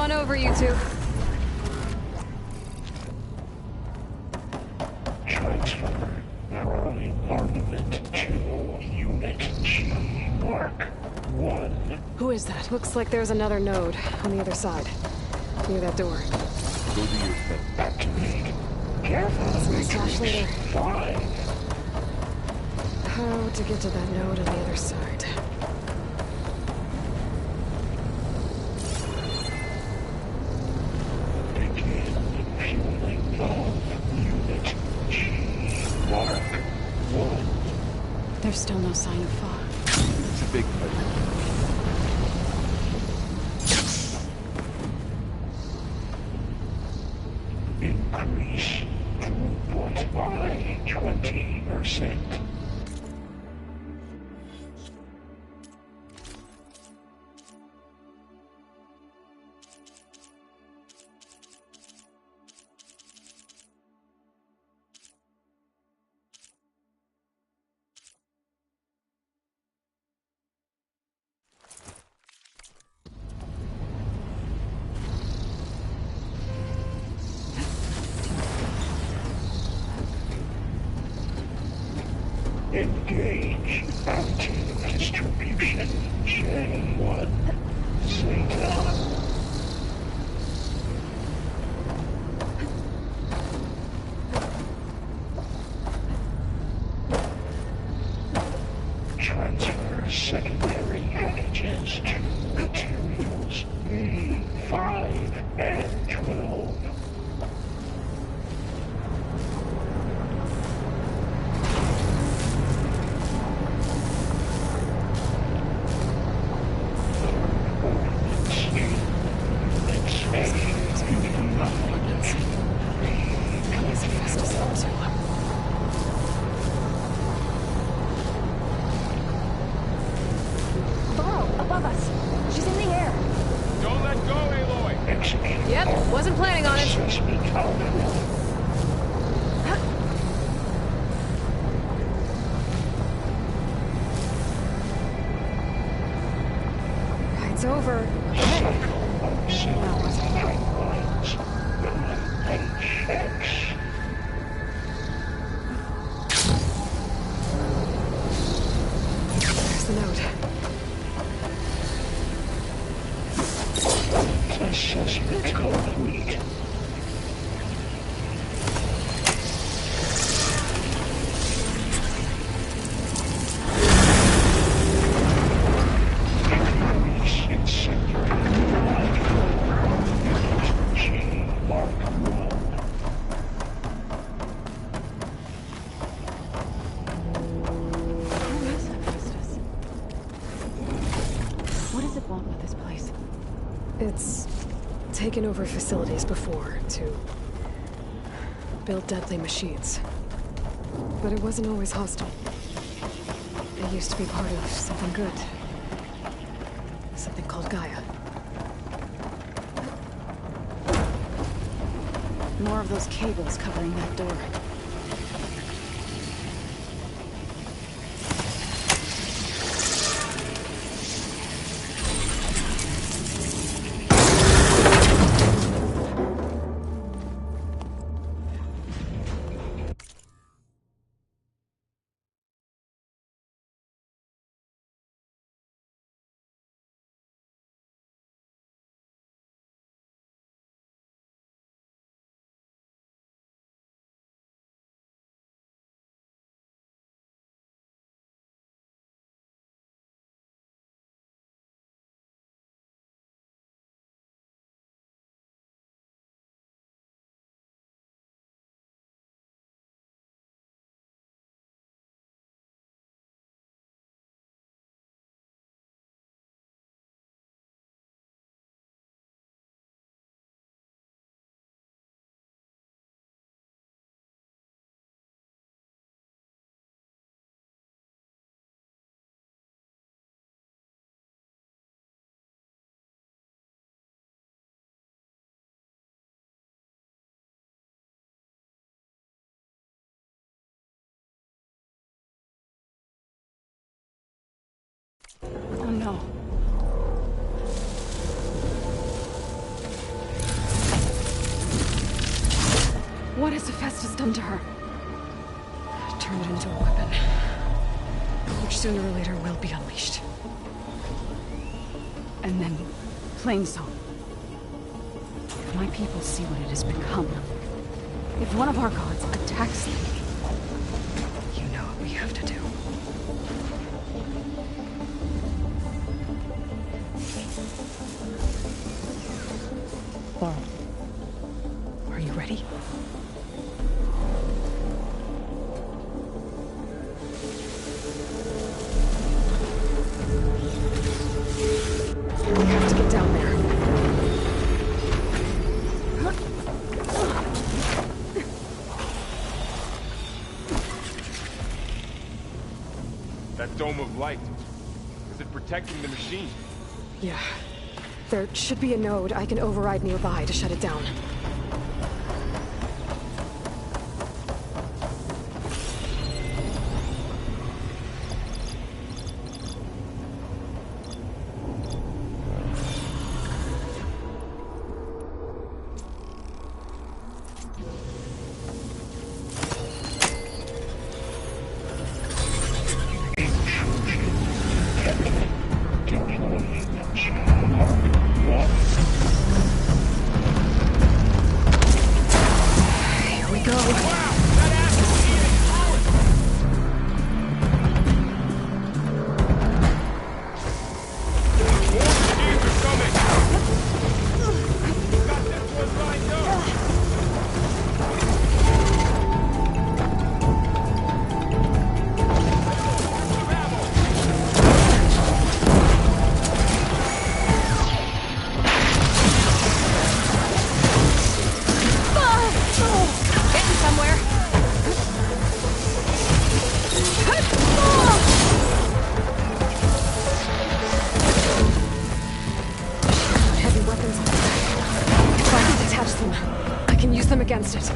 A: on over, you two.
B: Transfer prime armament to Unit G Mark 1.
A: Who is that? Looks like there's another node on the other side. Near that door.
B: Go do your thing. Activate. Careful.
A: Slash later.
B: 5.
A: How to get to that node on the other side?
B: Begin fueling valve. Unit G Mark 1.
O: There's still no sign of fog.
V: It's a big place.
B: Increase throughput by 20%. Engage anti-distribution J1 Zeta. Transfer secondary packages to materials B5 and 12.
A: Above us. She's in the air.
N: Don't let go, Aloy!
A: Yep, wasn't planning on it. Ride's over. There's the note.
B: Assessment complete. Increase incendiary G Mark 1.
O: What does it want with this place?
A: It's taken over facilities before to build deadly machines. But it wasn't always hostile. It used to be part of something good. Something called Gaia.
O: More of those cables covering that door. Oh no.
A: has done to her. Turn it into a weapon, which sooner or later will be unleashed.
O: And then, Plainsong. If my people see what it has become, if one of our gods attacks them,
A: you know what we have to do. Laurel, are you ready? We have to get down there.
N: That dome of light. Is it protecting the machine?
A: Yeah. There should be a node I can override nearby to shut it down. Against it.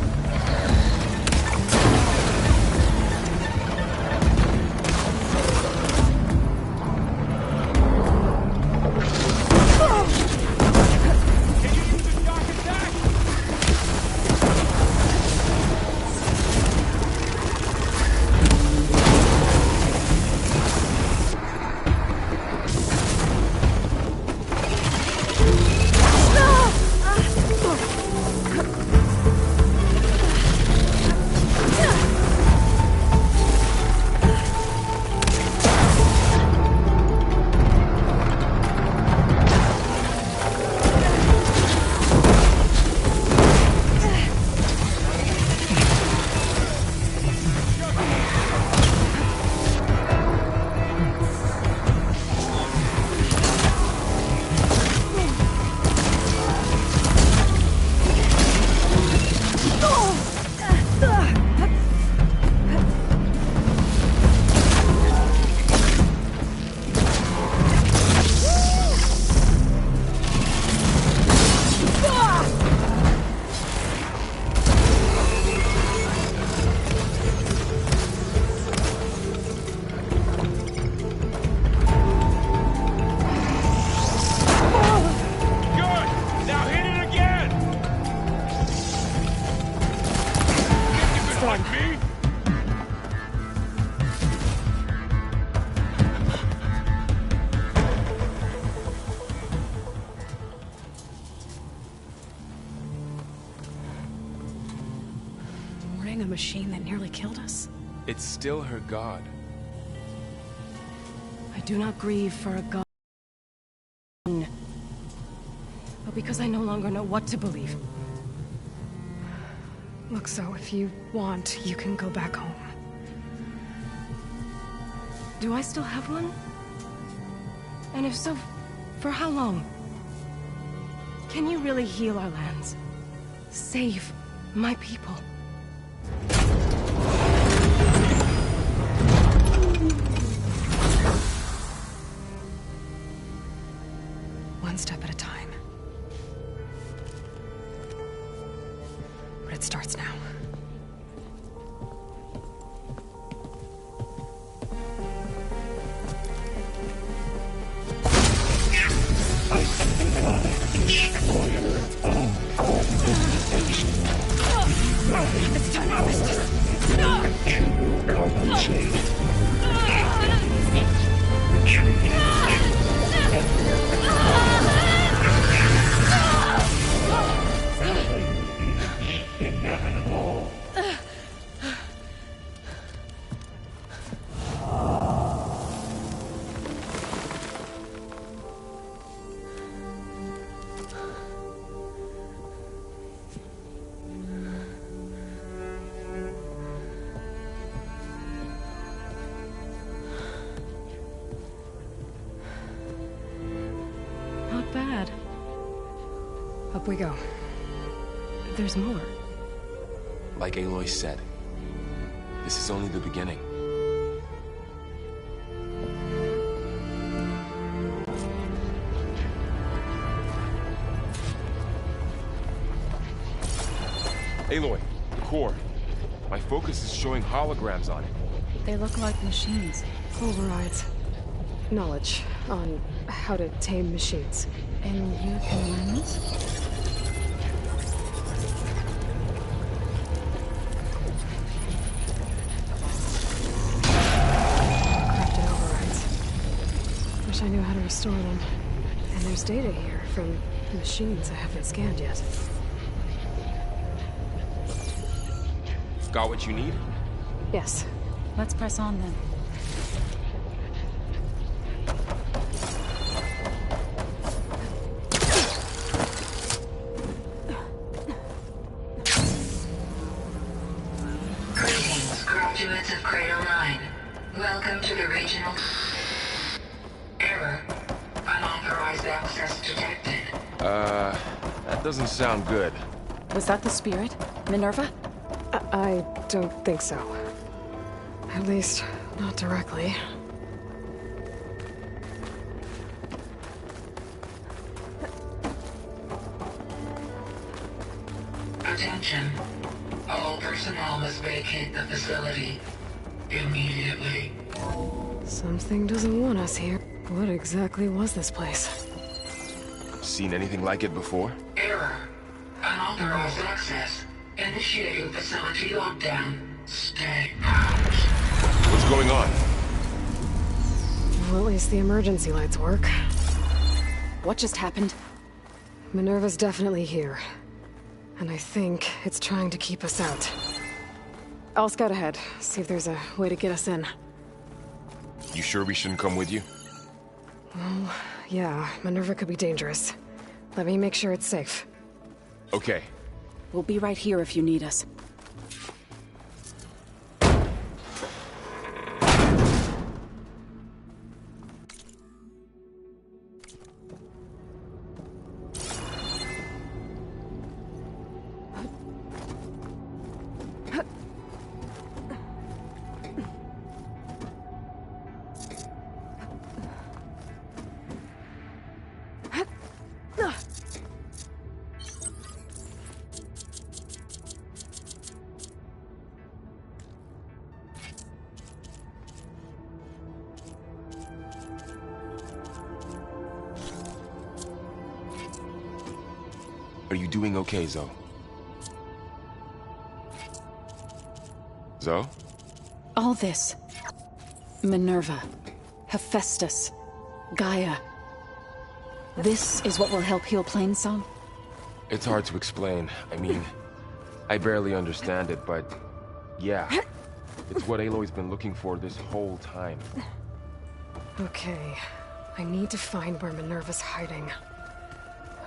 A: A machine that nearly killed us?
N: It's still her god.
A: I do not grieve for a god, but because I no longer know what to believe. Look, so if you want, you can go back home. Do I still have one? And if so, for how long? Can you really heal our lands? Save my people? One step at a time. But it starts now.
H: Destroyer of all existence.
O: Not bad.
A: Up we go.
O: There's more.
N: Like Aloy said, this is only the beginning. Aloy, the core. My focus is showing holograms on it.
O: They look like machines.
A: Overrides. Knowledge on how to tame machines.
O: And you can learn this?
A: Corrupted overrides. Wish I knew how to restore them. And there's data here from machines I haven't scanned yet.
N: Got what you need?
A: Yes.
O: Let's press on then.
I: Greetings, graduates of Cradle 9. Welcome to the regional... Error. Unauthorized access detected.
N: That doesn't sound good.
O: Was that the spirit? Minerva?
A: I don't think so. At least, not directly.
I: Attention. All personnel must vacate the facility. Immediately.
A: Something doesn't want us here. What exactly was this place?
N: Seen anything like it before?
I: Error. Unauthorized access. Initiating facility lockdown. Stay out.
N: What's going on?
A: Well, at least the emergency lights work.
O: What just happened?
A: Minerva's definitely here. And I think it's trying to keep us out. I'll scout ahead, see if there's a way to get us in.
N: You sure we shouldn't come with you?
A: Well, yeah, Minerva could be dangerous. Let me make sure it's safe.
N: Okay.
O: We'll be right here if you need us.
N: Are you doing okay, Zoe? Zoe?
O: All this. Minerva. Hephaestus. Gaia. This is what will help heal Plainsong?
N: It's hard to explain. I mean, I barely understand it, but... yeah. It's what Aloy's been looking for this whole time.
A: Okay. I need to find where Minerva's hiding.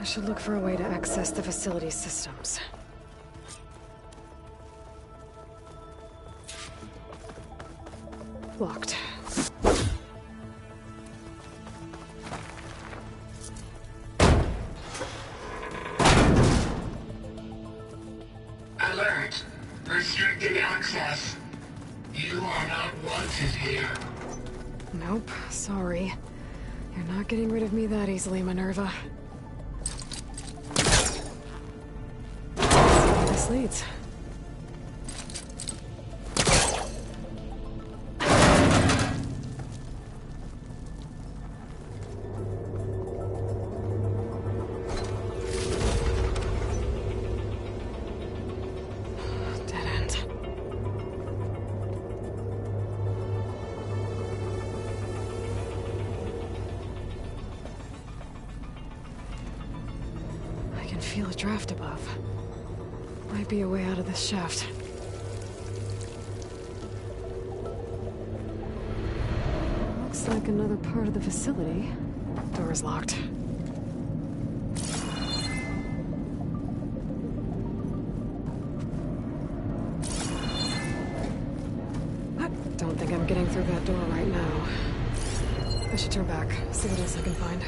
A: I should look for a way to access the facility's systems. Locked.
I: Alert. Restricted access. You are not wanted here.
A: Nope, sorry. You're not getting rid of me that easily, Minerva. This leads. feel a draft above. Might be a way out of this shaft. Looks like another part of the facility. Door's locked. Don't think I'm getting through that door right now. I should turn back, see what else I can find.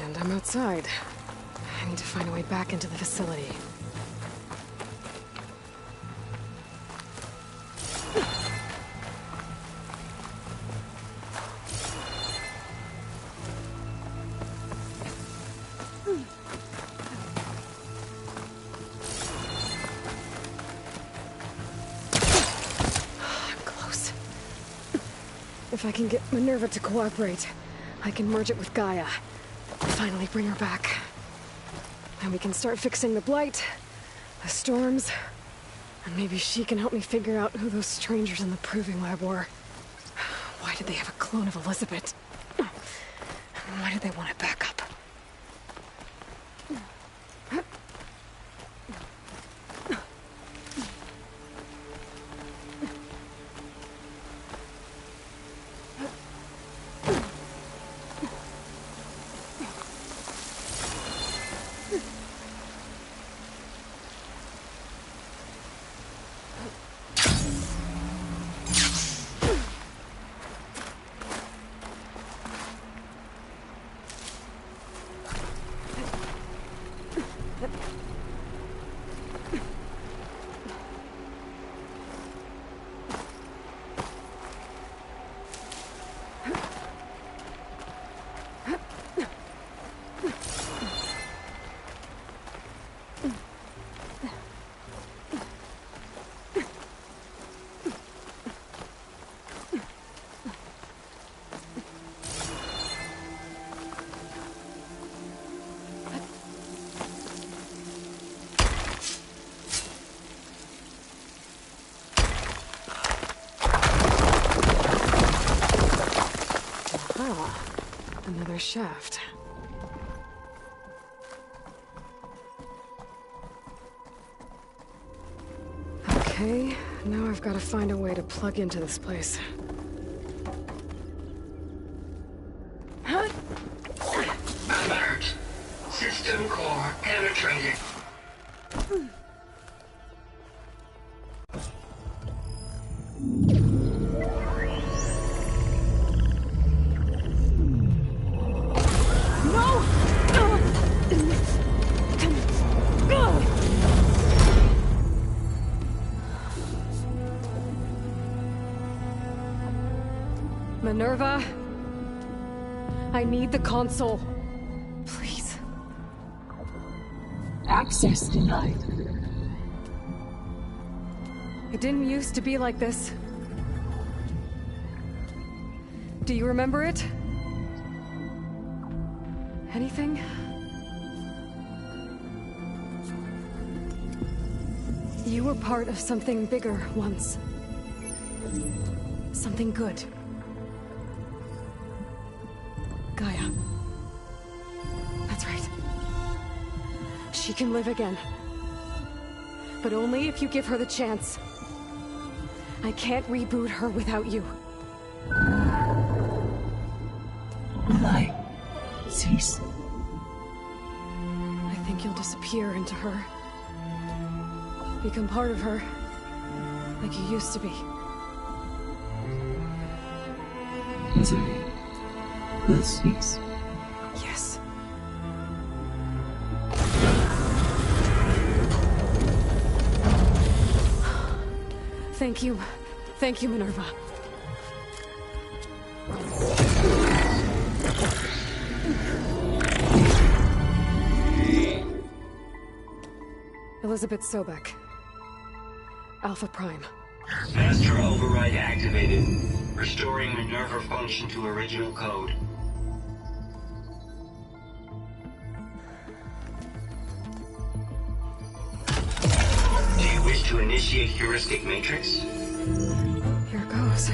A: And I'm outside. I need to find a way back into the facility. If I can get Minerva to cooperate, I can merge it with Gaia. Finally bring her back. And we can start fixing the Blight, the storms, and maybe she can help me figure out who those strangers in the Proving Lab were. Why did they have a clone of Elizabeth? Why did they want it back up? Another shaft. Okay, now I've got to find a way to plug into this place.
I: Alert! System core penetrated.
A: Minerva, I need the console. Please.
E: Access denied.
A: It didn't used to be like this. Do you remember it? Anything? You were part of something bigger once. Something good. Gaia. That's right. She can live again. But only if you give her the chance. I can't reboot her without you.
E: Will I cease?
A: I think you'll disappear into her. Become part of her. Like you used to be.
E: Misery will cease.
A: Yes. Thank you. Thank you, Minerva. Elizabeth Sobek. Alpha Prime.
H: Master override activated. Restoring Minerva function to original code. Do you wish to initiate heuristic matrix?
A: Here goes.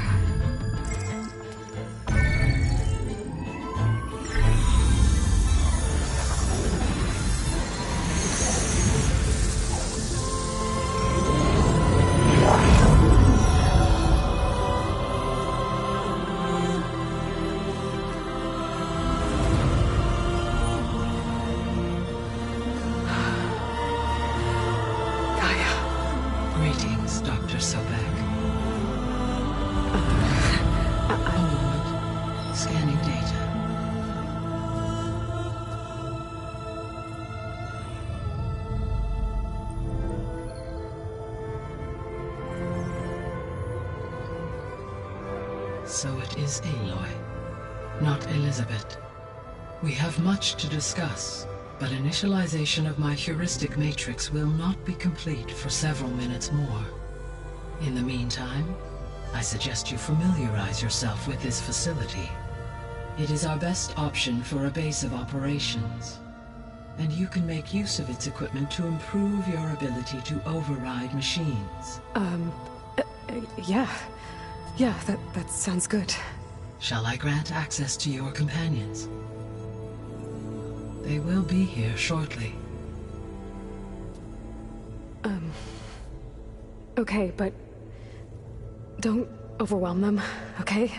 E: Greetings, Dr. Sobek. A moment. Scanning data. So it is Aloy, not Elizabeth. We have much to discuss, but initialization of my heuristic matrix will not be complete for several minutes more. In the meantime, I suggest you familiarize yourself with this facility. It is our best option for a base of operations, and you can make use of its equipment to improve your ability to override machines.
A: Yeah. Yeah, that sounds good.
E: Shall I grant access to your companions? They will be here shortly.
A: Okay, but don't overwhelm them, okay?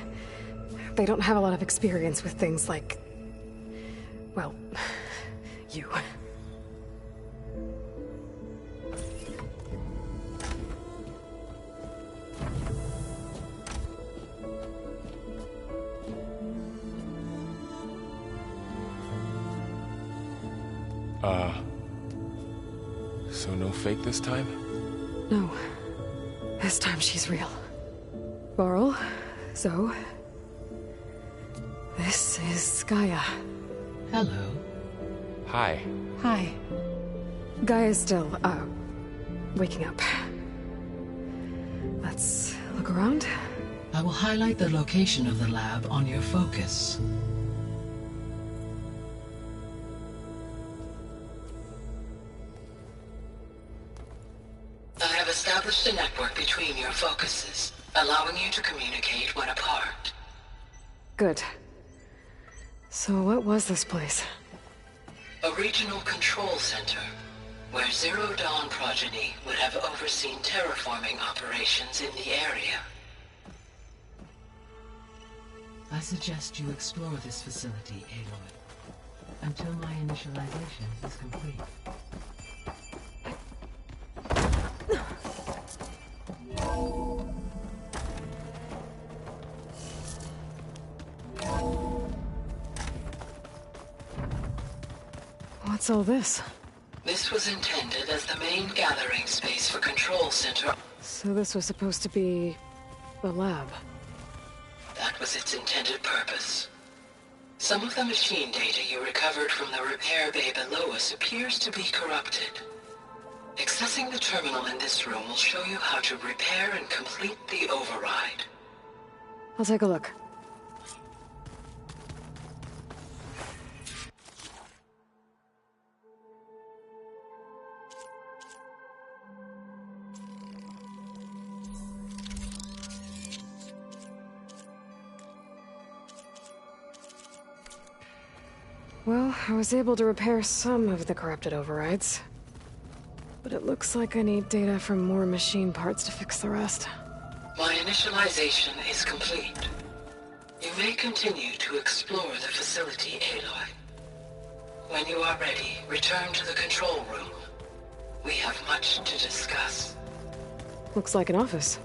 A: They don't have a lot of experience with things like, well, you.
N: So no fake this time?
A: No. This time she's real. Laurel, Zoe. This is Gaia.
E: Hello.
N: Hi.
A: Hi. Gaia's still, waking up. Let's look around.
E: I will highlight the location of the lab on your focus. I have established a network between your focuses, allowing you to communicate when apart.
A: Good. So what was this place?
E: A regional control center, where Zero Dawn progeny would have overseen terraforming operations in the area. I suggest you explore this facility, Aloy, until my initialization is complete.
A: What's all this?
E: This was intended as the main gathering space for Control Center.
A: So this was supposed to be the lab.
E: That was its intended purpose. Some of the machine data you recovered from the repair bay below us appears to be corrupted. Accessing the terminal in this room will show you how to repair and complete the override.
A: I'll take a look. Well, I was able to repair some of the corrupted overrides. But it looks like I need data from more machine parts to fix the rest.
E: My initialization is complete. You may continue to explore the facility, Aloy. When you are ready, return to the control room. We have much to discuss.
A: Looks like an office.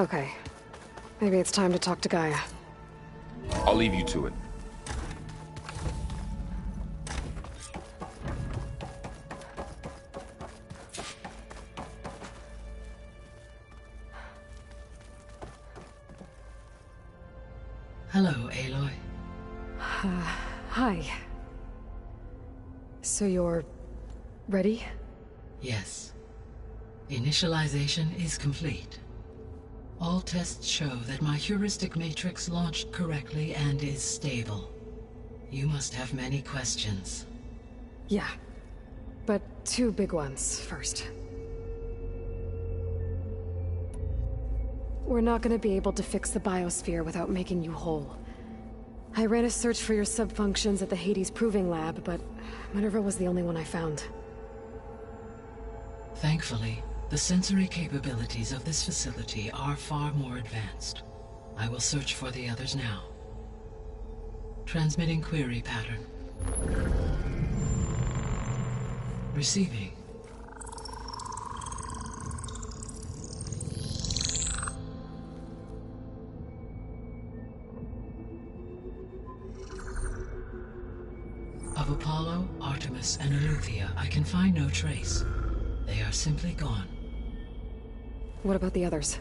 A: Okay. Maybe it's time to talk to Gaia.
N: I'll leave you to it.
E: Hello, Aloy.
A: Hi. So you're... ready?
E: Yes. Initialization is complete. All tests show that my heuristic matrix launched correctly and is stable. You must have many questions.
A: Yeah. But two big ones first. We're not gonna be able to fix the biosphere without making you whole. I ran a search for your subfunctions at the Hades Proving Lab, but Minerva was the only one I found.
E: Thankfully, the sensory capabilities of this facility are far more advanced. I will search for the others now. Transmitting query pattern. Receiving. Of Apollo, Artemis, and Eleuthia, I can find no trace. They are simply gone.
A: What about the others?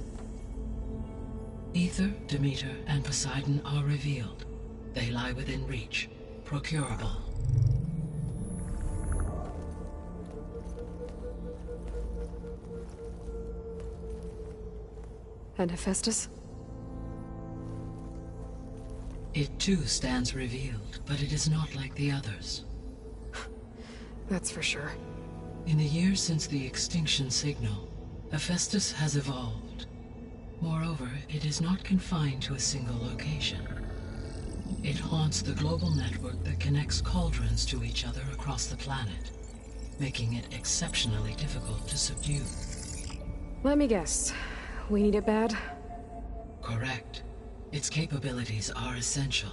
E: Ether, Demeter, and Poseidon are revealed. They lie within reach. Procurable.
A: And Hephaestus?
E: It too stands revealed, but it is not like the others.
A: That's for sure.
E: In the years since the extinction signal, Hephaestus has evolved. Moreover, it is not confined to a single location. It haunts the global network that connects cauldrons to each other across the planet, making it exceptionally difficult to subdue.
A: Let me guess. We need it bad?
E: Correct. Its capabilities are essential.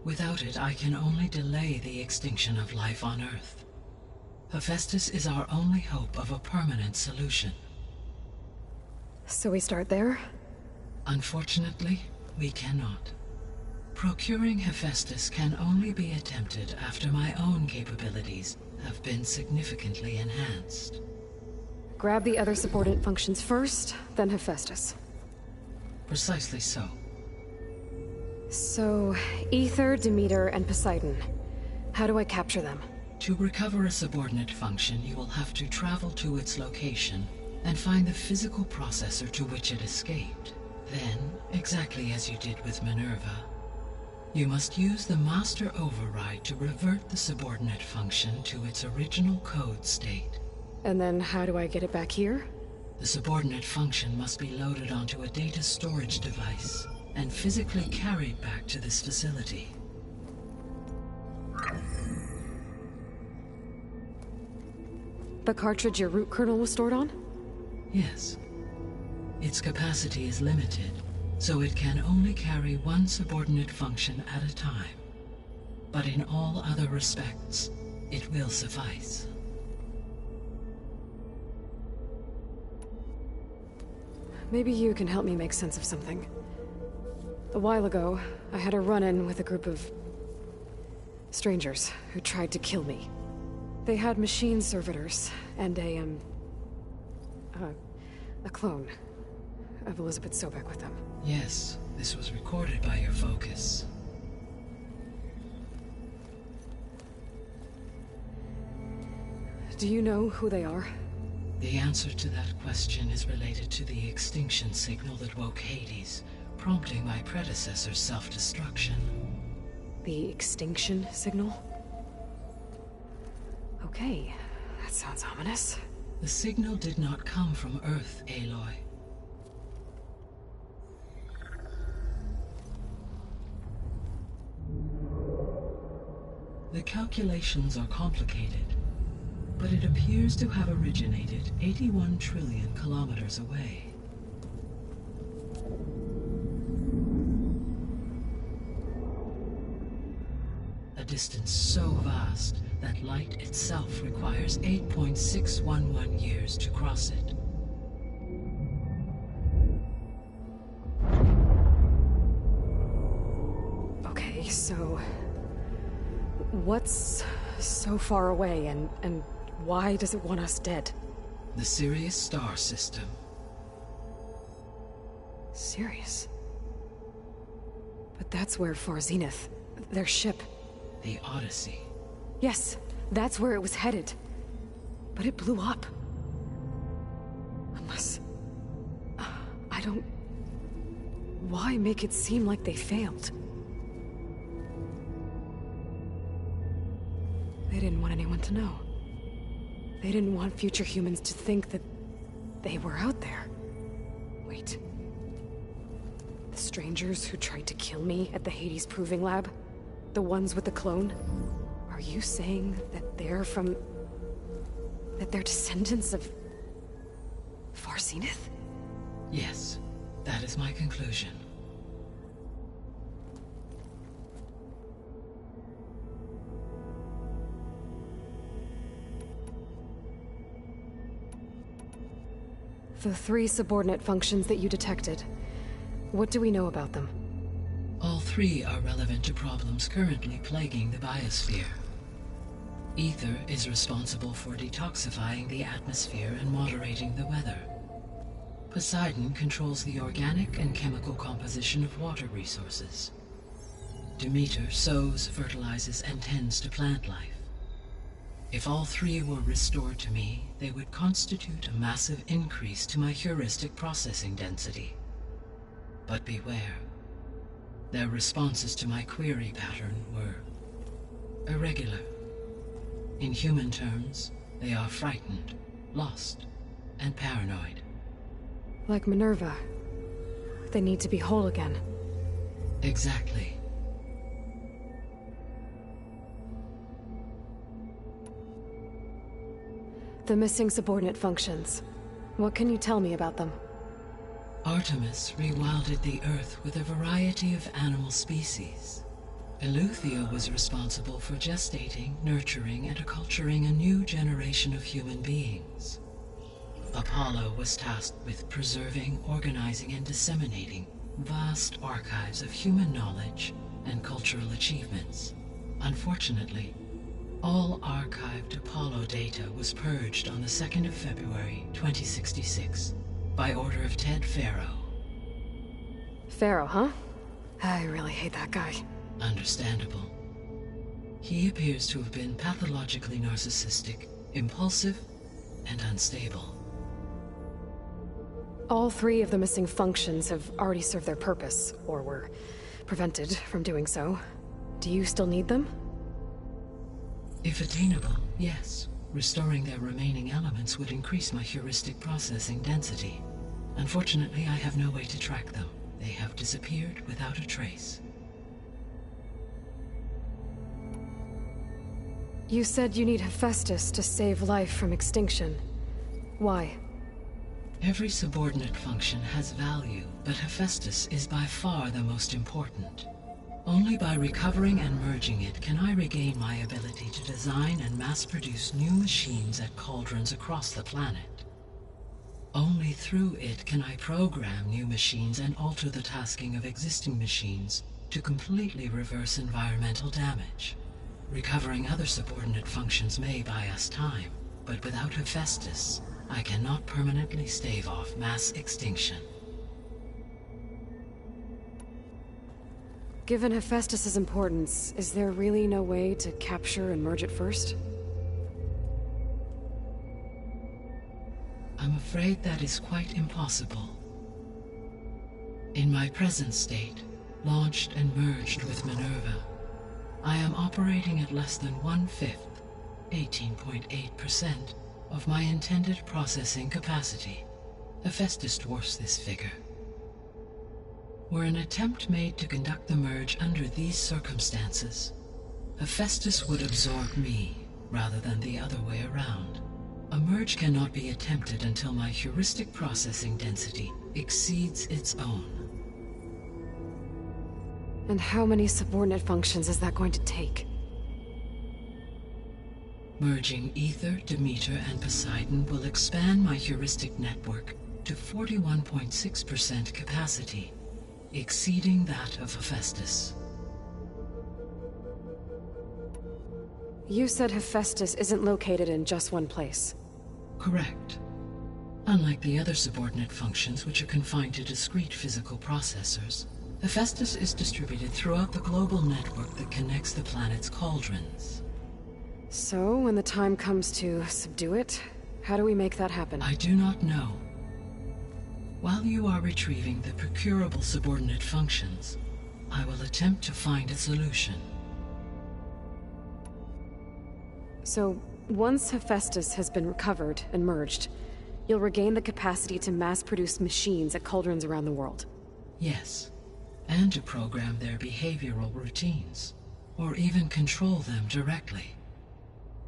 E: Without it, I can only delay the extinction of life on Earth. Hephaestus is our only hope of a permanent solution.
A: So we start there?
E: Unfortunately, we cannot. Procuring Hephaestus can only be attempted after my own capabilities have been significantly enhanced.
A: Grab the other subordinate functions first, then Hephaestus.
E: Precisely so.
A: So, Ether, Demeter, and Poseidon. How do I capture them?
E: To recover a subordinate function, you will have to travel to its location and find the physical processor to which it escaped. Then, exactly as you did with Minerva, you must use the master override to revert the subordinate function to its original code state.
A: And then how do I get it back here?
E: The subordinate function must be loaded onto a data storage device and physically carried back to this facility.
A: The cartridge your root kernel was stored on?
E: Yes. Its capacity is limited, so it can only carry one subordinate function at a time. But in all other respects, it will suffice.
A: Maybe you can help me make sense of something. A while ago, I had a run-in with a group of strangers who tried to kill me. They had machine servitors and a clone of Elizabeth Sobek with them.
E: Yes, this was recorded by your focus.
A: Do you know who they are?
E: The answer to that question is related to the extinction signal that woke Hades, prompting my predecessor's self-destruction.
A: The extinction signal? Okay, that sounds ominous.
E: The signal did not come from Earth, Aloy. The calculations are complicated, but it appears to have originated 81 trillion kilometers away. A distance so vast that light itself requires 8.611 years to cross it.
A: Okay, so... what's so far away, and why does it want us dead?
E: The Sirius star system.
A: Sirius? But that's where Far Zenith, their ship...
E: The Odyssey.
A: Yes, that's where it was headed. But it blew up. Unless... I don't... Why make it seem like they failed? They didn't want anyone to know. They didn't want future humans to think that they were out there. Wait. The strangers who tried to kill me at the Hades Proving Lab? The ones with the clone? Are you saying that they're from... that they're descendants of... Far Zenith?
E: Yes, that is my conclusion.
A: The 3 subordinate functions that you detected. What do we know about them?
E: All 3 are relevant to problems currently plaguing the biosphere. Ether is responsible for detoxifying the atmosphere and moderating the weather. Poseidon controls the organic and chemical composition of water resources. Demeter sows, fertilizes, and tends to plant life. If all 3 were restored to me, they would constitute a massive increase to my heuristic processing density. But beware. Their responses to my query pattern were irregular. In human terms, they are frightened, lost, and paranoid.
A: Like Minerva. They need to be whole again.
E: Exactly.
A: The missing subordinate functions. What can you tell me about them?
E: Artemis rewilded the Earth with a variety of animal species. Eleuthia was responsible for gestating, nurturing, and acculturating a new generation of human beings. Apollo was tasked with preserving, organizing, and disseminating vast archives of human knowledge and cultural achievements. Unfortunately, all archived Apollo data was purged on the 2nd of February, 2066, by order of Ted Faro.
A: Faro, huh? I really hate that guy.
E: Understandable. He appears to have been pathologically narcissistic, impulsive, and unstable.
A: All 3 of the missing functions have already served their purpose, or were prevented from doing so. Do you still need them?
E: If attainable, yes. Restoring their remaining elements would increase my heuristic processing density. Unfortunately, I have no way to track them. They have disappeared without a trace.
A: You said you need Hephaestus to save life from extinction. Why?
E: Every subordinate function has value, but Hephaestus is by far the most important. Only by recovering and merging it can I regain my ability to design and mass-produce new machines at cauldrons across the planet. Only through it can I program new machines and alter the tasking of existing machines to completely reverse environmental damage. Recovering other subordinate functions may buy us time, but without Hephaestus, I cannot permanently stave off mass extinction.
A: Given Hephaestus's importance, is there really no way to capture and merge it first?
E: I'm afraid that is quite impossible. In my present state, launched and merged with Minerva, I am operating at less than 1/5, 18.8%, of my intended processing capacity. Hephaestus dwarfs this figure. Were an attempt made to conduct the merge under these circumstances, Hephaestus would absorb me, rather than the other way around. A merge cannot be attempted until my heuristic processing density exceeds its own.
A: And how many subordinate functions is that going to take?
E: Merging Ether, Demeter, and Poseidon will expand my heuristic network to 41.6% capacity, exceeding that of Hephaestus.
A: You said Hephaestus isn't located in just one place.
E: Correct. Unlike the other subordinate functions which are confined to discrete physical processors, Hephaestus is distributed throughout the global network that connects the planet's cauldrons.
A: So, when the time comes to subdue it, how do we make that happen?
E: I do not know. While you are retrieving the procurable subordinate functions, I will attempt to find a solution.
A: So, once Hephaestus has been recovered and merged, you'll regain the capacity to mass-produce machines at cauldrons around the world.
E: Yes, and to program their behavioral routines, or even control them directly.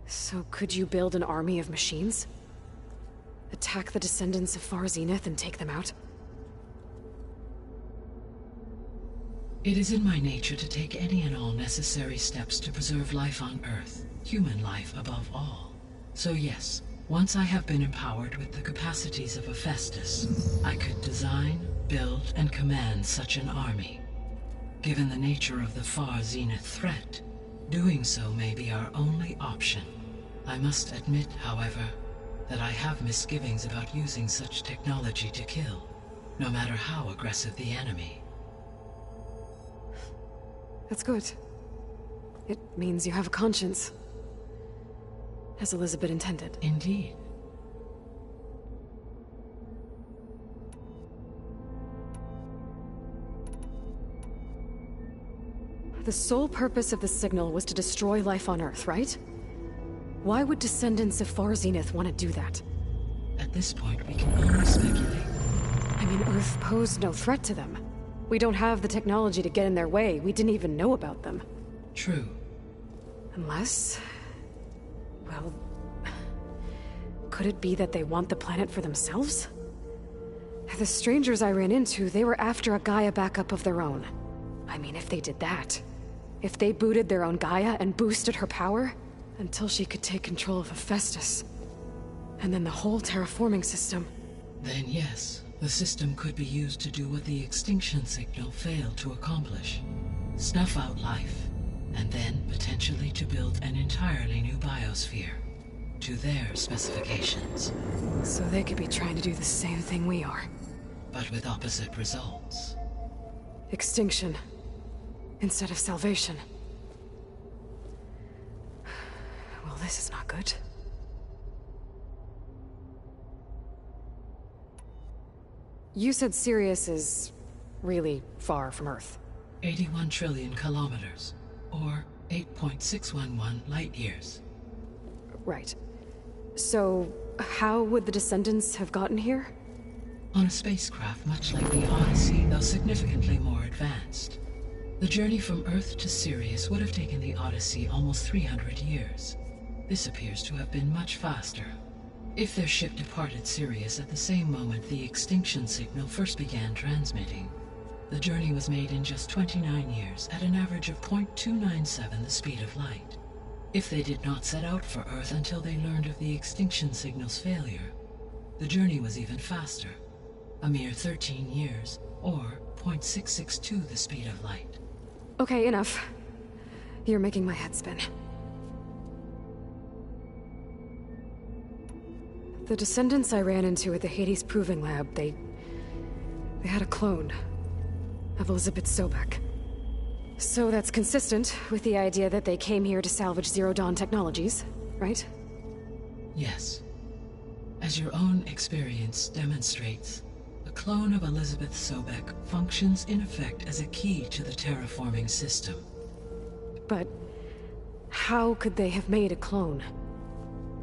A: So could you build an army of machines? Attack the descendants of Far Zenith and take them out?
E: It is in my nature to take any and all necessary steps to preserve life on Earth, human life above all. So yes, once I have been empowered with the capacities of Hephaestus, I could design, build, and command such an army. Given the nature of the Far Zenith threat, doing so may be our only option. I must admit, however, that I have misgivings about using such technology to kill, no matter how aggressive the enemy.
A: That's good. It means you have a conscience. As Elizabeth intended.
E: Indeed.
A: The sole purpose of the signal was to destroy life on Earth, right? Why would descendants of Far Zenith want to do that?
E: At this point, we can only speculate.
A: I mean, Earth posed no threat to them. We don't have the technology to get in their way. We didn't even know about them.
E: True.
A: Unless... well... could it be that they want the planet for themselves? The strangers I ran into, they were after a Gaia backup of their own. I mean, if they did that... if they booted their own Gaia and boosted her power... until she could take control of Hephaestus. And then the whole terraforming system.
E: Then yes, the system could be used to do what the extinction signal failed to accomplish. Snuff out life, and then potentially to build an entirely new biosphere. To their specifications.
A: So they could be trying to do the same thing we are.
E: But with opposite results.
A: Extinction. Instead of salvation. Well, this is not good. You said Sirius is really far from Earth.
E: 81 trillion kilometers, or 8.611 light years.
A: Right. So, how would the descendants have gotten here?
E: On a spacecraft much like the Odyssey, though significantly more advanced. The journey from Earth to Sirius would have taken the Odyssey almost 300 years. This appears to have been much faster. If their ship departed Sirius at the same moment the extinction signal first began transmitting, the journey was made in just 29 years at an average of 0.297 the speed of light. If they did not set out for Earth until they learned of the extinction signal's failure, the journey was even faster, a mere 13 years, or 0.662 the speed of light.
A: Okay, enough. You're making my head spin. The descendants I ran into at the Hades Proving Lab, they had a clone of Elizabeth Sobek. So that's consistent with the idea that they came here to salvage Zero Dawn technologies, right?
E: Yes. As your own experience demonstrates, a clone of Elizabeth Sobek functions in effect as a key to the terraforming system.
A: But how could they have made a clone?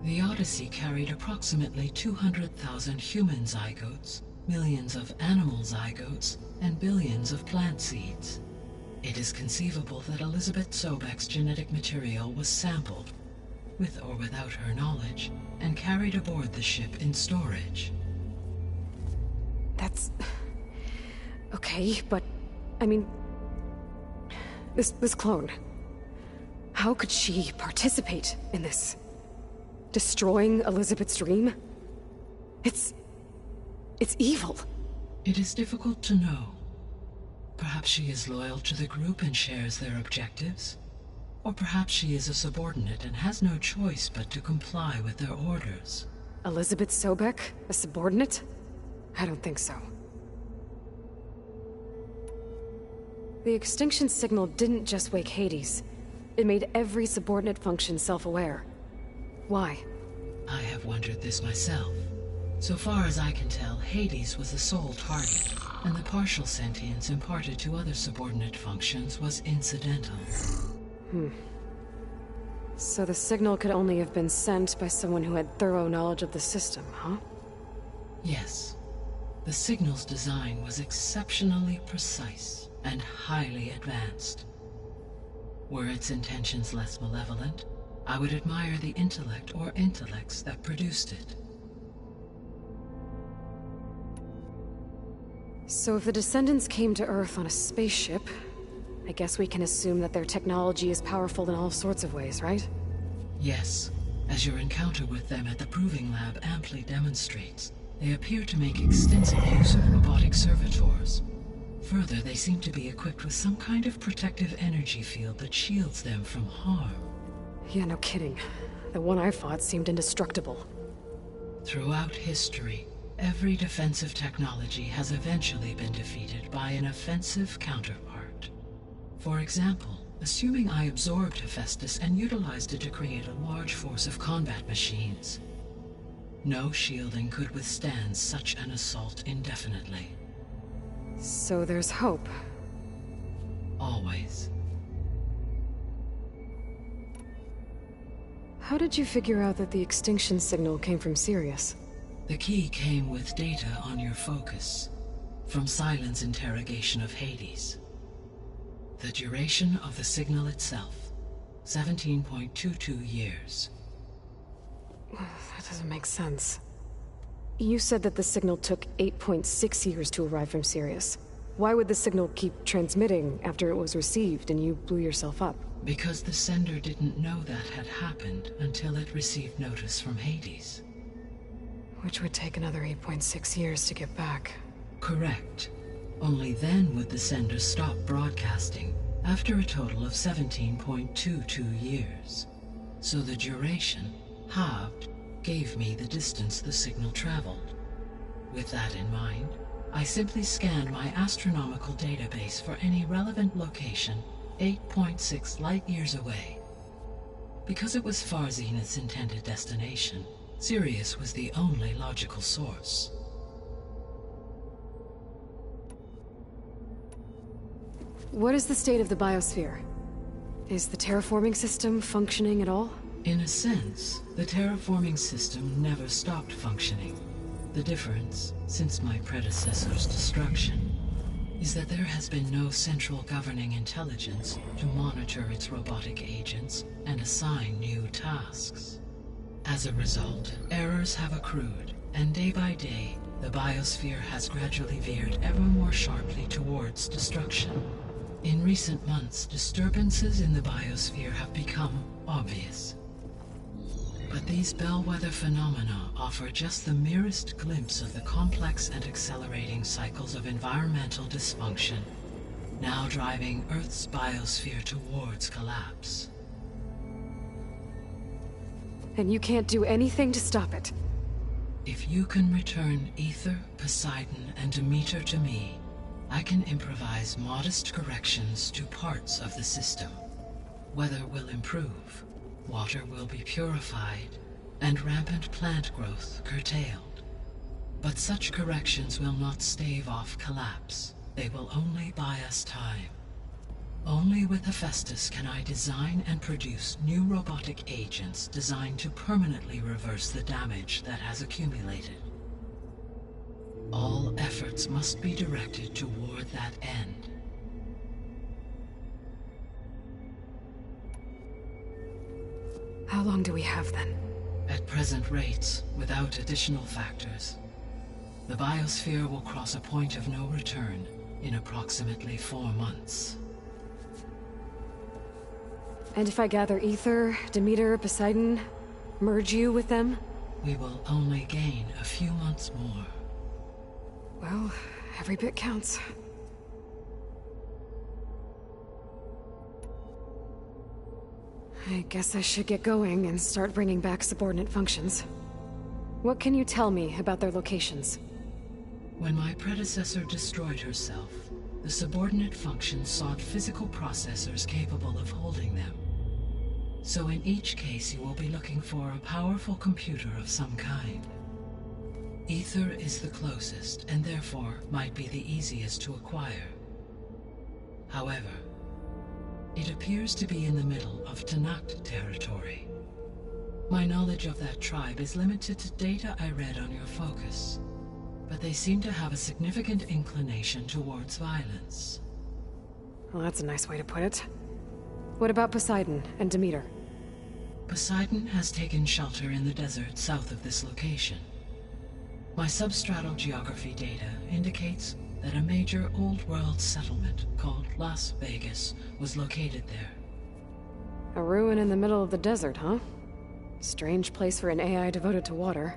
E: The Odyssey carried approximately 200,000 human zygotes, millions of animal zygotes, and billions of plant seeds. It is conceivable that Elizabeth Sobek's genetic material was sampled, with or without her knowledge, and carried aboard the ship in storage.
A: That's... okay, but... I mean... This clone... how could she participate in this? Destroying Elizabeth's dream? It's evil.
E: It is difficult to know. Perhaps she is loyal to the group and shares their objectives. Or perhaps she is a subordinate and has no choice but to comply with their orders.
A: Elizabeth Sobek? A subordinate? I don't think so. The extinction signal didn't just wake Hades. It made every subordinate function self-aware. Why?
E: I have wondered this myself. So far as I can tell, Hades was the sole target, and the partial sentience imparted to other subordinate functions was incidental.
A: So the signal could only have been sent by someone who had thorough knowledge of the system, huh?
E: Yes. The signal's design was exceptionally precise and highly advanced. Were its intentions less malevolent, I would admire the intellect or intellects that produced it.
A: So if the Descendants came to Earth on a spaceship, I guess we can assume that their technology is powerful in all sorts of ways, right?
E: Yes, as your encounter with them at the Proving Lab amply demonstrates, they appear to make extensive use of robotic servitors. Further, they seem to be equipped with some kind of protective energy field that shields them from harm.
A: Yeah, no kidding. The one I fought seemed indestructible.
E: Throughout history, every defensive technology has eventually been defeated by an offensive counterpart. For example, assuming I absorbed Hephaestus and utilized it to create a large force of combat machines. No shielding could withstand such an assault indefinitely.
A: So there's hope.
E: Always.
A: How did you figure out that the extinction signal came from Sirius?
E: The key came with data on your focus, from Silent's interrogation of Hades. The duration of the signal itself, 17.22 years.
A: That doesn't make sense. You said that the signal took 8.6 years to arrive from Sirius. Why would the signal keep transmitting after it was received and you blew yourself up?
E: Because the sender didn't know that had happened until it received notice from Hades.
A: Which would take another 8.6 years to get back.
E: Correct. Only then would the sender stop broadcasting, after a total of 17.22 years. So the duration, halved, gave me the distance the signal traveled. With that in mind, I simply scanned my astronomical database for any relevant location 8.6 light-years away. Because it was Far Zenith's intended destination, Sirius was the only logical source.
A: What is the state of the biosphere? Is the terraforming system functioning at all?
E: In a sense, the terraforming system never stopped functioning. The difference, since my predecessor's destruction, is that there has been no central governing intelligence to monitor its robotic agents and assign new tasks. As a result, errors have accrued, and day by day, the biosphere has gradually veered ever more sharply towards destruction. In recent months, disturbances in the biosphere have become obvious. But these bellwether phenomena offer just the merest glimpse of the complex and accelerating cycles of environmental dysfunction, now driving Earth's biosphere towards collapse.
A: And you can't do anything to stop it?
E: If you can return Ether, Poseidon, and Demeter to me, I can improvise modest corrections to parts of the system. Weather will improve, water will be purified, and rampant plant growth curtailed. But such corrections will not stave off collapse. They will only buy us time. Only with Hephaestus can I design and produce new robotic agents designed to permanently reverse the damage that has accumulated. All efforts must be directed toward that end.
A: How long do we have then?
E: At present rates, without additional factors, the biosphere will cross a point of no return in approximately 4 months.
A: And if I gather Ether, Demeter, Poseidon, merge you with them?
E: We will only gain a few months more.
A: Well, every bit counts. I guess I should get going and start bringing back subordinate functions. What can you tell me about their locations?
E: When my predecessor destroyed herself, the subordinate functions sought physical processors capable of holding them. So in each case you will be looking for a powerful computer of some kind. Ether is the closest, and therefore might be the easiest to acquire. However, it appears to be in the middle of Tanakh territory. My knowledge of that tribe is limited to data I read on your focus, but they seem to have a significant inclination towards violence.
A: Well, that's a nice way to put it. What about Poseidon and Demeter?
E: Poseidon has taken shelter in the desert south of this location. My substratal geography data indicates that a major old-world settlement called Las Vegas was located there.
A: A ruin in the middle of the desert, huh? Strange place for an AI devoted to water.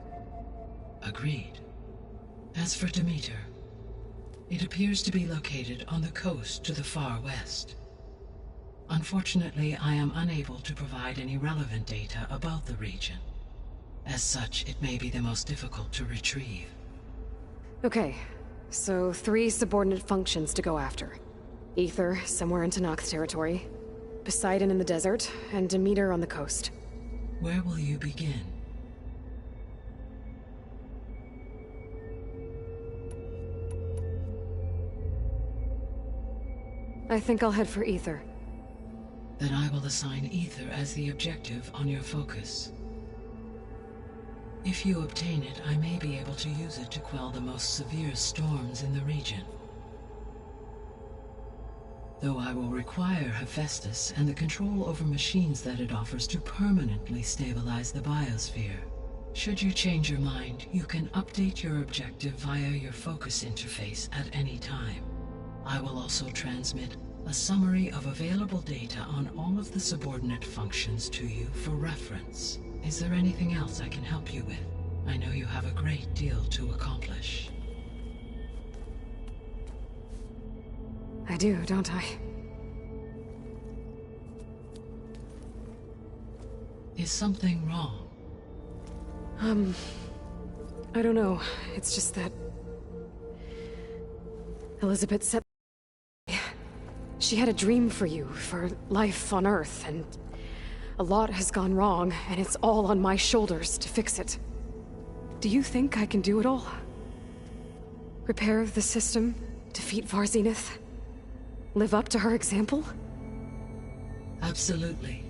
E: Agreed. As for Demeter, it appears to be located on the coast to the far west. Unfortunately, I am unable to provide any relevant data about the region. As such, it may be the most difficult to retrieve.
A: Okay, so 3 subordinate functions to go after. Ether, somewhere in Tanakh territory, Poseidon in the desert, and Demeter on the coast.
E: Where will you begin?
A: I think I'll head for Ether.
E: Then I will assign Ether as the objective on your focus. If you obtain it, I may be able to use it to quell the most severe storms in the region. Though I will require Hephaestus and the control over machines that it offers to permanently stabilize the biosphere. Should you change your mind, you can update your objective via your focus interface at any time. I will also transmit a summary of available data on all of the subordinate functions to you for reference. Is there anything else I can help you with? I know you have a great deal to accomplish.
A: I do, don't I?
E: Is something wrong?
A: I don't know. It's just that Elizabeth said she had a dream for you, for life on Earth, and a lot has gone wrong, and it's all on my shoulders to fix it. Do you think I can do it all? Repair the system, defeat Varzenith, live up to her example?
E: Absolutely.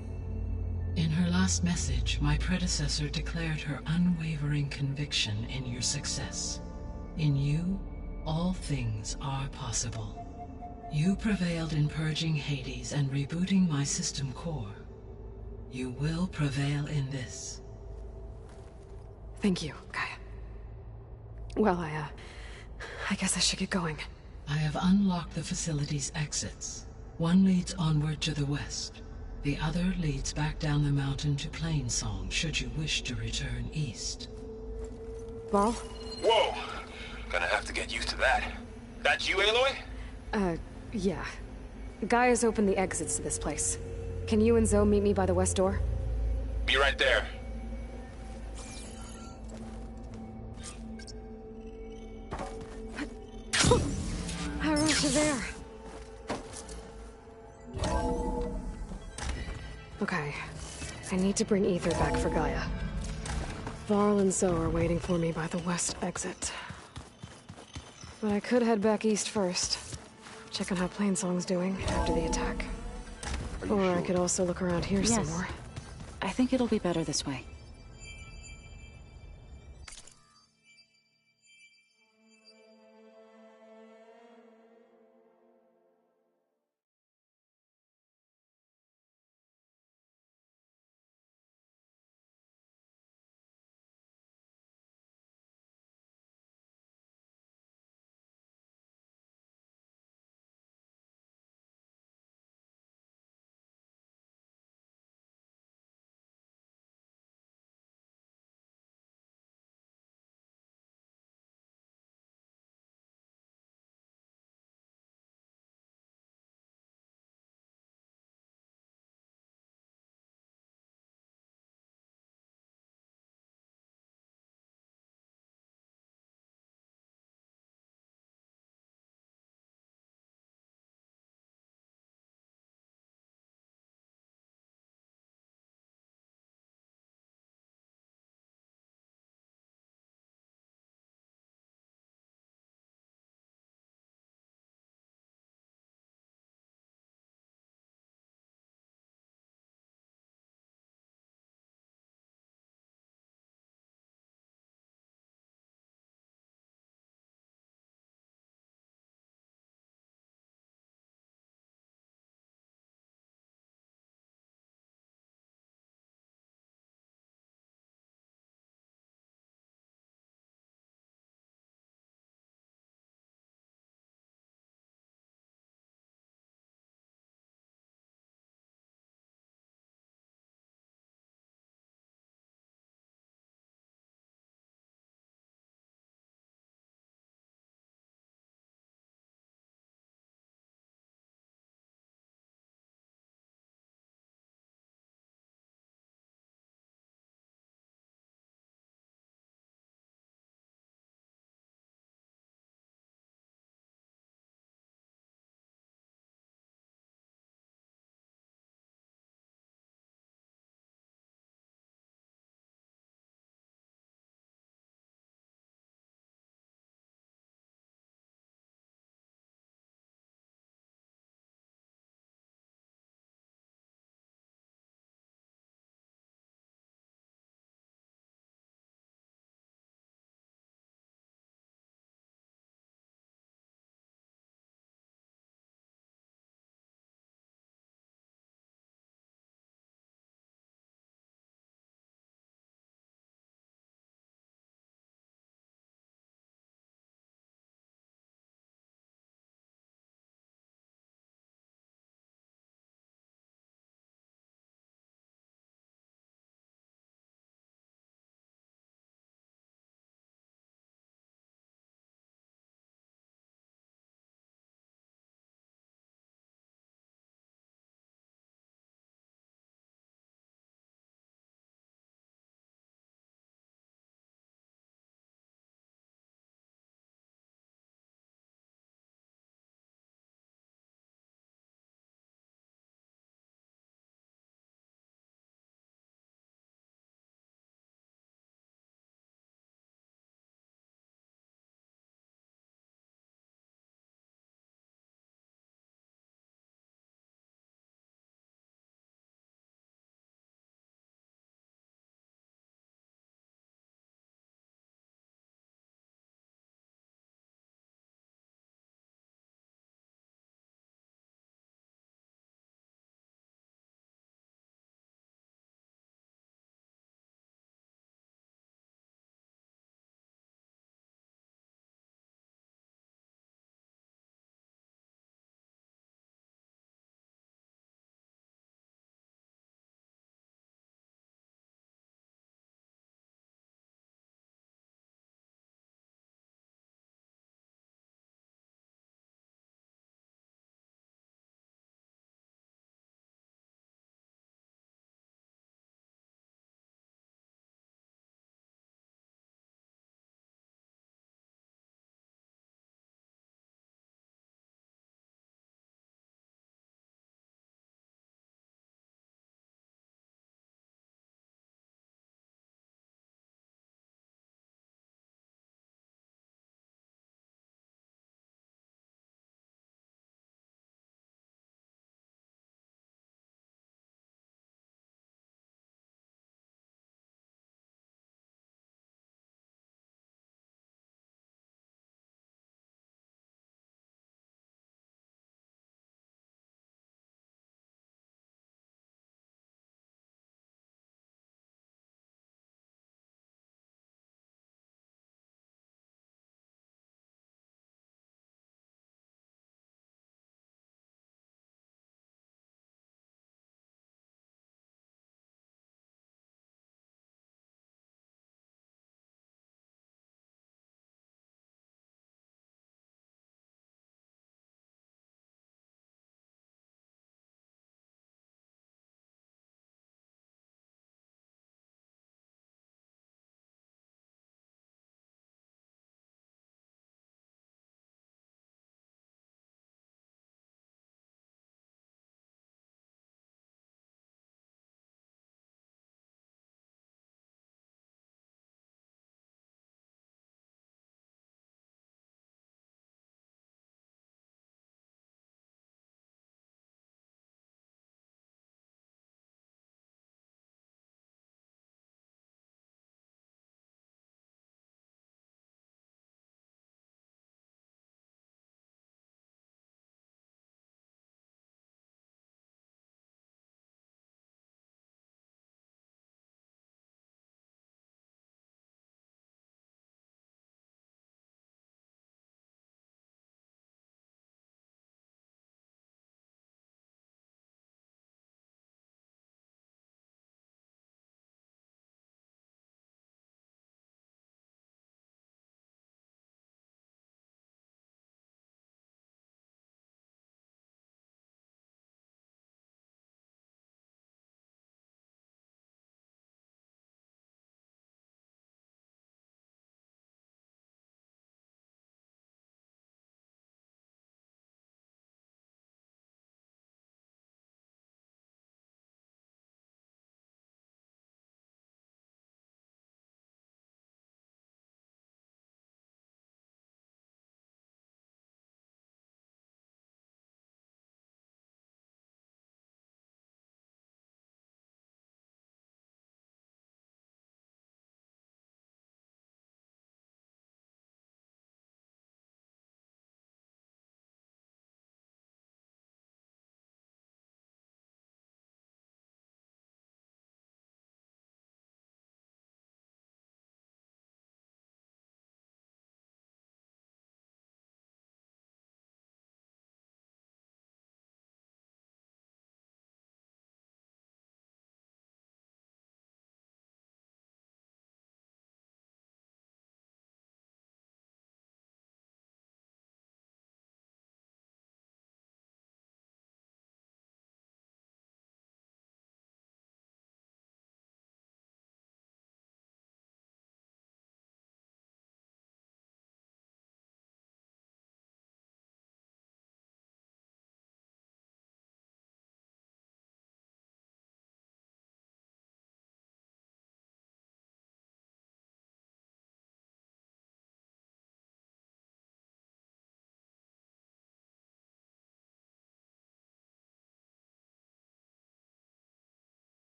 E: In her last message, my predecessor declared her unwavering conviction in your success. In you, all things are possible. You prevailed in purging Hades and rebooting my system core. You will prevail in this.
A: Thank you, Gaia. Well, I guess I should get going.
E: I have unlocked the facility's exits. One leads onward to the west. The other leads back down the mountain to Plainsong, should you wish to return east.
A: Varl?
N: Whoa! Gonna have to get used to that. That's you, Aloy?
A: Yeah. Gaia's opened the exits to this place. Can you and Zoe meet me by the west door?
N: Be right there.
A: I rush you there. Okay. I need to bring Ether back for Gaia. Varl and Zoe are waiting for me by the west exit. But I could head back east first. Check on how Plainsong's doing after the attack. Or I could also look around here some more.
F: I think it'll be better this way.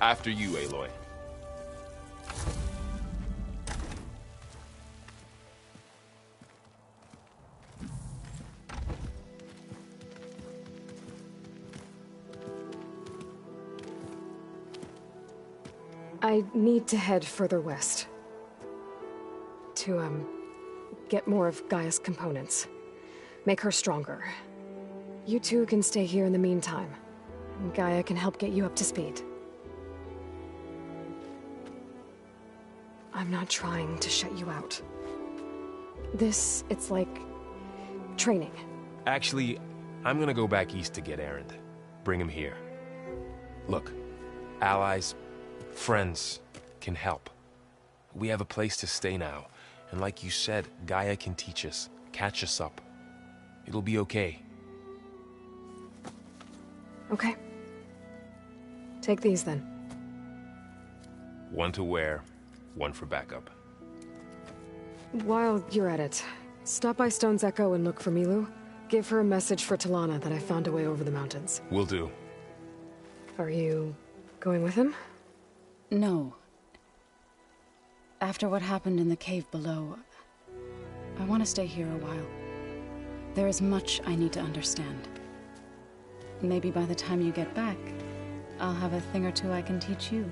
N: After you, Aloy.
A: I need to head further west. To, get more of Gaia's components. Make her stronger. You two can stay here in the meantime. Gaia can help get you up to speed. I'm not trying to shut you out. It's like... training.
G: Actually, I'm gonna go back east to get Erend. Bring him here. Look, allies, friends can help. We have a place to stay now, and like you said, Gaia can teach us, catch us up. It'll be okay.
A: Okay. Take these then.
G: One to wear, one for backup.
A: While you're at it, stop by Stone's Echo and look for Milu. Give her a message for Talana that I found a way over the mountains.
G: Will do.
A: Are you going with him?
O: No. After what happened in the cave below, I want to stay here a while. There is much I need to understand. Maybe by the time you get back, I'll have a thing or two I can teach you.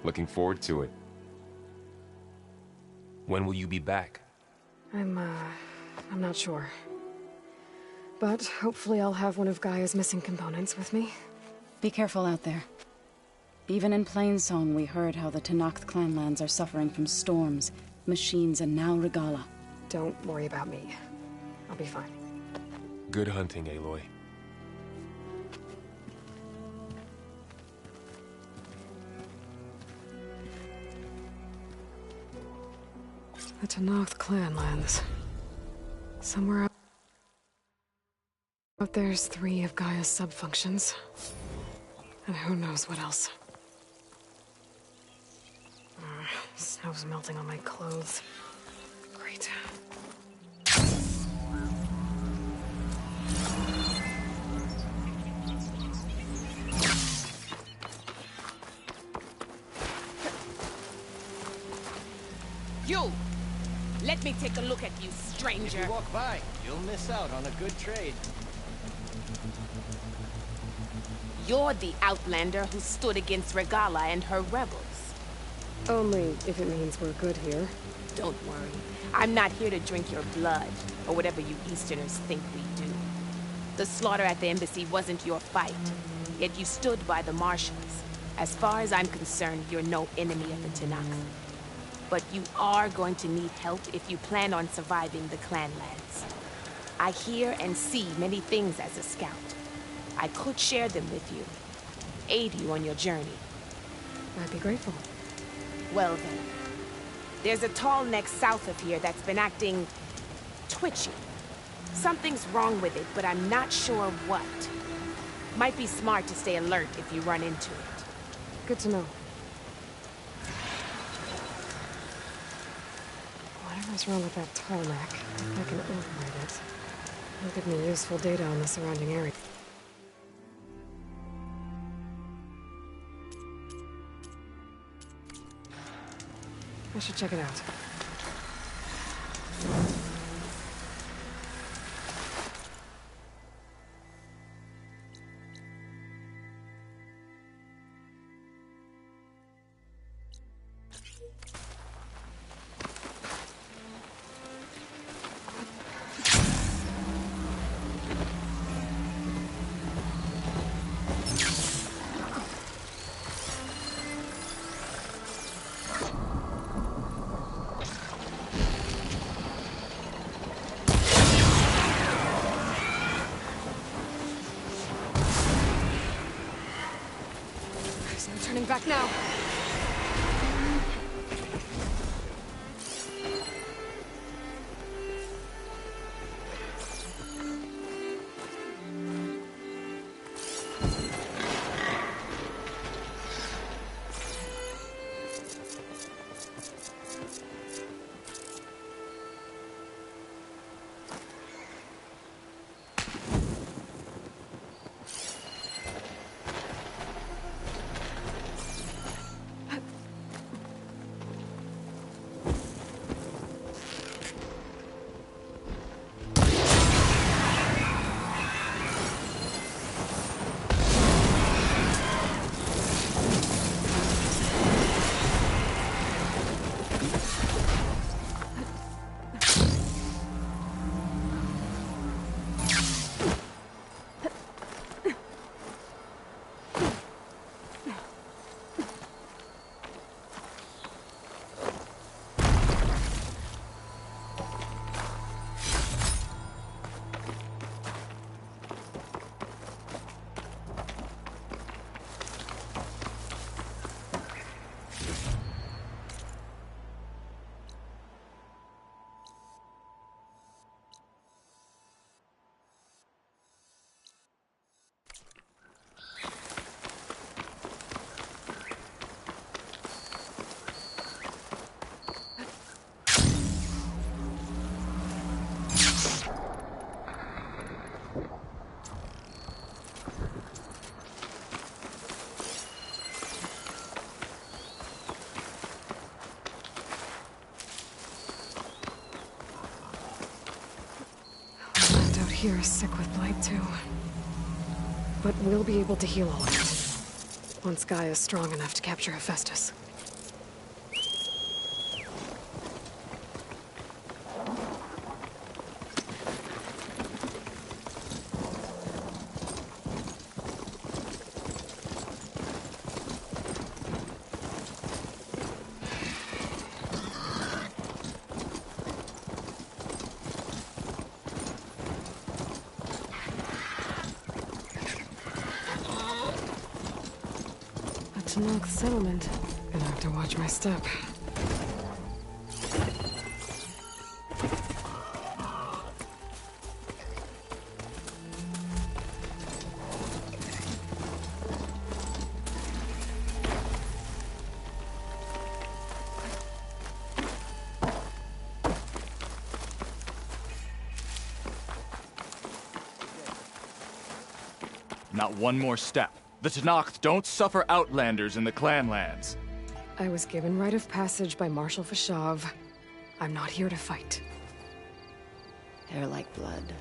N: Looking forward to it.
G: When will you be back?
A: I'm not sure. But hopefully I'll have one of Gaia's missing components with me.
O: Be careful out there. Even in Plainsong, we heard how the Tenakth clanlands are suffering from storms, machines, and now Regala.
A: Don't worry about me. I'll be fine.
G: Good hunting, Aloy.
A: The Tenakth clanlands. Somewhere out there's 3 of Gaia's sub-functions. And who knows what else. Snow's melting on my clothes. Great.
J: You! Let me take a look at you, stranger.
Q: If you walk by, you'll miss out on a good trade.
J: You're the Outlander who stood against Regala and her rebels.
A: Only if it means we're good here.
J: Don't worry. I'm not here to drink your blood, or whatever you Easterners think we do. The slaughter at the embassy wasn't your fight, yet you stood by the marshals. As far as I'm concerned, you're no enemy of the Tenakth. But you are going to need help if you plan on surviving the clanlands. I hear and see many things as a scout. I could share them with you, aid you on your journey.
A: I'd be grateful.
J: Well then, there's a tall neck south of here that's been acting twitchy. Something's wrong with it, but I'm not sure what. Might be smart to stay alert if you run into it.
A: Good to know. Whatever's wrong with that tall neck, if I can override it, it'll give me useful data on the surrounding area. I should check it out. Turning back now. here is sick with blight too. But we'll be able to heal all of it. Once Gaia is strong enough to capture Hephaestus. Tanakh settlement. Gonna have to watch my step.
C: Not one more step. The Tanakh don't suffer outlanders in the Clanlands.
A: I was given rite of passage by Marshal Fashav. I'm not here to fight.
K: Hair like blood.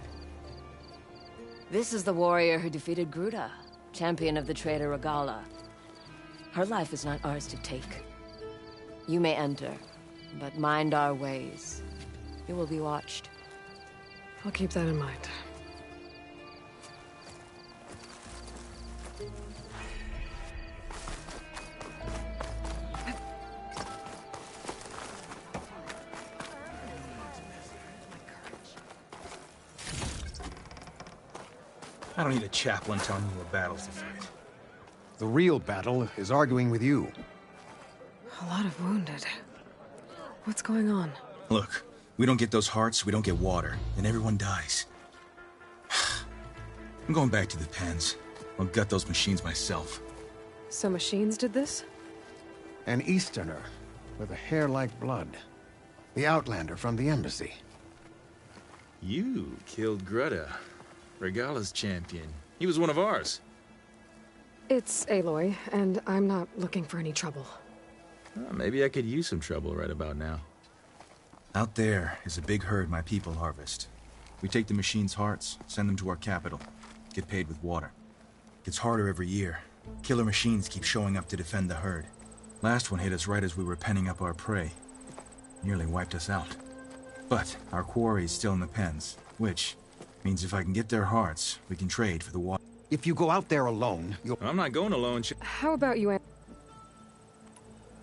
K: This is the warrior who defeated Gruta, champion of the traitor Regala. Her life is not ours to take. You may enter, but mind our ways. You will be watched.
A: I'll keep that in mind.
L: I don't need a chaplain telling me what battles to fight.
U: The real battle is arguing with you.
A: A lot of wounded. What's going on?
L: Look, we don't get those hearts, we don't get water, and everyone dies. I'm going back to the pens. I'll gut those machines myself.
A: So machines did this?
U: An Easterner with a hair like blood. The Outlander from the embassy.
L: You killed Greta, Regala's champion. He was one of ours.
A: It's Aloy, and I'm not looking for any trouble.
L: Well, maybe I could use some trouble right about now. Out there is a big herd my people harvest. We take the machine's hearts, send them to our capital, get paid with water. Gets harder every year. Killer machines keep showing up to defend the herd. Last one hit us right as we were penning up our prey. Nearly wiped us out. But our quarry is still in the pens, which means if I can get their hearts, we can trade for the water.
U: If you go out there alone, you'll...
L: I'm not going alone.
A: How about you,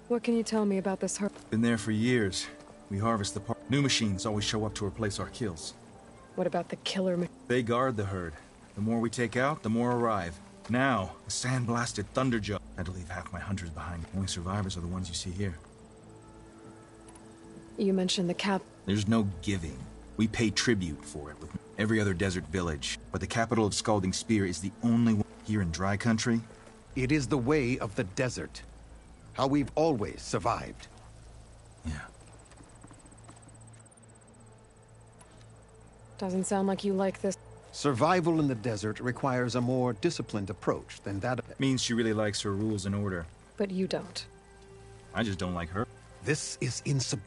A: What can you tell me about this herd?
L: Been there for years. We harvest the part. New machines always show up to replace our kills.
A: What about the killer
L: They guard the herd. The more we take out, the more arrive. Now, a sandblasted thunderjaw. Had to leave half my hunters behind. Only survivors are the ones you see here.
A: You mentioned the cap.
L: There's no giving. We pay tribute for it with every other desert village. But the capital of Scalding Spear is the only one here in dry country.
U: It is the way of the desert. How we've always survived.
L: Yeah.
A: Doesn't sound like you like this.
U: Survival in the desert requires a more disciplined approach than that of...
L: Means she really likes her rules and order.
A: But you don't.
L: I just don't like her.
U: This is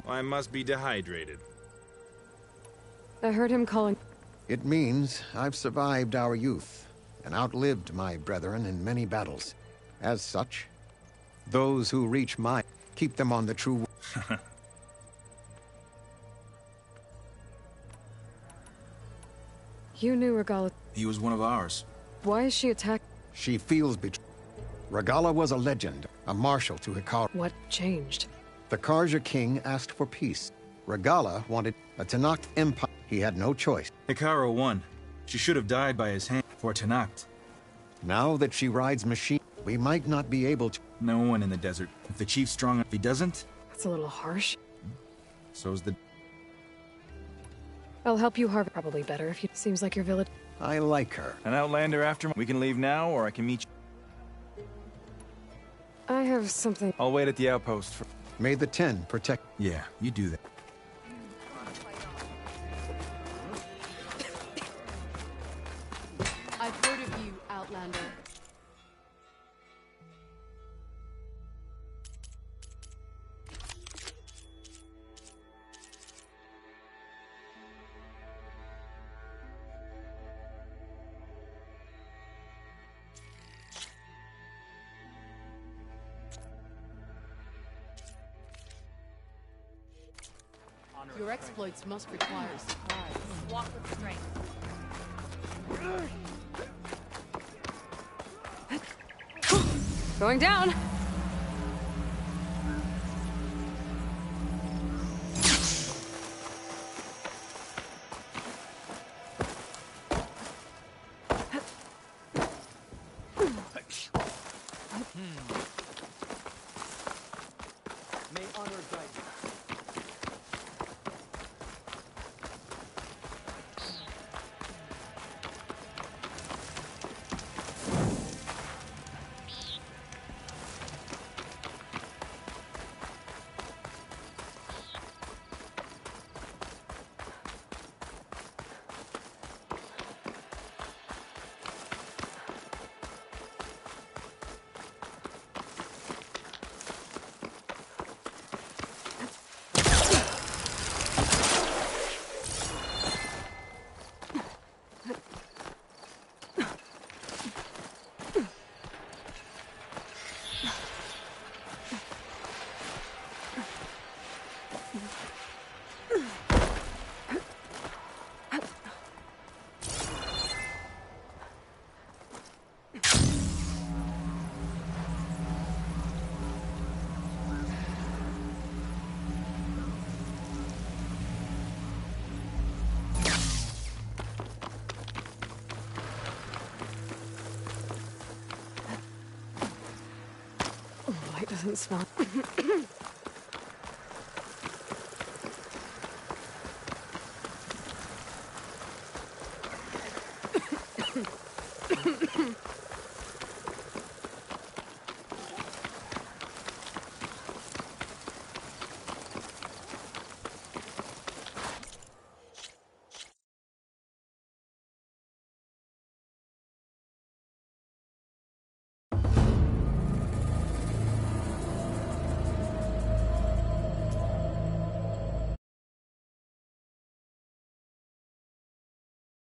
L: I must be dehydrated.
A: I heard him calling...
U: It means I've survived our youth, and outlived my brethren in many battles. As such, those who reach my... keep them on the true...
A: You knew Regala...
L: He was one of ours.
A: Why is she attacked?
U: She feels betrayed. Regala was a legend, a marshal to Hikaru.
A: What changed?
U: The Karja king asked for peace. Regala wanted a Tanakh empire. He had no choice.
L: Hikaru won. She should have died by his hand for Tanakh.
U: Now that she rides machine, we might not be able to...
L: No one in the desert. If the chief's strong enough, he doesn't...
A: That's a little harsh.
L: So's the...
A: I'll help you harvest. Probably better if you... Seems like your village...
U: I like her.
C: An outlander after... We can leave now, or I can meet you.
A: I have something...
C: I'll wait at the outpost for...
U: May the 10 protect...
L: Yeah, you do that.
O: I've heard of you, Outlander.
D: Your exploits must require surprise.
T: Walk with strength.
A: Going down.
Q: May honor guide you.
A: Light doesn't smell.